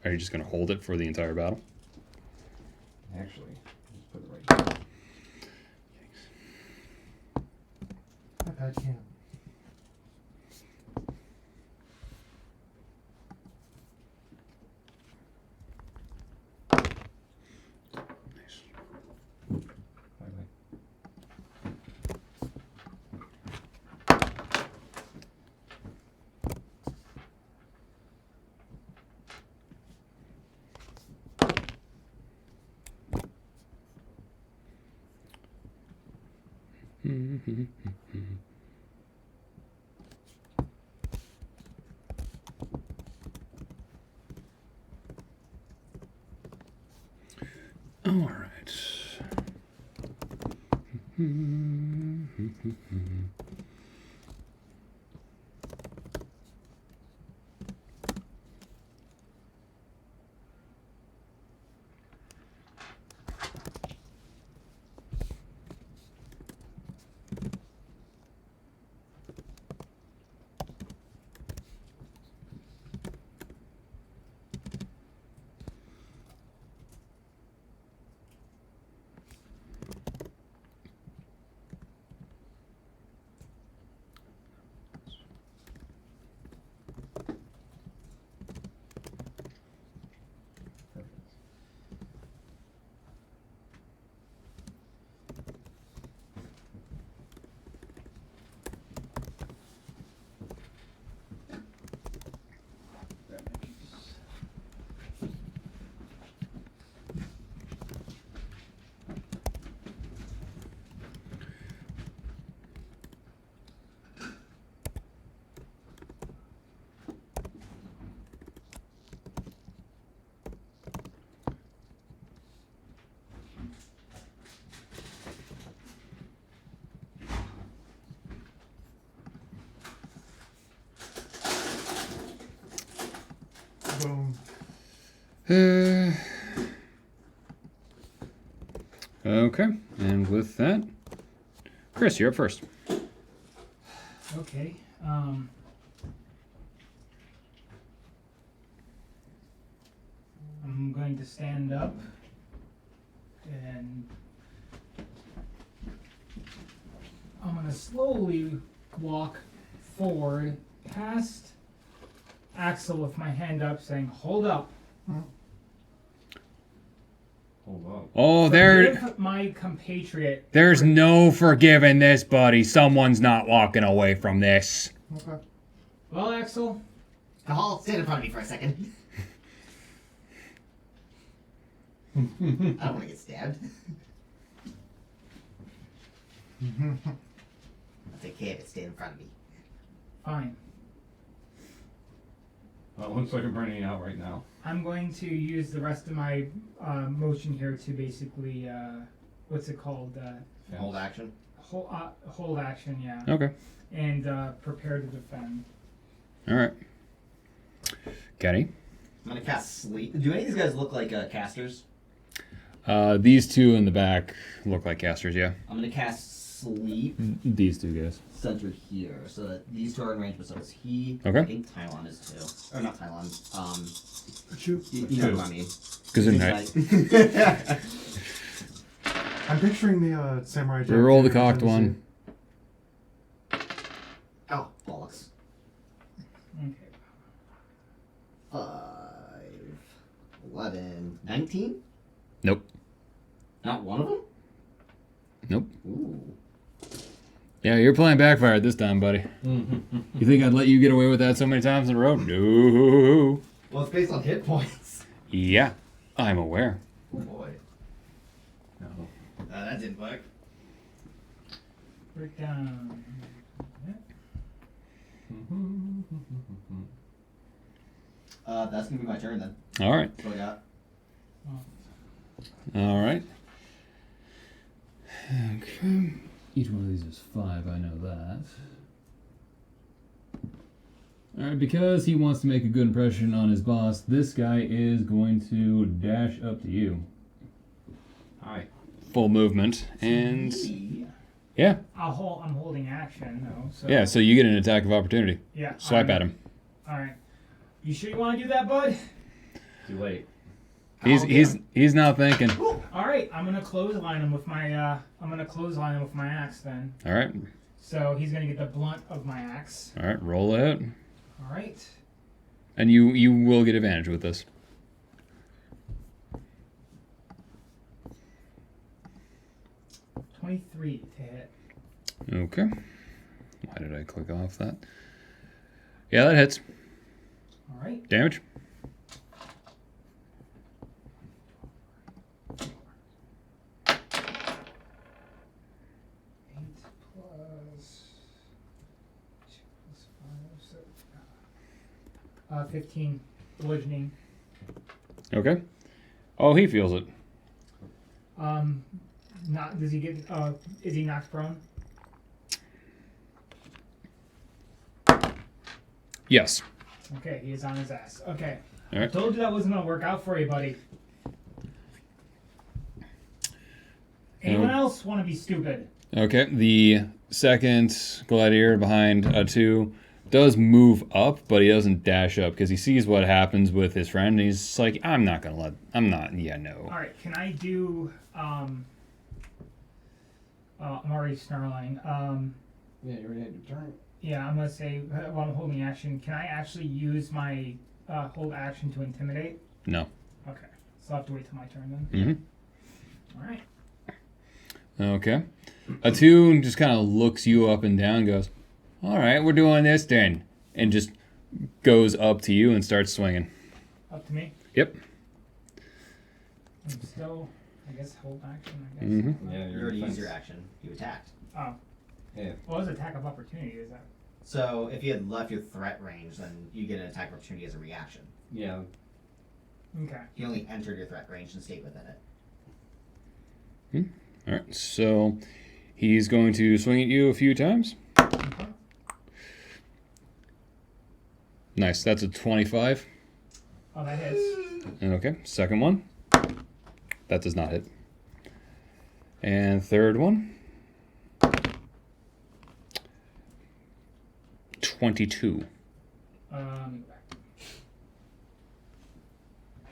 Are you just gonna hold it for the entire battle? Actually, just put it right here. I can't. Nice. Bye bye. All right. Boom. Okay, and with that, Chris, you're up first. Okay. I'm going to stand up and I'm going to slowly walk forward past Axel with my hand up saying, hold up. Hold up. Oh, there. Forgive my compatriot. There's no forgiving this, buddy. Someone's not walking away from this. Okay. Well, Axel, Cahal, stand in front of me for a second. I don't want to get stabbed. I'll take care of it. Stand in front of me. fine. Well, it looks like I'm burning out right now. I'm going to use the rest of my motion here to basically, what's it called? Hold action. Hold action, yeah. Okay. And prepare to defend. All right. Kenny? I'm gonna cast sleep. Do any of these guys look like casters? These two in the back look like casters, yeah. I'm gonna cast sleep These two guys. centered here, so that these two are in range, but so is he. Okay. I think Tylon is too. Or not Tylon. Shoot. You know who I mean. Gesundheit. I'm picturing the Samurai Jack. Roll the cocked one. Oh, bollocks. Okay. 5, 11, 19? Nope. Not one of them? Nope. Ooh. Yeah, you're playing backfire this time, buddy. You think I'd let you get away with that so many times in a row? No. Well, it's based on hit points. Yeah, I'm aware. Oh boy. No. That didn't work. Break down. That's gonna be my turn then. All right. That's what I got. All right. Okay. Each one of these is 5, I know that. All right, because he wants to make a good impression on his boss, this guy is going to dash up to you. Hi. Full movement, and yeah, I'm holding action though. So yeah. So you get an attack of opportunity. Yeah. Swipe at him. All right. You sure you want to do that, bud? Too late. He's not thinking. All right. I'm gonna clothesline him with my axe then. All right, So he's gonna get the blunt of my axe. all right. Roll out, All right. and you will get advantage with this. 23 to hit. Okay. Why did I click off that? Yeah, that hits. All right. Damage. Plus 15 bludgeoning. Okay. Oh, he feels it. Not does he get? Is he knocked prone? Yes. Okay, he is on his ass. Okay. All right. I told you that wasn't gonna work out for you, buddy. Anyone else want to be stupid? Okay. The second gladiator behind 2 does move up, but he doesn't dash up because he sees what happens with his friend, and he's like, I'm not. Yeah, no. All right. Can I do? I'm already snarling. Yeah, you already had your turn. Yeah, I'm gonna say while I'm holding action. Can I actually use my hold action to intimidate? No. Okay. So I'll have to wait till my turn then. Mm-hmm. All right. Okay. 2 just kind of looks you up and down and goes, all right, we're doing this then. And just goes up to you and starts swinging. Up to me. Yep. I'm still, I guess, hold action. I guess. Mm-hmm. Yeah, You already used your action. You attacked. Oh. Yeah. Well, it's attack of opportunity. Is that? So if you had left your threat range, then you get an attack opportunity as a reaction. Yeah. Okay. You only entered your threat range and stayed within it. All right, so he's going to swing at you a few times. Okay. Nice, that's a 25. Oh, that hits. Okay, second one. That does not hit. And third one. 22. Let me go back.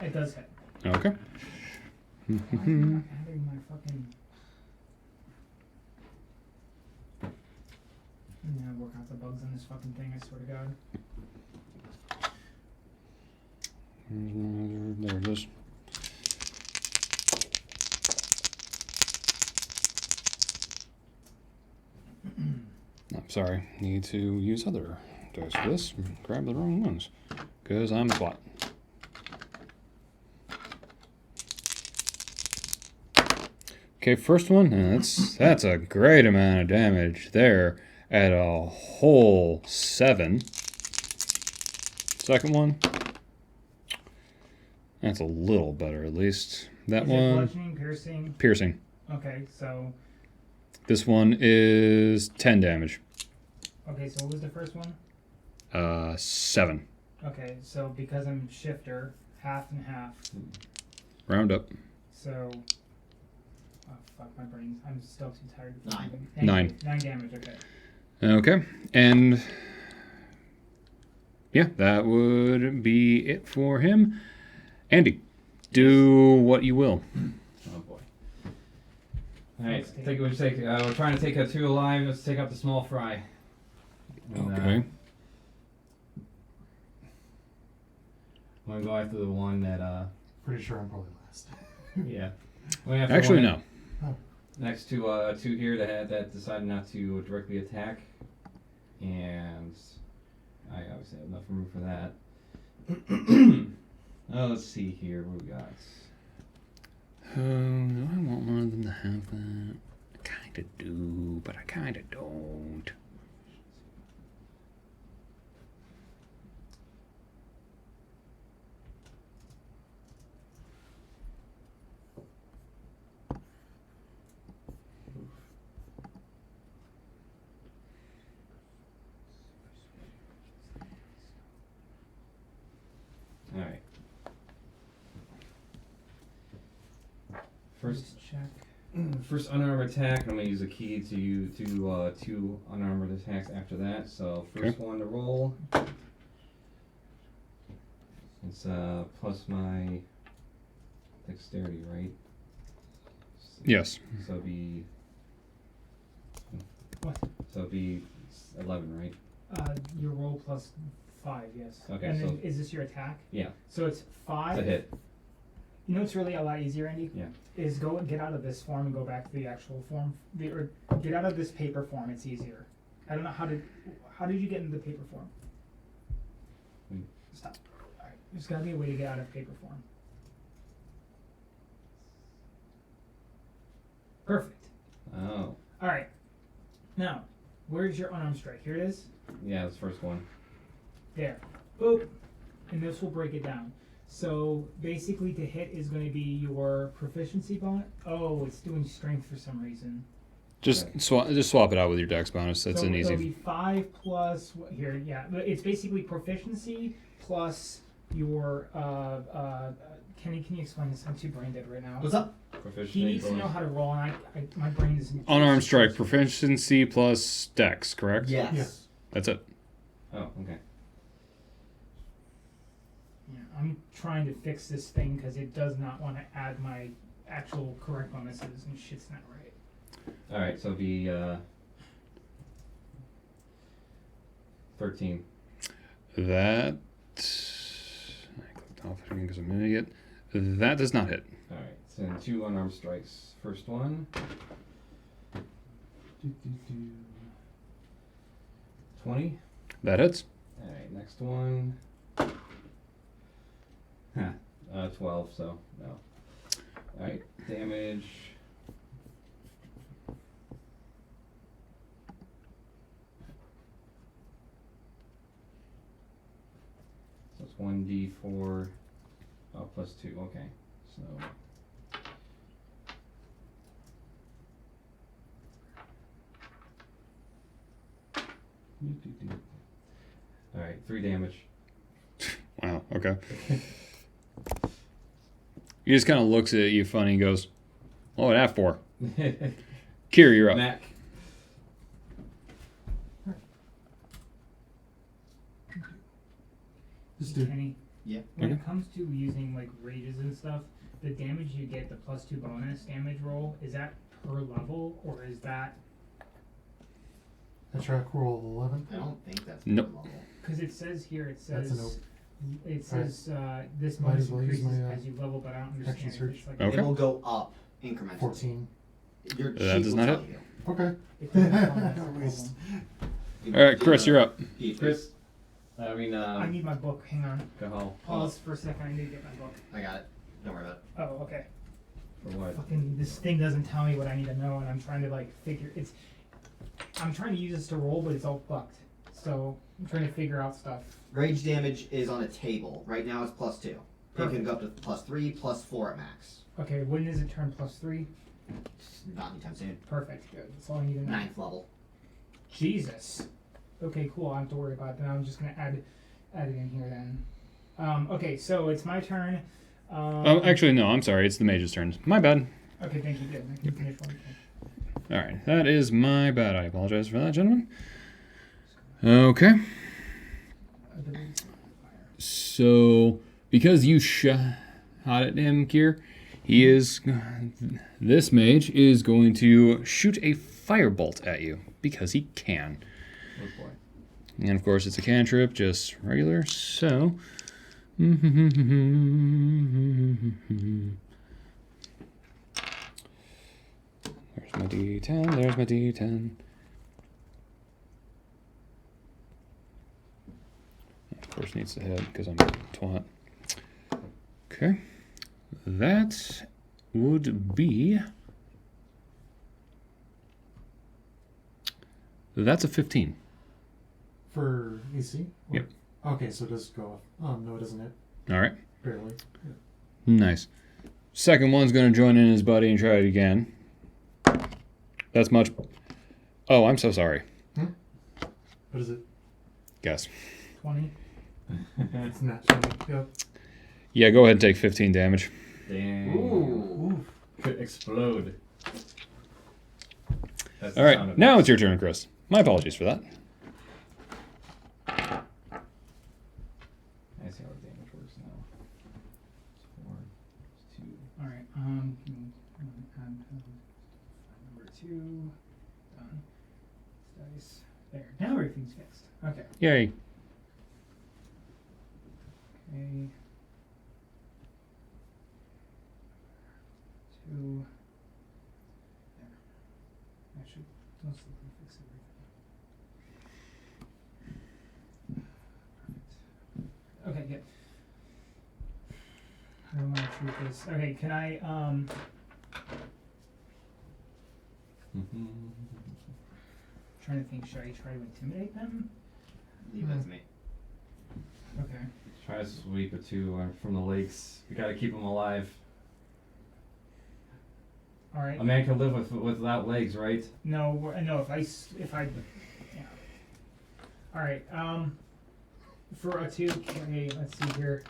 It does hit. Okay. Why is it not having my fucking... I'm gonna work out the bugs on this fucking thing, I swear to God. There it is. I'm sorry. Need to use other dice for this. Grab the wrong ones. Because I'm a twat. Okay, first one. And that's a great amount of damage there at a whole 7. Second one. That's a little better, at least. That Is it one. bludgeoning, piercing? Piercing. Okay, so... This one is 10 damage. Okay, so what was the first one? 7. Okay, so because I'm shifter, half and half, Round up. so... Oh, fuck, my brain. I'm still too tired. to Nine. think. Thank 9. you. 9 damage, okay. Okay, and yeah, that would be it for him. Andy, do what you will. Oh boy. Alright, take what you take. We're trying to take a 2 alive. Let's take out the small fry. And, Okay. I'm gonna go after the one that, Pretty sure I'm probably last. yeah. Going after Actually, one no. next to 2 here that decided not to directly attack. And I obviously have enough room for that. Oh, let's see here. What we got? Do I want one of them to have that? I kind of do, but I kind of don't. Alright. First First unarmored attack, I'm gonna use a key to do 2 unarmored attacks after that. So first one to roll. It's plus my dexterity, right? Yes. So it'd be What? So it'd be 11, right? Your roll plus 5, yes. Okay, And then so- is this your attack? Yeah. So it's 5. It's a hit. You know what's really a lot easier, Andy? Yeah. Is go and get out of this form and go back to the actual form. Or get out of this paper form. It's easier. I don't know how did you get into the paper form? Hmm. Stop. All right. There's got to be a way to get out of paper form. Perfect. Oh. All right. Now, where's your unarmed strike? Here it is. Yeah, that's the first one. There. Boop. And this will break it down. So basically to hit is going to be your proficiency bonus. Oh, it's doing strength for some reason. Just swap it out with your dex bonus. That's so an it'll easy. be 5 plus here. Yeah, it's basically proficiency plus your. Kenny, can you explain this? I'm too brain dead right now. What's up? Proficiency He needs to bonus. know how to roll, and my brain is. Unarmed strike, proficiency plus dex, correct? Yes. Yeah. That's it. Oh, okay. Yeah, I'm trying to fix this thing because it does not want to add my actual correct bonuses, and shit's not right. Alright, so it'd be 13. That. I clicked off it again because I'm an idiot. That does not hit. Alright, so then 2 unarmed strikes. First one. 20. That hits. Alright, next one. 12, so no. Alright, damage. So it's 1d4 plus 2, okay. So alright, 3 damage. Wow. Okay. He just kind of looks at you funny and goes, "What that for?" Kier, you're up. Mac. Just do. Kenny, Yeah. when Okay. it comes to using like rages and stuff, the damage you get, the +2 bonus damage roll, is that per level or is that? Attack roll of 11. I don't think that's Nope. per level. Because it says here, it That's says. a nope. It says this Might bonus as well use increases my, as you level, but I don't understand. action if search. it's like Okay. It will go up incrementally. 14. Your That sheet does will not tell hit. you. Okay. It doesn't tell me that's a Waste. problem. All right, Chris, you're up. Chris. I mean, I need my book. Hang on. go home. Pause for a second. I need to get my book. I got it. Don't worry about it. Oh, okay. For what? Fucking this thing doesn't tell me what I need to know, and I'm trying to like figure it's. I'm trying to use this to roll, but it's all fucked. So I'm trying to figure out stuff. Rage damage is on a table. Right now it's +2. It can Perfect. go up to +3, +4 at max. Okay, when does it turn +3? Not anytime soon. Perfect. Good. That's all I need to know. 9th level. Jesus. Okay, cool. I don't have to worry about it. Then I'm just gonna add it in here then. Okay, so it's my turn. Oh, actually, no. I'm sorry. It's the mage's turn. My bad. Okay, thank you. Good. I can finish one thing. All right, that is my bad. I apologize for that, gentlemen. Okay. So, because you shot at him, Kier, this mage is going to shoot a firebolt at you because he can. Oh boy. And of course, it's a cantrip, just regular. So, there's my D10. There's my D10. Of course, needs to hit because I'm a twat. Okay, that would be. That's a 15. For AC? Or- Yep. Okay, so it does go up. No, it doesn't hit. All right. Barely. Nice. Second one's going to join in his buddy and try it again. That's much. Oh, I'm so sorry. What is it? Guess. 20. It's not 20. Yep. Yeah, go ahead and take 15 damage. Damn. Ooh. Could explode. That's the All sound right, of now it. it's your turn, Chris. My apologies for that. I see how the damage works now. It's 4, it's 2. All right. Number 2. Done. Dice. There. Now everything's fixed. Okay. Yay. Okay. 2. There. I should most likely fix everything. Perfect. Okay, good. I don't want to treat this. Okay, can I trying to think, should I try to intimidate them? Leave that to me. Okay. Try to sweep a 2 from the lakes. We gotta keep them alive. All right. A man can live without legs, right? No, no. If I, yeah. All right. For a 2, okay. Let's see here.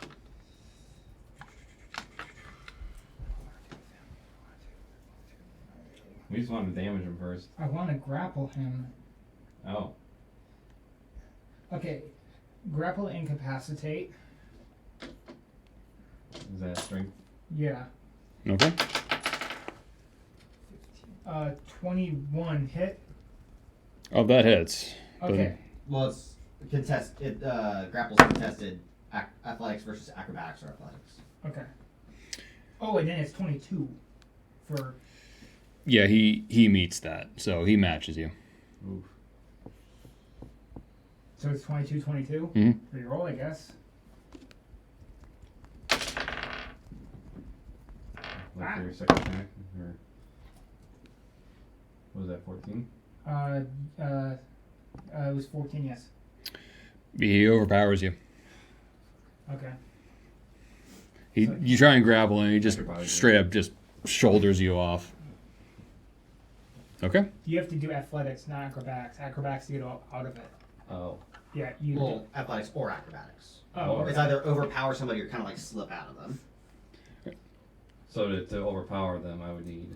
We just want to damage him first. I want to grapple him. Oh. Okay. Grapple incapacitate. Is that strength? Yeah. Okay. 21 hit. Oh, that hits. But- Okay. Well, it's grapples contested athletics versus acrobatics or athletics. Okay. Oh, and then it's 22 for. Yeah, he meets that, so he matches you. Oof. So it's 22, 22? Mhm. Reroll, I guess. Like for your second attack? Or what was that, 14? It was 14, yes. He overpowers you. Okay. You try and grapple him, he just Everybody does. straight up just shoulders you off. Okay. You have to do athletics, not acrobatics. Acrobatics to get out of it. Oh. Yeah, you. Well, athletics or acrobatics. Oh, It's either overpower somebody or kind of like slip out of them. So to overpower them, I would need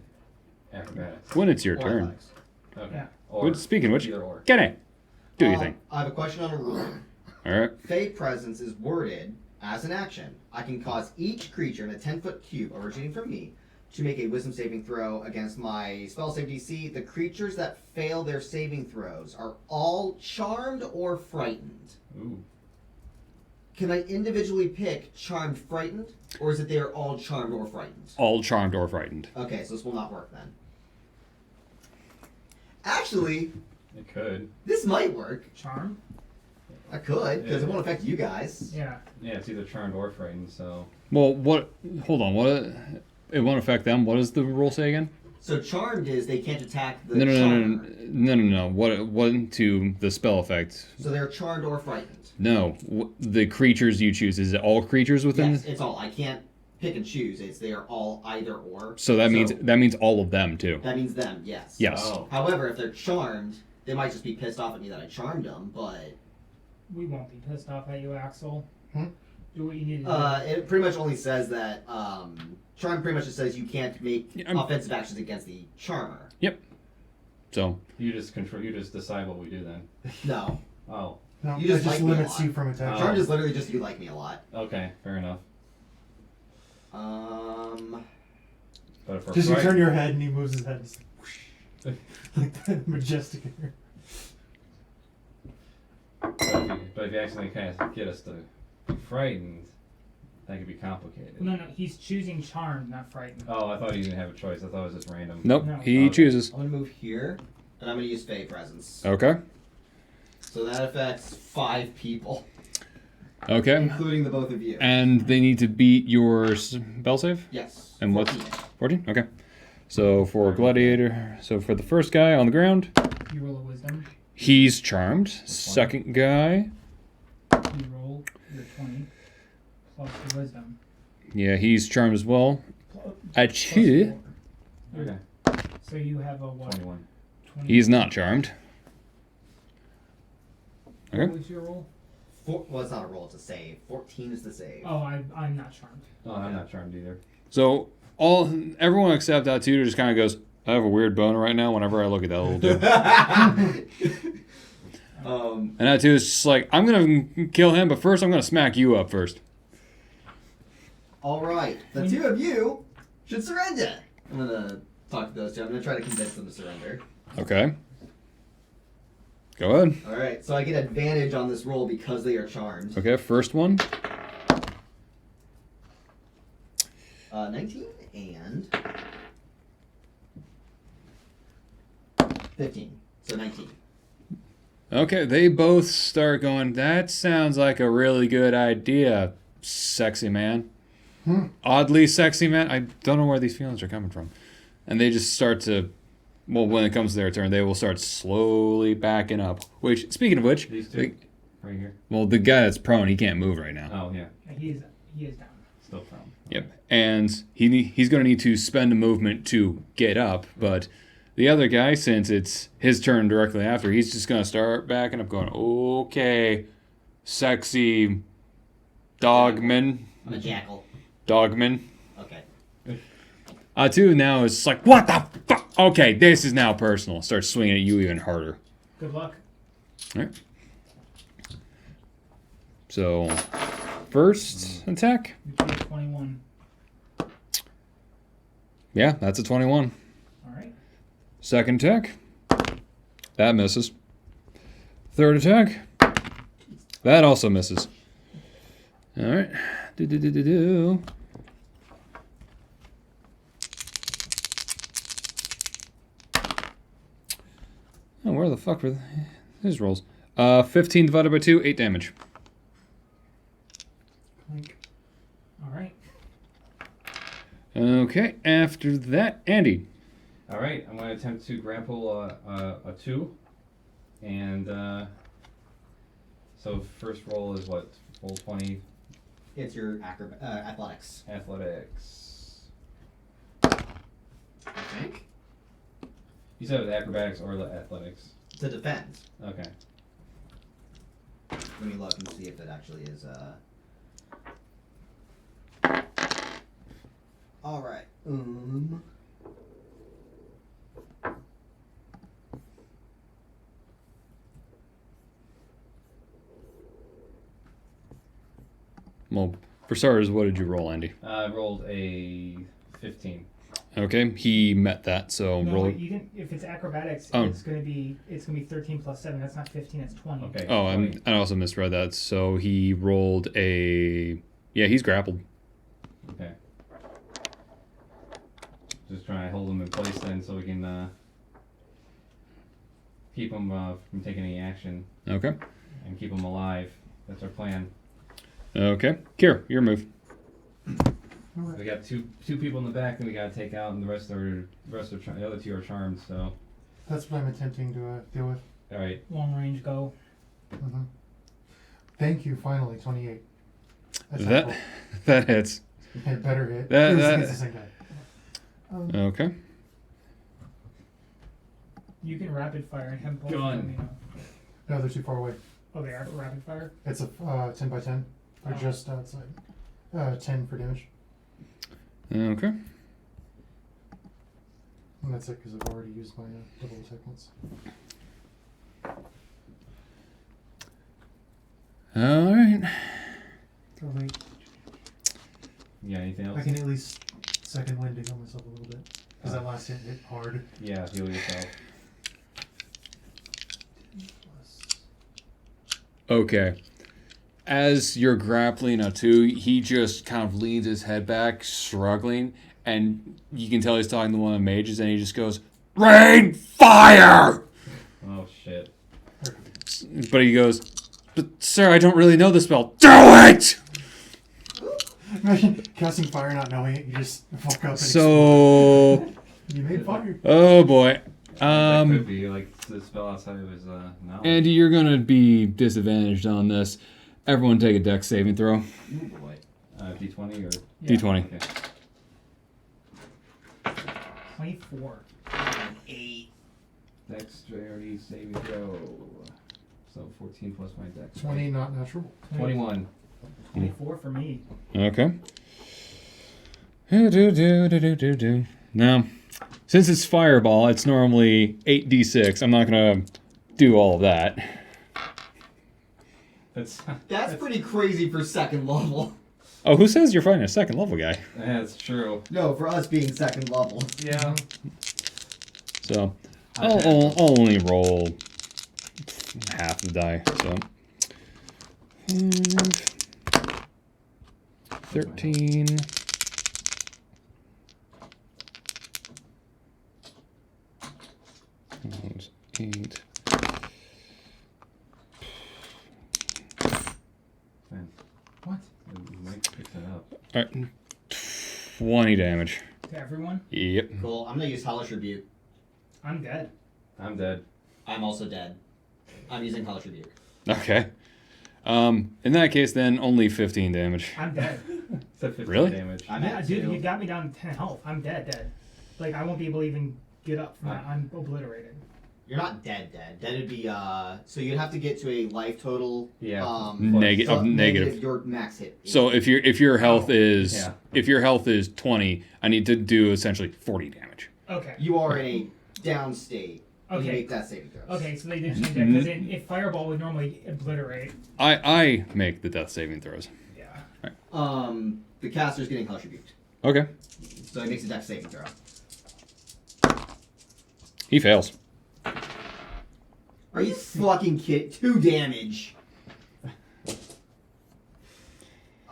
acrobatics. When it's your Or turn. athletics. Okay. Yeah. Or Speaking of which, either or. get it. Do your thing. I have a question on a rule. All right. Fey Presence is worded as an action. I can cause each creature in a 10-foot cube originating from me to make a wisdom saving throw against my spell save DC. The creatures that fail their saving throws are all charmed or frightened. Ooh. Can I individually pick charmed, frightened, or is it they are all charmed or frightened? All charmed or frightened. Okay, so this will not work then. Actually, It could. this might work. Charm? I could, because it Yeah. won't affect you guys. Yeah. Yeah, it's either charmed or frightened. So Well, what? Hold on. What? It won't affect them. What does the rule say again? So charmed is they can't attack the No. charmer. What to the spell effect? So they're charmed or frightened. No. The creatures you choose, is it all creatures within? Yes, it's all. I can't pick and choose. It's they are all either or. So that means all of them too. that means them. Yes. Yes. Oh. However, if they're charmed, they might just be pissed off at me that I charmed them. But We won't be pissed off at you, Axel. Hmm? Do what you need to do. it pretty much only says that charm pretty much just says you can't make Yeah, I'm- offensive actions against the charmer. So you just control. You just decide what we do then. No, Oh. No, You it just just like me a limits lot. you from attacking. charm is literally just you like me a lot. Okay. Fair enough. But if we're Just you frightened- turn your head and he moves his head. It's like, like that majestic air. But if you accidentally kind of get us to be frightened, that could be complicated. No, he's choosing charmed, not frightened. Oh, I thought he didn't have a choice. I thought it was just random. nope. No. He Okay. chooses. I'm gonna move here, and I'm gonna use Fey Presence. Okay. So that affects 5 people, Okay. including the both of you. And they need to beat your spell save. Yes. And what's 14. 14? Okay. So for Gladiator, so for the first guy on the ground, You roll a wisdom. he's charmed. Second guy, You roll your 20 plus the wisdom. yeah, he's charmed as well. Plus Achoo. 4. Okay. So you have a what? 21. 20. He's not charmed. Okay. What was your roll? Well, it's not a roll; it's a save. 14 is the save. Oh, I'm not charmed. Oh, I'm not charmed either. So everyone except that tutor just kind of goes, I have a weird boner right now whenever I look at that little dude. And that dude is just like, I'm gonna kill him, but first I'm gonna smack you up first. All right, the two of you should surrender. I'm gonna talk to those two. I'm gonna try to convince them to surrender. Okay. Go ahead. All right, so I get advantage on this roll because they are charmed. Okay, first one. 19 and 15. So 19. Okay, they both start going, that sounds like a really good idea, sexy man. Oddly sexy man. I don't know where these feelings are coming from. And they just start to, well, when it comes to their turn, they will start slowly backing up. Which, speaking of which, These two? Right here. well, the guy that's prone, he can't move right now. Oh, yeah. He is down. Still prone. Yep. And he's going to need to spend a movement to get up, but the other guy, since it's his turn directly after, he's just going to start backing up going, okay, sexy dogman. I'm a jackal. Dogman. Okay. Two now is like, what the fuck? Okay, this is now personal. Starts swinging at you even harder. Good luck. All right. So, first attack. You get 21. Yeah, that's a 21. All right. Second attack. That misses. Third attack. That also misses. All right. Do. Oh, where the fuck were his rolls? 15 divided by 2, 8 damage. Clink. All right. Okay, after that, Andy. All right, I'm going to attempt to grapple a 2. And so first roll is what? Roll 20 It's your athletics. athletics. I think. You said it was acrobatics or athletics. To defend. Okay. Let me look and see if it actually is. All right. Well, for starters, what did you roll, Andy? I rolled a 15. Okay, he met that, so No, roll. wait, you didn't. If it's acrobatics, Oh. it's gonna be 13 plus 7. That's not 15. That's 20. Okay. Oh, 20. I also misread that. So he rolled a. Yeah, he's grappled. Okay. Just trying to hold him in place then so we can keep him from taking any action Okay. and keep him alive. That's our plan. Okay. Kier, your move. We got two people in the back that we gotta take out, and the other two are charmed. So, That's what I'm attempting to deal with. all right. Long range go. Mm-hmm. Thank you, finally, 28. That's That not that hits. cool. Okay, better hit. That- It was that- against the same guy. Okay. You can rapid fire and have both. Gun. Let me know. No, they're too far away. Oh, they are rapid fire. It's a 10 by 10. They're Oh. just outside. 10 for damage. Okay. And that's it because I've already used my double attack once. All right. Oh, wait. You got anything else? I can at least second wind to heal myself a little bit. Because that last hit hard. Yeah, heal yourself. Okay. As you're grappling Atu, he just kind of leans his head back, struggling, and you can tell he's talking to one of the mages, and he just goes, "Rain fire!" Oh shit. But he goes, "But sir, I don't really know the spell." Do it! Imagine casting fire not knowing it. You just fuck up and So, explode. You made fire. oh boy. That could be like the spell outside of his knowledge. Andy, you're gonna be disadvantaged on this. Everyone take a dex saving throw. Ooh, boy. D20 or Yeah. D20. okay. 24. 8. Dexterity saving throw. So 14 plus my dex. 20 not natural. 21. 24 for me. Okay. Do. Now, since it's fireball, it's normally 8d6. I'm not gonna do all of that. That's pretty crazy for second level. Oh, who says you're fighting a second level guy? That's true. No, for us being second level. Yeah. So, I'll only roll half the die. So, 13. That was 8. Man, What? Mike picks it up. Alright. 20 damage. To everyone? Yep. Cool. I'm gonna use Hellish Rebuke. I'm dead. I'm dead. I'm also dead. I'm using Hellish Rebuke. Okay. In that case, then only 15 damage. I'm dead. Except 15 Really? damage. I'm Yeah, at dude, 2. you got me down to 10 health. I'm dead. Like, I won't be able to even get up from that. I'm obliterated. You're not dead. Dead would be so you'd have to get to a life total. Yeah. Of negative. Your max hit. So if your health is Yeah. if your health is 20, I need to do essentially 40 damage. Okay. you are in a down state. when You Okay. make that saving throw. Okay, so they did change that because if Fireball would normally obliterate. I make the death saving throws. Yeah. The caster's getting Hellish Rebuked, Okay. so he makes a dex saving throw. He fails. Are you fucking kidding? 2 damage.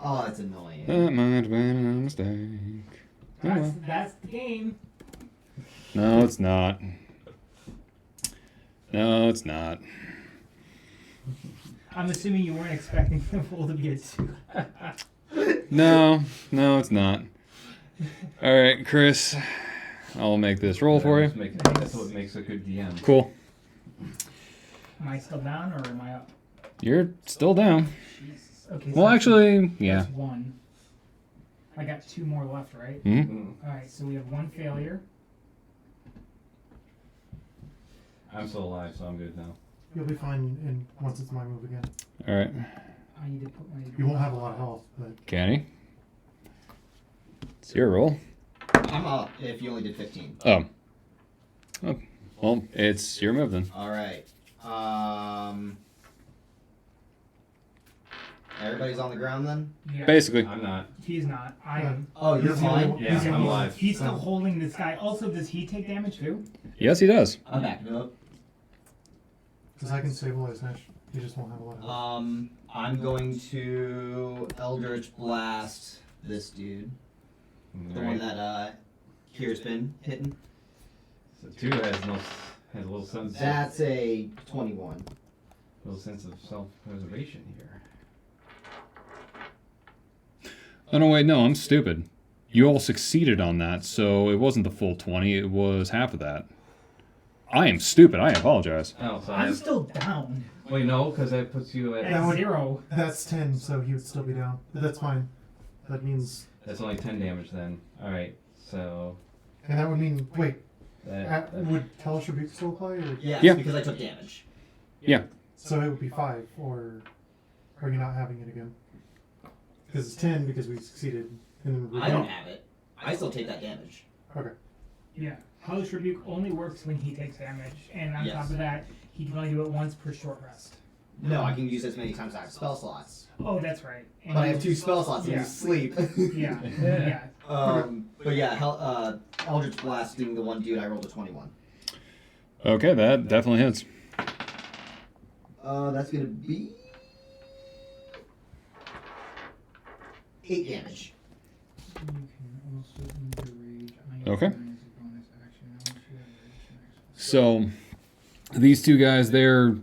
Oh, that's annoying. That might have been a mistake. Oh, well. That's the game. No, it's not. No, it's not. I'm assuming you weren't expecting the roll to be a 2. No, it's not. All right, Chris, I'll make this roll for you. That's what makes a good DM. Cool. Am I still down or am I up? You're still down. Jesus. Okay. Well, that's- actually, yeah. That's 1. I got 2 more left, right? Hmm? Mm. Alright, so we have 1 failure. I'm still alive, so I'm good now. You'll be fine in, once it's my move again. All right, I need to put my. You won't have a lot of health, but Kenny. It's your roll. I'm up if you only did 15. Oh. Well, it's your move then. Alright. Everybody's on the ground then? Yeah. Basically. I'm not. He's not. I am. Oh, you're He's the only fine? one- Yeah, he's the I'm only one. alive. He's still holding this guy. Also, does he take damage too? Yes, he does. I'm backing him up. Because I can stabilize Nash. He just won't have a lot of health. I'm going to Eldritch Blast this dude. The one Alright. that Kier's been hitting. So 2 has a little sense. That's a 21. Little sense of self-preservation here. Oh, no, wait, no, I'm stupid. You all succeeded on that, so it wasn't the full 20, it was half of that. I am stupid, I apologize. Oh, so I I'm have, still down wait, no, because that puts you at. at 0. That's 10, so he would still be down. But that's fine. That means. That's only 10 damage then. Alright, so. And that would mean. Wait, That, would Hellish Rebuke still apply? Or, Yes, Yeah. because I took damage. so it would be 5, or are you not having it again? Because it's 10 because we succeeded. And then I don't have it. I still take that damage. Okay. Yeah. Hellish Rebuke only works when he takes damage, and on Yes. top of that, he can only do it once per short rest. No, I can use it as many times as I have spell slots. Oh, that's right. And But I you- have 2 spell slots and Yeah. you sleep. Yeah. Yeah. But yeah, Eldritch Blasting the one dude, I rolled a 21. Okay, that definitely hits. That's gonna be 8 damage. You can also endure rage. Okay. As a bonus action. Once you have rage next. So, these two guys, they're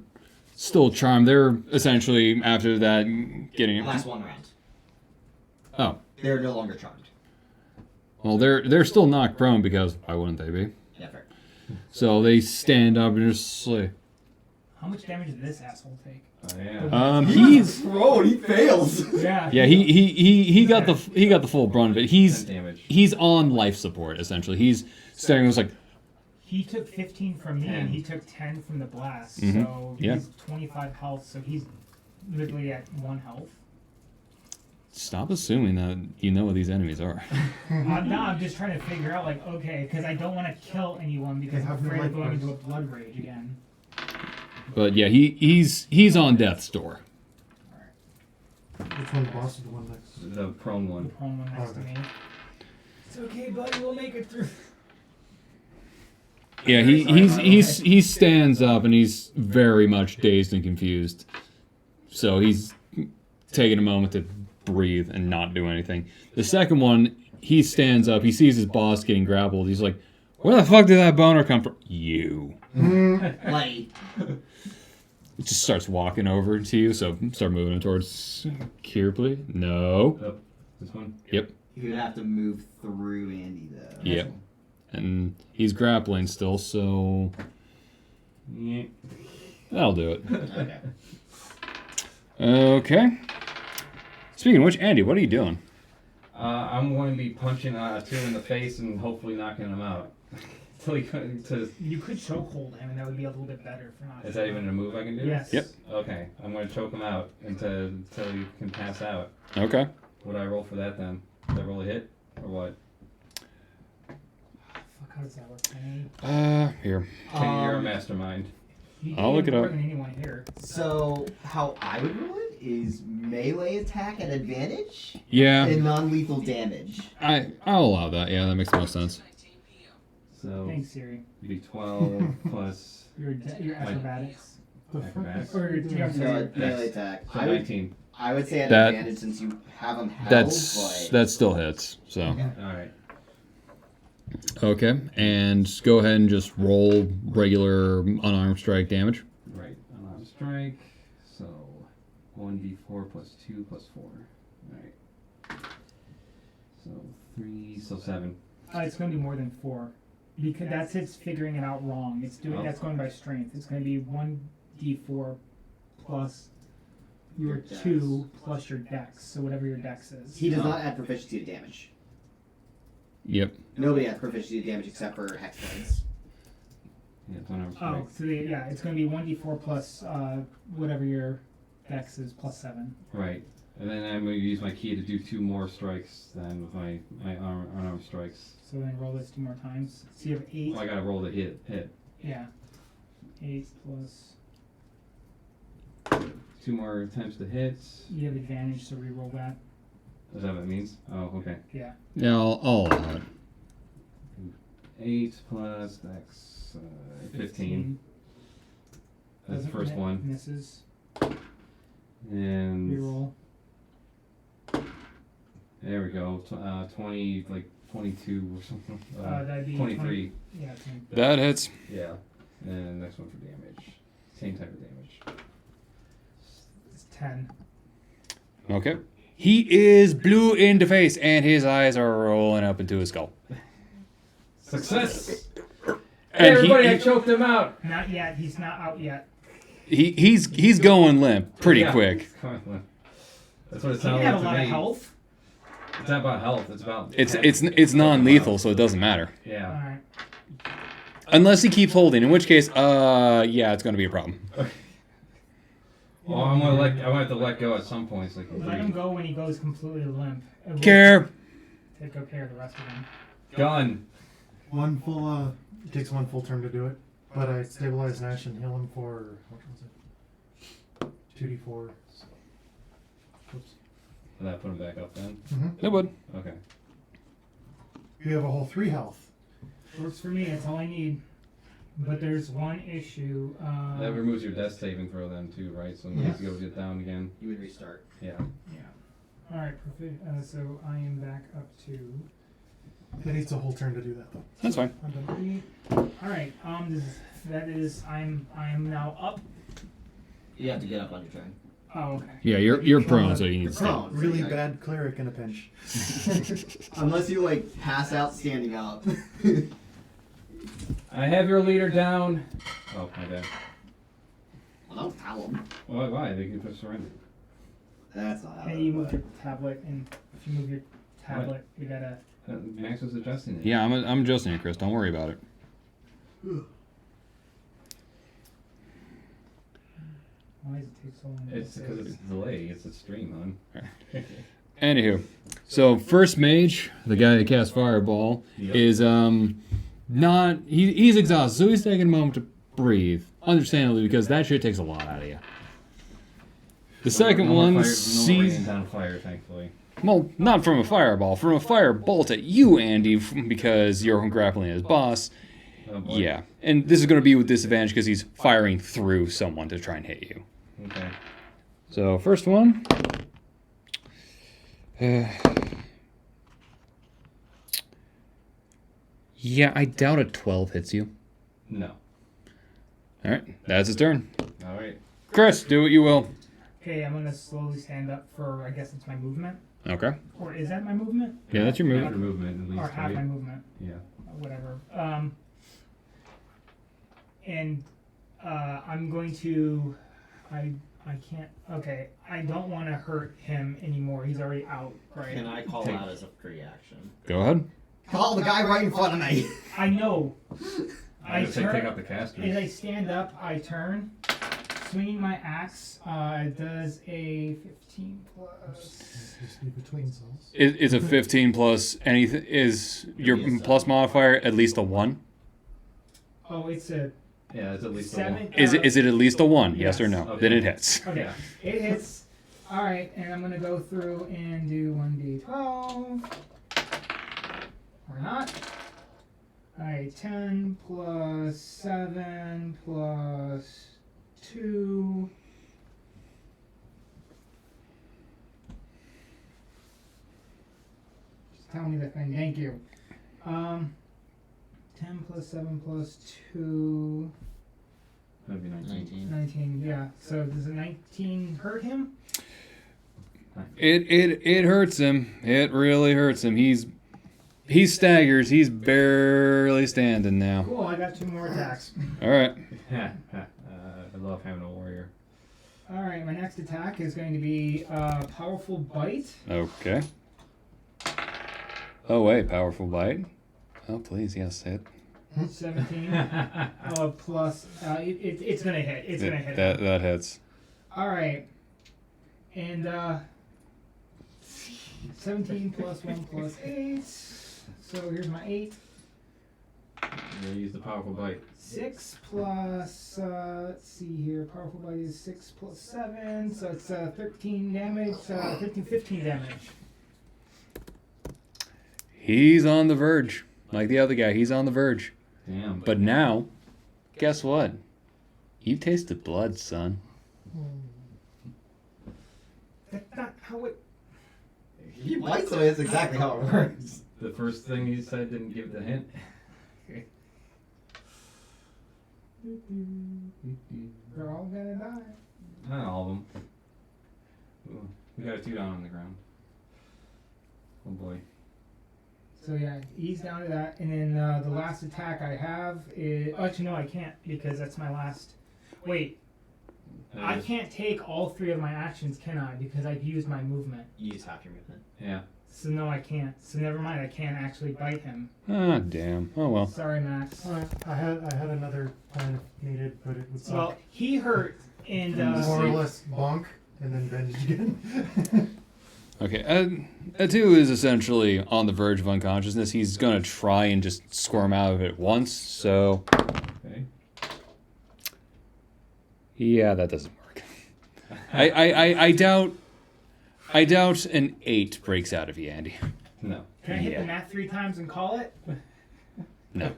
still charmed. They're essentially, after that, getting... Last one round. Oh. They're no longer charmed. Well, they're still knocked prone because why wouldn't they be? Never. So they stand up and just like, How much damage did this asshole take? Oh, yeah. he's Bro, he fails! Yeah. yeah he got the full brunt of it. 10 damage. He's on life support essentially. He's staring. It was like He took 15 from me, 10. and he took 10 from the blast. Mhm. So Yeah. he's 25 health. So he's literally at 1 health. stop assuming that you know what these enemies are. Now I'm just trying to figure out, like, okay, because I don't want to kill anyone because I'm have your afraid of life going into a points. blood rage again. But yeah, he's on death's door. Which one the boss is the one next? The prone The one. prone one next to me. It's okay, buddy. We'll make it through. Yeah, he stands up and he's very much dazed and confused. So he's taking a moment to breathe and not do anything. The second one, he stands up, he sees his boss getting grappled. He's like, "Where the fuck did that boner come from?" You. Like, It just starts walking over to you, so start moving him towards Kier, please. No. Oh, this one? Yep. you'd have to move through Andy, though. Yep. And he's grappling still, so Yeah. that'll do it. Okay. Okay. Speaking of which, Andy, what are you doing? I'm going to be punching 2 in the face and hopefully knocking him out. You could chokehold him, and that would be a little bit better for not. Is that even a move I can do? Yes. Yep. Okay, I'm going to choke him out until he can pass out. Okay. What do I roll for that then? Did I roll a hit? Or what? Fuck, how does that work? Kenny? Here. Kenny, you're a mastermind. You I'll did look it more up. than anyone here. So, how I would roll it is melee attack at advantage Yeah, and non-lethal damage. I'll allow that. Yeah, that makes the most sense. So, Thanks, Siri. it'd be 12 plus Your acrobatics. The fuck Acrobatics. is he Or doing? do you have So, to- melee attack. so I would, 19. I would say at That- advantage since you have them held, That but still hits. So Alright. okay, and go ahead and just roll regular unarmed strike damage. Right. Unarmed strike. So, 1d4 plus 2 plus 4. Alright. So, 3, so 7. It's going to be more than 4. Because that's its figuring it out wrong. It's doing Oh. that's going by strength. It's going to be 1d4 plus your Your dex. 2 plus your dex. So whatever your dex is. he does not add proficiency to damage. Yep. Nobody adds proficiency to damage except for hexblades. Yeah, it's unarmed strike. Oh, so it's going to be 1d4 plus whatever your dex is plus 7. Right. And then I'm going to use my key to do 2 more strikes than with my unarmed strikes. So then roll this 2 more times. So you have 8. Oh, I gotta roll to hit. Yeah. 8 plus. 2 more attempts to hit. You have advantage, so re-roll that. Is that what it means? Oh, okay. Yeah. Yeah, I'll allow it. 8 plus that's 15. That's the first one. Misses. And Re-roll. there we go. 20, like 22 or something. That'd be 23. Yeah. That hits. Yeah. And next one for damage. Same type of damage. It's 10. Okay. He is blue in the face, and his eyes are rolling up into his skull. Success! And Everybody, I choked him out! Not yet. He's not out yet. he's going limp pretty Yeah. quick. That's what it He sounds had like a to lot me. of health. It's not about health. It's about It's non-lethal, so it doesn't matter. Yeah. Alright. Unless he keeps holding, in which case, yeah, it's gonna be a problem. Well, I'm gonna have to let go at some points. Like Let him go when he goes completely limp. And we'll Care. Take good care of the rest of them. Gun. One full, it takes 1 full turn to do it. But I stabilize Nash and heal him for, what was it? 2d4. Oops. Will that put him back up then? Mm-hmm. It would. Okay. You have a whole 3 health. Works for me. That's all I need. But there's one issue. That removes your death saving throw then too, right? So you have to go get down again. You would restart. Yeah. Yeah. All right. So I am back up to. It needs a whole turn to do that, though. That's fine. I'm done. 3. All right. That is. I am now up. You have to get up on your turn. Oh, okay. Yeah, you're prone, so you need to stay. Prone. Really bad cleric in a pinch. Unless you like pass out standing up. I have your leader down. Oh, my bad. Well, don't tell them. Why? They can just surrender. That's not how And that you move works. your tablet, and if you move your tablet, you gotta. Max was adjusting it. Yeah, I'm adjusting it, Chris. Don't worry about it. Why does it take so long? to It's because it's a delay. It's a stream, on. Anywho, so first mage, the guy that casts fireball, Yep. is not he's exhausted, so he's taking a moment to breathe. Understandably, because that shit takes a lot out of you. The second one sees. raining down fire, thankfully. Well, not from a fireball, from a firebolt at you, Andy, because you're grappling his boss. Oh, boy. Yeah, and this is going to be with disadvantage because he's firing through someone to try and hit you. Okay. So, first one. Yeah, I doubt a 12 hits you. No. Alright, that's his turn. All right. Chris, do what you will. Okay, I'm gonna slowly stand up for. I guess it's my movement, Okay. or is that my movement? Yeah, that's your After move. movement, at least. Or half right? my movement, Yeah. whatever. And I'm going to. I can't. Okay, I don't want to hurt him anymore. He's already out, right? Can I call Take- out as a free action? Go ahead. Call the guy right in front of me. I know. I would say take out the As casters. I stand up, I turn, swinging my axe. It does a 15 plus. Just be between cells. It's a 15 plus anything. Is your plus modifier at least a 1? Oh, it's a Yeah, it's at least a 7. one. Is it at least a 1? Yes or no? Okay. Then it hits. Okay, Yeah. it hits. All right, and I'm gonna go through and do 1d12. Or not. All right, 10 plus 7 plus 2. Just tell me the thing. Thank you. 10 plus 7 plus 2. That'd be 19. 19. 19, yeah. So does a 19 hurt him? It hurts him. It really hurts him. He staggers. He's barely standing now. Cool, I got 2 more attacks. All right. I love having a warrior. Alright, my next attack is going to be Powerful Bite. Okay. Oh wait, powerful bite. Oh please, yes, hit. 17. Plus, it's going to hit. It's going to hit. That hits. Alright. And 17 plus 1 plus 8. So here's my 8. You're gonna use the powerful bite. 6 plus, let's see here, powerful bite is 6 plus 7, so it's 13 damage, 15 damage. He's on the verge. Like the other guy, he's on the verge. Damn. But now, guess what? You tasted blood, son. That's not how it. He bites away. That's exactly how it works. The first thing he said didn't give the hint. They're all gonna die. Not all of them. Ooh, we got a 2 down on the ground. Oh boy. So yeah, he's down to that, and then the last attack I have is. Oh, actually, no, I can't because that's my last. Wait, I can't take all 3 of my actions, can I? Because I've used my movement. You use half your movement. Yeah. So no, I can't. So never mind. I can't actually bite him. Ah, damn. Oh well. Sorry, Max. I had another plan if needed, but it would suck. Well, he hurt, and More or less bonk, and then bandage again. Okay, Atu is essentially on the verge of unconsciousness. He's gonna try and just squirm out of it once, so... Okay. Yeah, that doesn't work. I doubt an 8 breaks out of you, Andy. No. can I hit the mat 3 times and call it? No.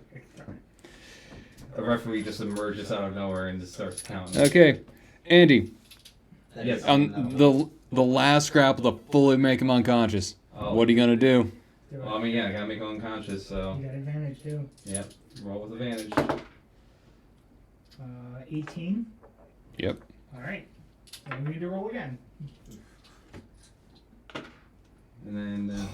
A referee just emerges out of nowhere and just starts counting. Okay, Andy, Yes. on the last grapple to fully make him unconscious, Oh. what are you gonna do? Do it. Well, I mean, yeah, I gotta make him unconscious, so. You got advantage too. Yep. Roll with advantage. 18. Yep. All right. Then we need to roll again. And then.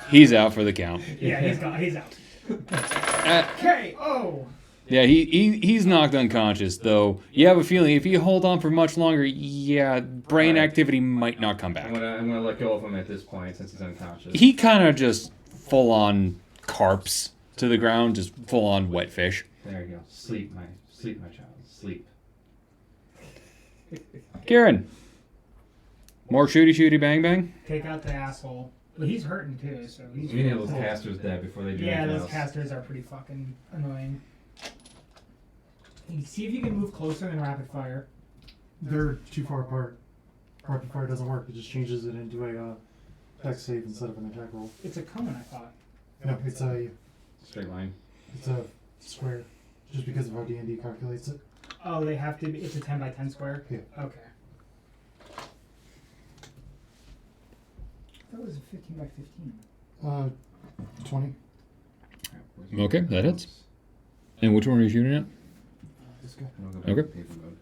He's out for the count. Yeah, he's gone. He's out. Uh, Okay. Oh. Yeah, he's knocked unconscious, though. You have a feeling if you hold on for much longer, yeah, brain Alright. activity might not come back. I'm gonna let go of him at this point since he's unconscious. He kind of just full on carps to the ground, just full on wet fish. There you go. Sleep, my child. Sleep. Kieran, more shooty bang bang. Take out the asshole. But he's hurting too, so he's. We need those casters dead before they do Yeah, anything those else. casters are pretty fucking annoying. See if you can move closer than rapid fire. They're too far apart. Rapid fire doesn't work. It just changes it into a dex save instead of an attack roll. It's a cone, I thought. No, it's a Straight line. square. Just because of how D&D calculates it. Oh, they have to be. It's a 10 by 10 square? Yeah. Okay. That was a 15 by 15. 20. Okay, that hits. And which one are you shooting at? This guy. And we'll go back Okay. to paper mode.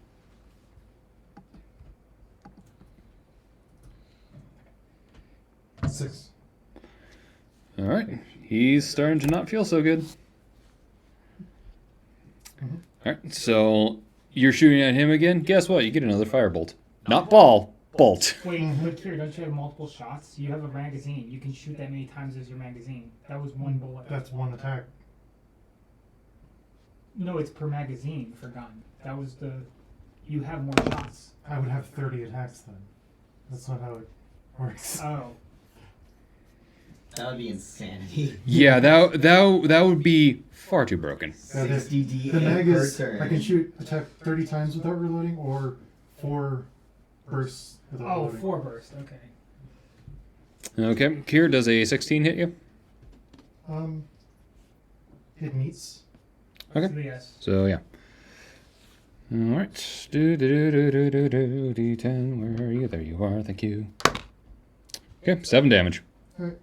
Six. All right, he's starting to not feel so good. Mhm. All right, so you're shooting at him again. Guess what? You get another firebolt. Not ball, bolt. Wait, but here, don't you have multiple shots? You have a magazine. You can shoot that many times as your magazine. That was one bullet. That's one attack. No, it's per magazine for gun. That was the. You have more shots. I would have 30 attacks then. That's not how it works. Oh. That would be insanity. Yeah, that would be far too broken. That is- 60 The mag per is turn. I can shoot attack 30 times without reloading or 4 bursts without Oh, reloading. 4 burst. Okay. Okay, Kier, does a 16 hit you? It meets. Okay. So yes. So yeah. All right. D10. Where are you? There you are. Thank you. Okay, 7 damage. Alright.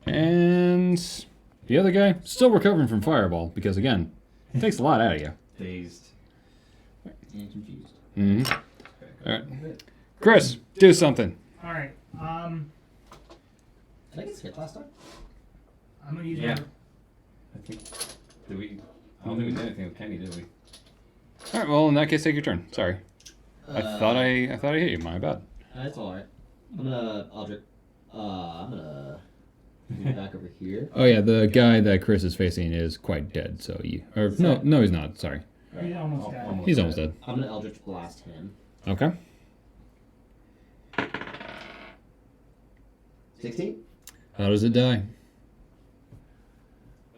And the other guy still recovering from fireball because again, it takes a lot out of you. Dazed. And confused. Mm-hmm. All right, Chris, do something. All right. Did I get hit last time? I'm gonna use. Yeah. my- I think. Did we? I don't think we did anything with Kenny, did we? All right. Well, in that case, take your turn. Sorry, I thought I hit you. My bad. That's alright. I'm gonna Aldrich. I'm gonna move back over here. Oh yeah, the guy that Chris is facing is quite dead. So you or no, he's not. Sorry, He's almost dead. he's almost dead. I'm gonna Eldritch Blast him. Okay. 16? How does it die?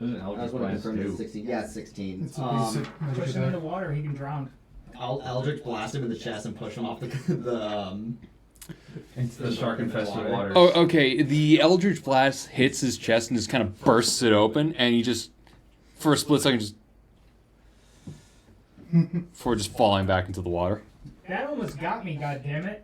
There's an I was Eldritch wondering Blast from the too. 16. Yeah, it's 16. It's a basic magic Push him in attack. the water, he can drown. I'll Eldritch blast him in the chest and push him off It's the shark infested water. Oh, okay. The Eldritch Blast hits his chest and just kind of bursts it open, and he just, for a split second, just before just falling back into the water. That almost got me, goddammit.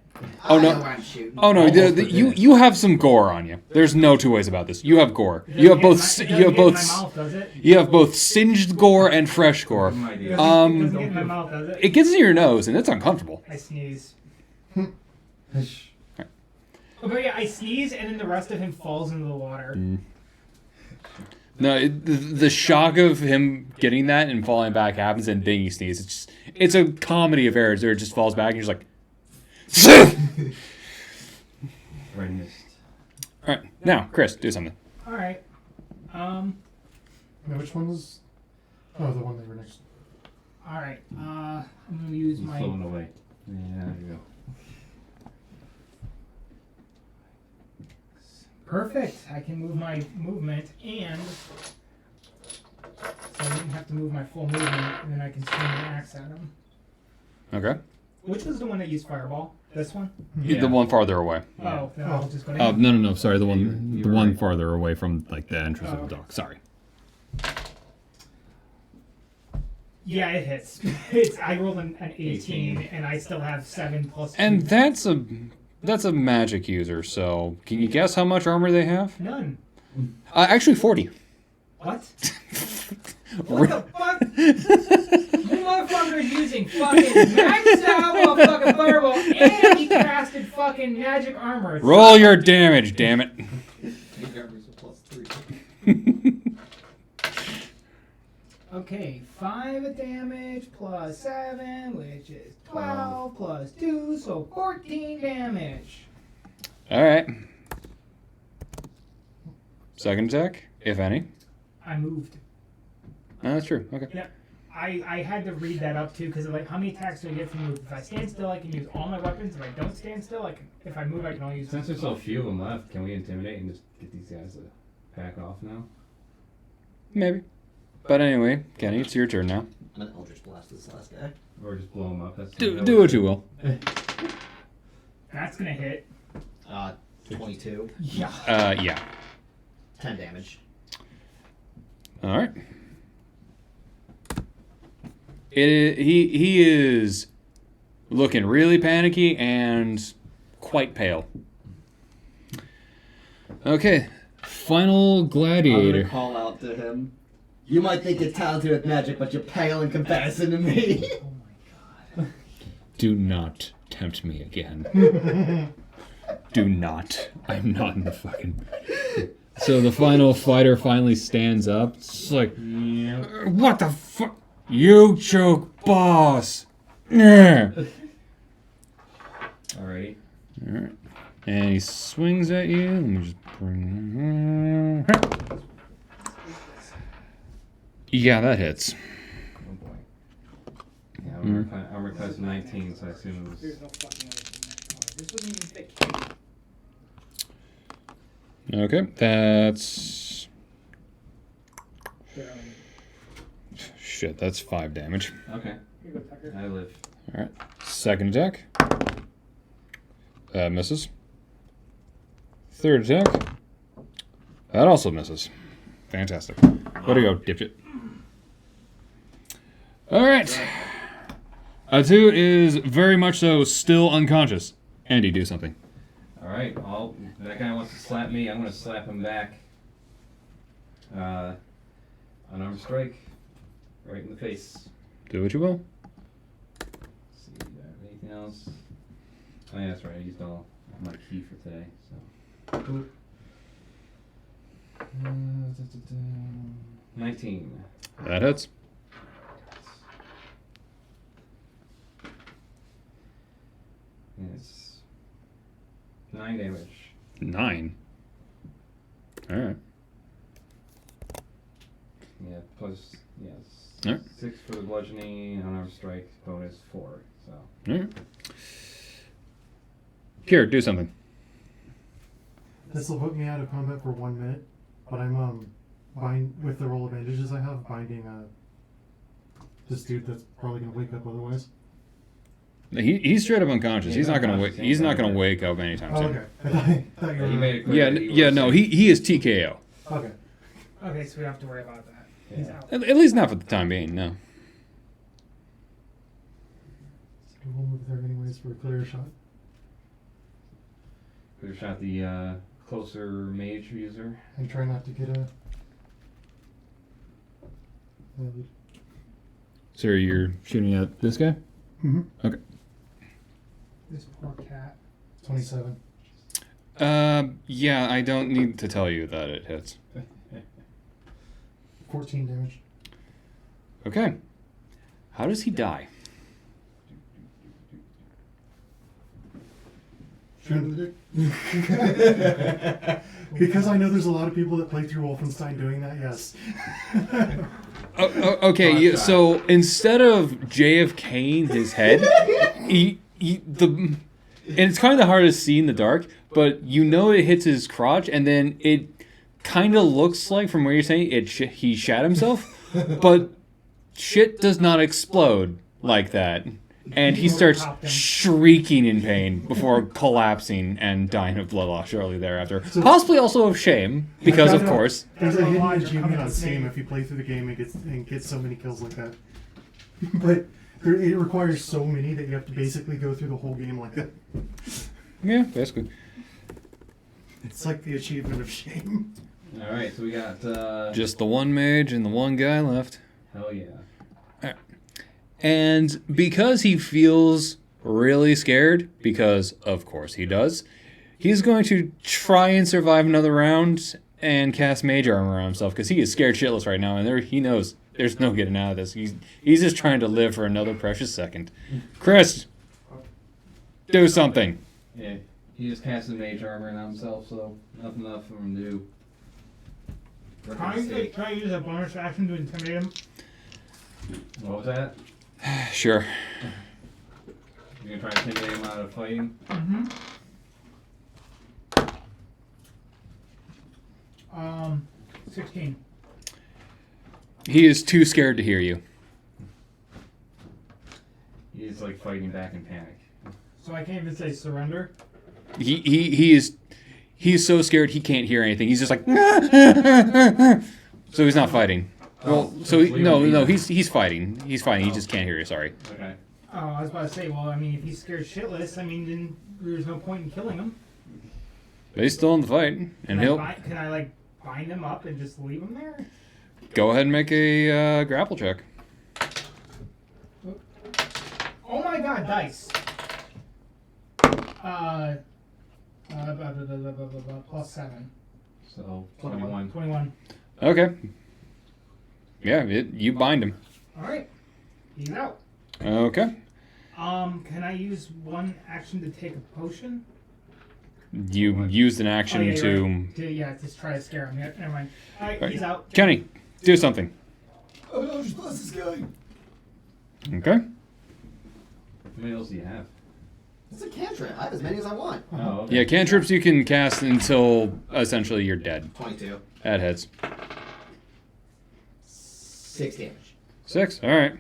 Oh, no. I know where I'm shooting. Oh no, Almost you have some gore on you. There's no two ways about this. You have gore. It You have doesn't both. get in You have my both. mouth, does it? You have both singed gore and fresh gore. My It idea. doesn't, it doesn't get in my mouth, does it? It gets in your nose, and it's uncomfortable. I sneeze. Oh, but yeah, I sneeze, and then the rest of him falls into the water. No, the shock of him getting that and falling back happens, and then you sneeze. It's a comedy of errors. Where it just falls back, and you're just like. Redness. All right, now Chris, do something. All right. Now, which one was? Oh, the one they were next. All right. I'm gonna use He's my. floating away. Yeah, there you go. Perfect. I can move my movement, and so I didn't have to move my full movement, and then I can swing the axe at him. Okay. Which was the one that used fireball? This one? The one farther away. Oh, then I'll just go. Oh down. no, sorry, the one You the were one right. farther away from like the entrance Oh, of the dock. Sorry. Yeah, it hits. I rolled an 18, and I still have 7 plus 2. And that's a magic user. So can you guess how much armor they have? None. Actually, 40. What? What the fuck? You motherfucker is using fucking max out fucking fireball, and he casted fucking magic armor. Roll your damage, damn it. Okay, 5 damage plus 7, which is 12 plus 2, so 14 damage. All right. Second attack, if any. I moved. No, that's true. Okay. Yeah, I had to read that up too, because like, how many attacks do I get from move? If I stand still, I can use all my weapons. If I don't stand still, if I move, I can only use. Since there's so few of them left, can we intimidate and just get these guys to pack off now? Maybe. But anyway, Kenny, it's your turn now. I'm gonna Eldritch Blast this last guy. Or just blow them up? That's Do what you will. That's gonna hit. 22. Yeah. Yeah. 10 damage. All right. He is looking really panicky and quite pale. Okay, final I'm gladiator. gonna call out to him. You might think you're talented with magic, but you're pale in comparison to me. Oh my god. Do not tempt me again. Do not. I'm not in the fucking. So the final fighter finally stands up. It's like, what the fuck? You choke, boss. Yeah. Alrighty. All right. And he swings at you. Let me just bring. Yeah, that hits. Oh boy. Yeah, armor class 19, so I assume it was. There's no fucking other thing. This wasn't even thick. Okay, that's. Shit, that's 5 damage. Okay, Here you go, Tucker. I live. All right. Second attack. Misses. Third attack. That also misses. Fantastic. Way to go, dipshit. All right. Atu is very much so still unconscious. Andy, do something. Alright, that guy wants to slap me, I'm gonna slap him back. Unarmed strike. Right in the face. Do what you will. Let's see, do I have anything else? Oh yeah, that's right, I used all my key for today, so. Boop. 19. That hits. And it's 9 damage. 9. All right. Yeah, plus, yes. Alright. 6 for the bludgeoning, unarmed strike, bonus 4, so. All right. Here, do something. This will put me out of combat for 1 minute, but I'm with the roll of bandages I have, binding this dude that's probably gonna wake up otherwise. He's straight up unconscious. Yeah, He's not gonna unconscious, wake. He's not gonna yeah. wake up anytime Oh, soon. okay. I thought you Yeah, he were. made it clear Yeah, that he yeah, was no, safe. he is TKO. Okay. Okay, so we don't have to worry about that. He's Yeah. out. At least not for the time being. No. So we'll move there anyways for a clear shot. Could have shot the closer mage user. And try not to get a. So you're shooting at this guy? Mm-hmm. Okay. This poor cat. 27. Yeah, I don't need to tell you that it hits. 14 damage. Okay. How does he die? Shoot him in the dick. Because I know there's a lot of people that play through Wolfenstein doing that, yes. Okay, yeah, so instead of JFKing his head, and it's kind of hard to see in the dark, but you know it hits his crotch, and then it kind of looks like, from where you're saying, he shat himself, but shit does not explode like that. And he starts shrieking in pain before collapsing and dying of blood loss shortly thereafter. Possibly also of shame, because of course. There's a hidden Lodge are achievement coming on to Steam save. if you play through the game and get so many kills like that. But it requires so many that you have to basically go through the whole game like that. Yeah, basically. It's like the achievement of shame. All right, so we got Just the one mage and the one guy left. hell yeah. And because he feels really scared, because of course he does, he's going to try and survive another round and cast mage armor on himself, because he is scared shitless right now, and he knows there's no getting out of this. He's just trying to live for another precious second. Chris, do something. Yeah, he just casted mage armor on himself, so nothing left for him to do. Can I use a bonus action to intimidate him? What was that? Sure. You're gonna try and intimidate him out of fighting? Mm-hmm. 16. He is too scared to hear you. He's like fighting back in panic. So I can't even say surrender. He's so scared he can't hear anything. He's just like so he's not fighting. Well, so he's fighting. He's fighting. He just can't hear you. Sorry. Okay. Oh, I was about to say, well, I mean, if he's scared shitless, I mean, then there's no point in killing him. But he's still in the fight, and he'll Can I, like, bind him up and just leave him there? go ahead and make a grapple check. Oh my god, dice! Plus 7. So 21. 21. Okay. Yeah, you bind him. Alright. He's out. Okay. Can I use one action to take a potion? You used an action yeah, to. right. Yeah, just try to scare him. Yeah, never mind. Alright, Alright. he's out. Kenny, do something. Oh no, just bless this guy. Okay. How many else do you have? It's a cantrip. I have as many as I want. Oh, okay. Yeah, cantrips you can cast until essentially you're dead. 22. That hits. 6 damage. 6. All right.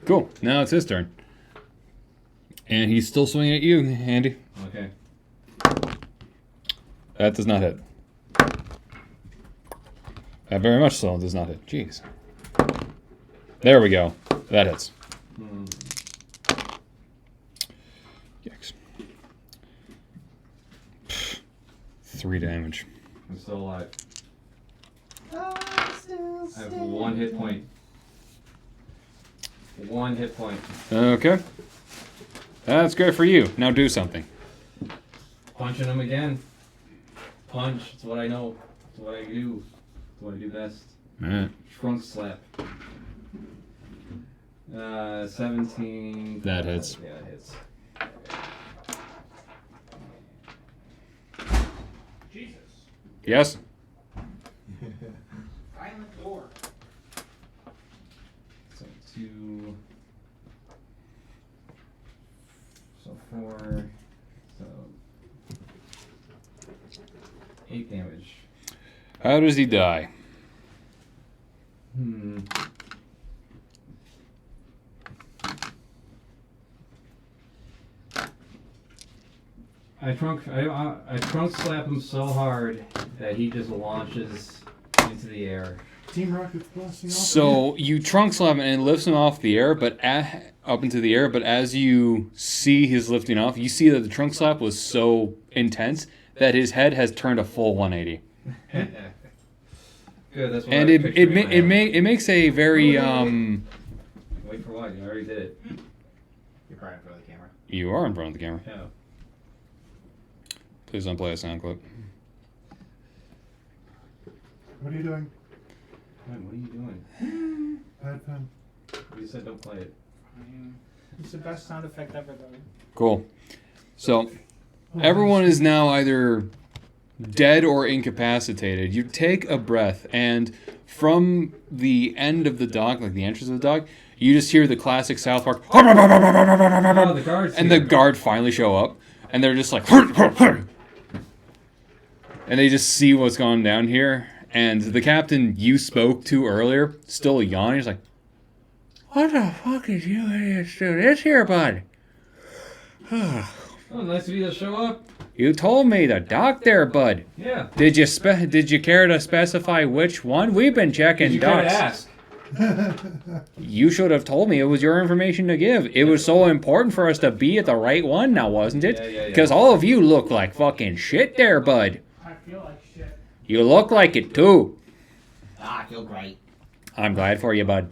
Cool. Now it's his turn. And he's still swinging at you, Andy. Okay. That does not hit. That very much so does not hit. Jeez. There we go. That hits. Hmm. Yikes. 3 damage. I'm still alive. I have 1 hit point. 1 hit point. Okay. That's great for you. Now do something. Punching him again. Punch. It's what I know. It's what I do. It's what I do best. Alright. Shrunk slap. 17. That hits. Yeah, it hits. Jesus. Yes? Violent door. So 2. 4, so 8 damage. How does he die? I trunk slap him so hard that he just launches into the air. Team Rocket's blasting off. So you trunk slap him and it lifts him off the air, but up into the air. But as you see his lifting off, you see that the trunk slap was so intense that his head has turned a full 180. Good, that's what And I it pictured in my head. it makes a very Wait for what? You already did it. You're probably in front of the camera. You are in front of the camera. Yeah. Please don't play a sound clip. What are you doing? Man, what are you doing? Bad pen. You said don't play it. It's the best sound effect ever, though. Cool. So everyone is now either dead or incapacitated. You take a breath, and from the end of the dock, like the entrance of the dock, you just hear the classic South Park. Oh, the guards. And the here. guard finally show up, and they're just like, and they just see what's going down here. And the captain you spoke to earlier, still yawning, he's like, "What the fuck did you idiots do this here, bud? Oh, nice of you to show up. You told me the dock there, bud. Yeah. Did you care to specify which one? We've been checking You could docks. ask. You should have told me. It was your information to give. It was so important for us to be at the right one now, wasn't it? Yeah. Because all of you look like fucking shit there, bud. I feel like shit. You look like it too. I feel great. I'm glad for you, bud.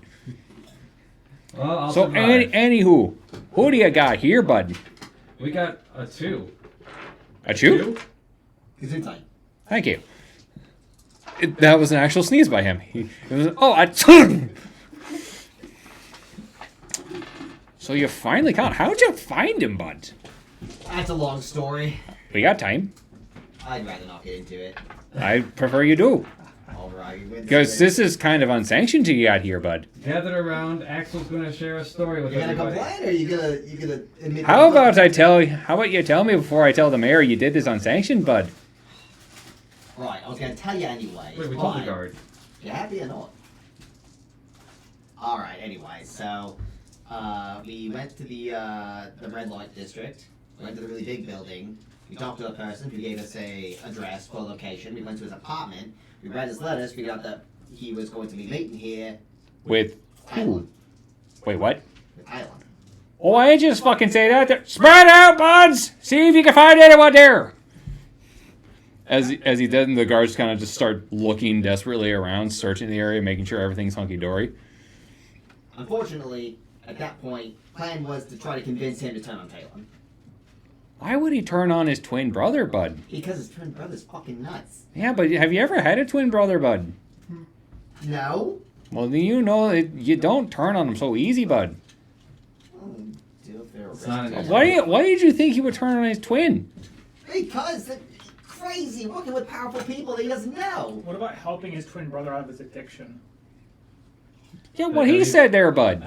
Well, I'll So, survive. anywho, who do you got here, bud? We got a 2. A chew? He's inside. Thank you. That was an actual sneeze by him. It was, So you finally caught. How'd you find him, bud? That's a long story. We got time. I'd rather not get into it. I prefer you do. Alright. Because this is kind of unsanctioned you got here, bud. Gathered around, Axel's gonna share a story with You're gonna everybody. complain, or you gonna admit? How about how about you tell me before I tell the mayor you did this unsanctioned, bud? Right, I was gonna tell you anyway. Wait, we told the but guard. You happy or not? Alright, anyway, so we went to the red light district. We went to the really big building. We talked to a person who gave us a address for a location. We went to his apartment. We read his letters, figured out that he was going to be meeting here With Island. wait, what? With Island. Oh, I ain't just fucking say that. Spread out, buds. See if you can find anyone there. As he did, the guards kind of just start looking desperately around, searching the area, making sure everything's hunky dory. Unfortunately, at that point, plan was to try to convince him to turn on Talon. Why would he turn on his twin brother, bud? Because his twin brother's fucking nuts. Yeah, but have you ever had a twin brother, bud? No? Well, then you know that you don't turn on him so easy, bud. Do if they're It's not an arrested. Why did you think he would turn on his twin? Because they're crazy, working with powerful people that he doesn't know. What about helping his twin brother out of his addiction? Yeah, what he said there, bud.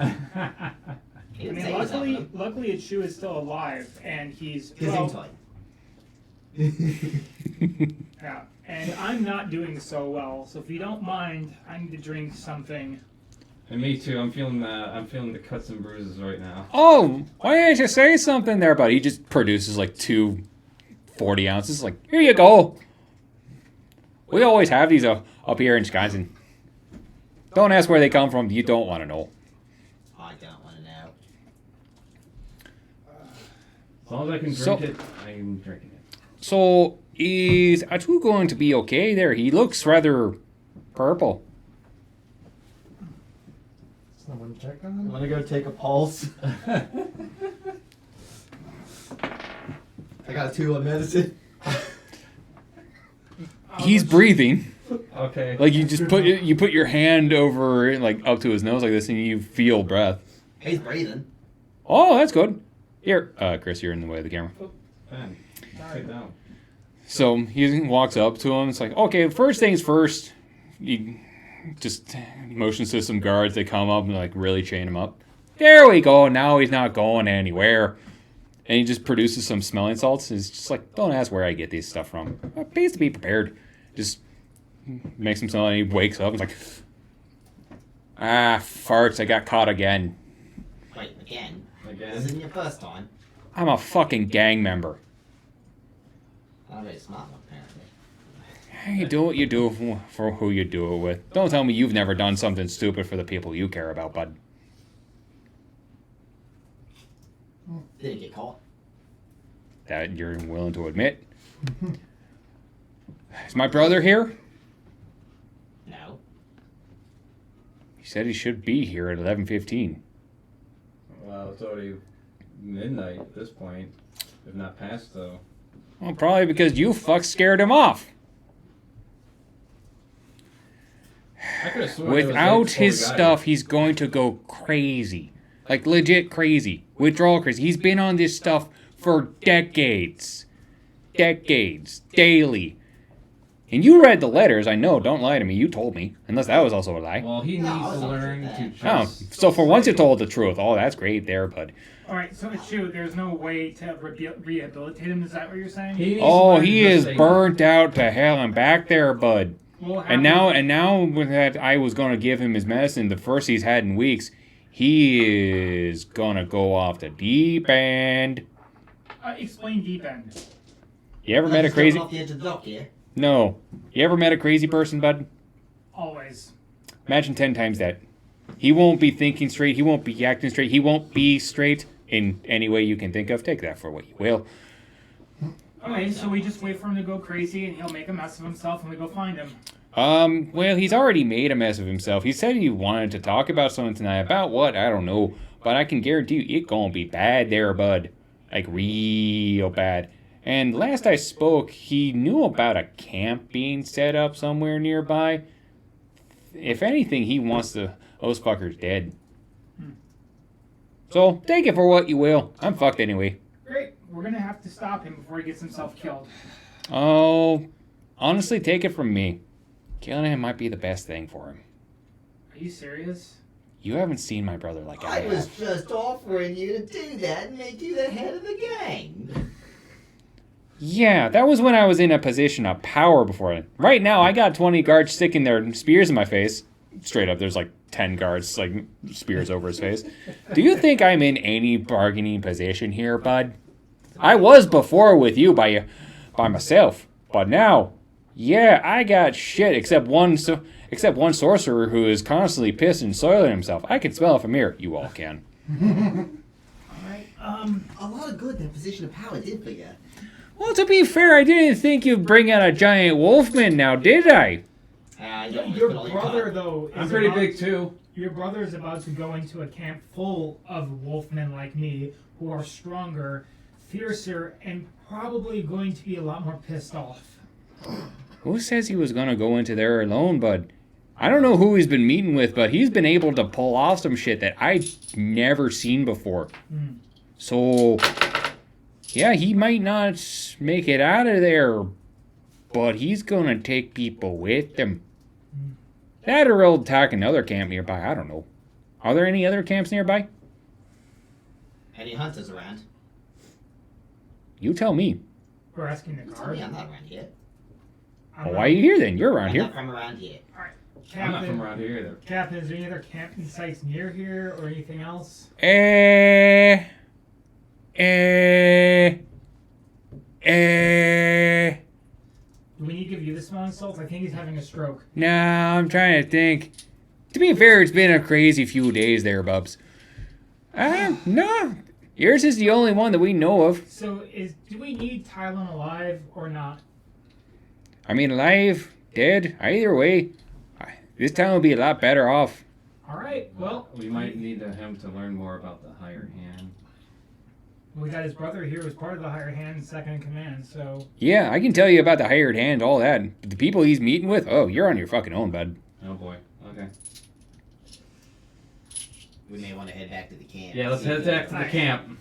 He I didn't mean, say he was helping him. luckily, Chu is still alive, and he's His well, inside. yeah. And I'm not doing so well, so if you don't mind, I need to drink something. And me too. I'm feeling the cuts and bruises right now. Oh, why didn't you say something there, bud? He just produces like 2 40 ounces. Like, here you go. We always have these up here in Wisconsin. Don't ask where they come from. You don't want to know. I don't want to know. As long as I can So- drink it, I'm drinking it. So, is Atu going to be okay there? He looks rather purple. Someone check on him? Want to go take a pulse? I got a 2 on medicine. He's breathing. Okay. Like you just put your hand over like up to his nose like this, and you feel breath. He's breathing. Oh, that's good. Here, Chris, you're in the way of the camera. Ben, sit down. So he walks up to him. It's like, okay, first things first. You just motions to some guards. They come up and like really chain him up. There we go. Now he's not going anywhere. And he just produces some smelling salts. And it's just like, don't ask where I get these stuff from. It pays to be prepared. Just makes him smell and he wakes up and is like, farts, I got caught again. Wait, again? This Again. isn't your first time. I'm a fucking gang member. Not a very smart one, apparently. Hey, do what you do for who you do it with. Don't tell me you've never done something stupid for the people you care about, bud. Did it get caught? That you're willing to admit. Is my brother here? No. He said he should be here at 11:15. Well, it's already midnight at this point, if not past though. Well, probably because you fucks scared him off. I could have sworn it was late Without before we his got stuff, he's going to go crazy. Like, legit crazy. Withdrawal crazy. He's been on this stuff for decades. Decades. Daily. And you read the letters, I know. Don't lie to me. You told me. Unless that was also a lie. here. Well, he No, needs it's to not learn that. to Oh, trust. so for once you told the truth. Oh, that's great there, bud. Alright, so shoot, there's no way to rehabilitate him, is that what you're saying? He needs to Oh, learn he to is say burnt out to hell and back there, bud. We'll have And now with that, I was going to give him his medicine, the first he's had in weeks. He is going to go off the deep end. explain deep end. You ever met a Just crazy... jumping off the edge of the dock here. No. You ever met a crazy person, bud? Always. Imagine 10 times that. He won't be thinking straight. He won't be acting straight. He won't be straight in any way you can think of. Take that for what you will. Okay, so we just wait for him to go crazy and he'll make a mess of himself and we go find him. Well, he's already made a mess of himself. He said he wanted to talk about something tonight. About what? I don't know. But I can guarantee you, it gonna be bad there, bud. Like, real bad. And last I spoke, he knew about a camp being set up somewhere nearby. If anything, he wants those fuckers dead. So, take it for what you will. I'm fucked anyway. Great, we're gonna have to stop him before he gets himself killed. Oh, honestly, take it from me. Killing him might be the best thing for him. Are you serious? You haven't seen my brother like I I was have. just offering you to do that and make you the head of the gang. Yeah, that was when I was in a position of power before. Right now, I got 20 guards sticking their spears in my face. Straight up, there's like 10 guards, like, spears over his face. Do you think I'm in any bargaining position here, bud? I was before with you by myself. But now, yeah, I got shit except one sorcerer who is constantly pissing and soiling himself. I can smell it from here. You all can. Alright, A lot of good that position of power did for you. Well, to be fair, I didn't think you'd bring out a giant wolfman now, did I? your brother, though, is I'm pretty about- big too. Your brother is about to go into a camp full of wolfmen like me who are stronger, fiercer, and probably going to be a lot more pissed off. Who says he was gonna go into there alone, bud? I don't know who he's been meeting with, but he's been able to pull off some shit that I've never seen before. So, yeah, he might not make it out of there, but he's gonna take people with him. That or he'll attack another camp nearby, I don't know. Are there any other camps nearby? Any hunters around? You tell me. We're asking the Tell guard. me I'm not around here. Well, why are you here then? You're around I'm here. not from around here. I'm not Captain, from around here either. Captain, is there any other camping sites near here or anything else? Do we need to give you the smelling salts? I think he's having a stroke. No, I'm trying to think. To be fair, it's been a crazy few days there, Bubs. No. Yours is the only one that we know of. So, do we need Tylon alive or not? I mean, alive, dead, either way. This town would be a lot better off. All right. Well, We might need him to learn more about the higher hand. we got his brother here who's part of the higher hand and second in command. So, Yeah, I can tell you about the hired hand, all that. But the people he's meeting with, oh, you're on your fucking own, bud. Oh boy. Okay. We may want to head back to the camp. Yeah, let's See if head we back to can- the camp.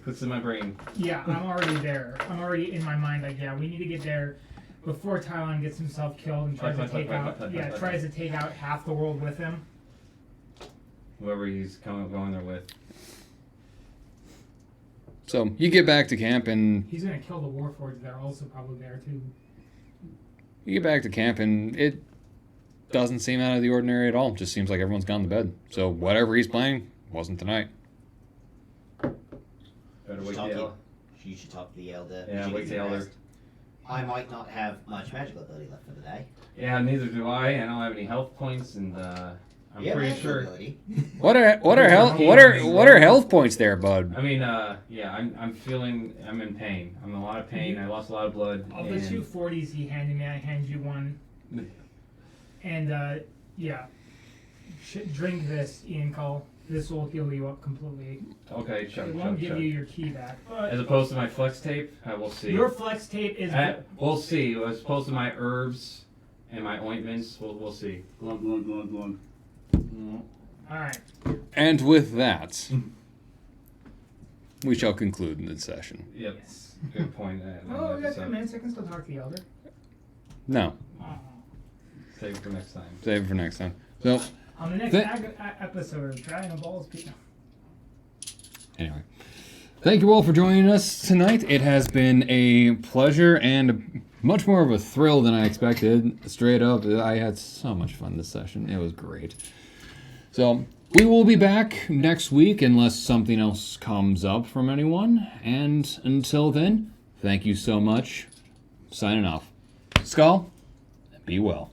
What's in my brain? yeah, I'm already there. I'm already in my mind. Like, yeah, we need to get there before Tylon gets himself killed and tries to take out. Yeah, tries to take out half the world with him. Whoever he's going there with. So you get back to camp, and He's gonna kill the Warforged that are also probably there too. it doesn't seem out of the ordinary at all. Just seems like everyone's gone to bed. So whatever he's playing wasn't tonight. Better wait Talk the to- hell. You should talk to the elder. Yeah, She wait needs the a elder. rest. I might not have much magical ability left for the day. Yeah, neither do I. I don't have any health points, and I'm Yeah, pretty magical sure. ability. What are health points there, bud? I mean, yeah, I'm in pain. I'm in a lot of pain. I lost a lot of blood. Of the and 240s he handed me, I hand you one. And yeah, drink this, Ian Cole. This will heal you up completely. Okay, It chug, won't chug, give chug. you your key back, but As opposed to my flex tape, we'll see. your flex tape is. We'll see. As opposed to my herbs and my ointments, we'll see. Glug, glug, glug, glug. All right. And with that, we shall conclude this session. Yep. Yes. Good point. Oh, we got 10 minutes. I can still talk to the elder. No, Oh. Save it for next time. save it for next time. So On the next episode of Dragon Ball Z. anyway, thank you all for joining us tonight. It has been a pleasure and much more of a thrill than I expected. Straight up, I had so much fun this session. It was great. So we will be back next week unless something else comes up from anyone. And until then, thank you so much. Signing off. Skull, be well.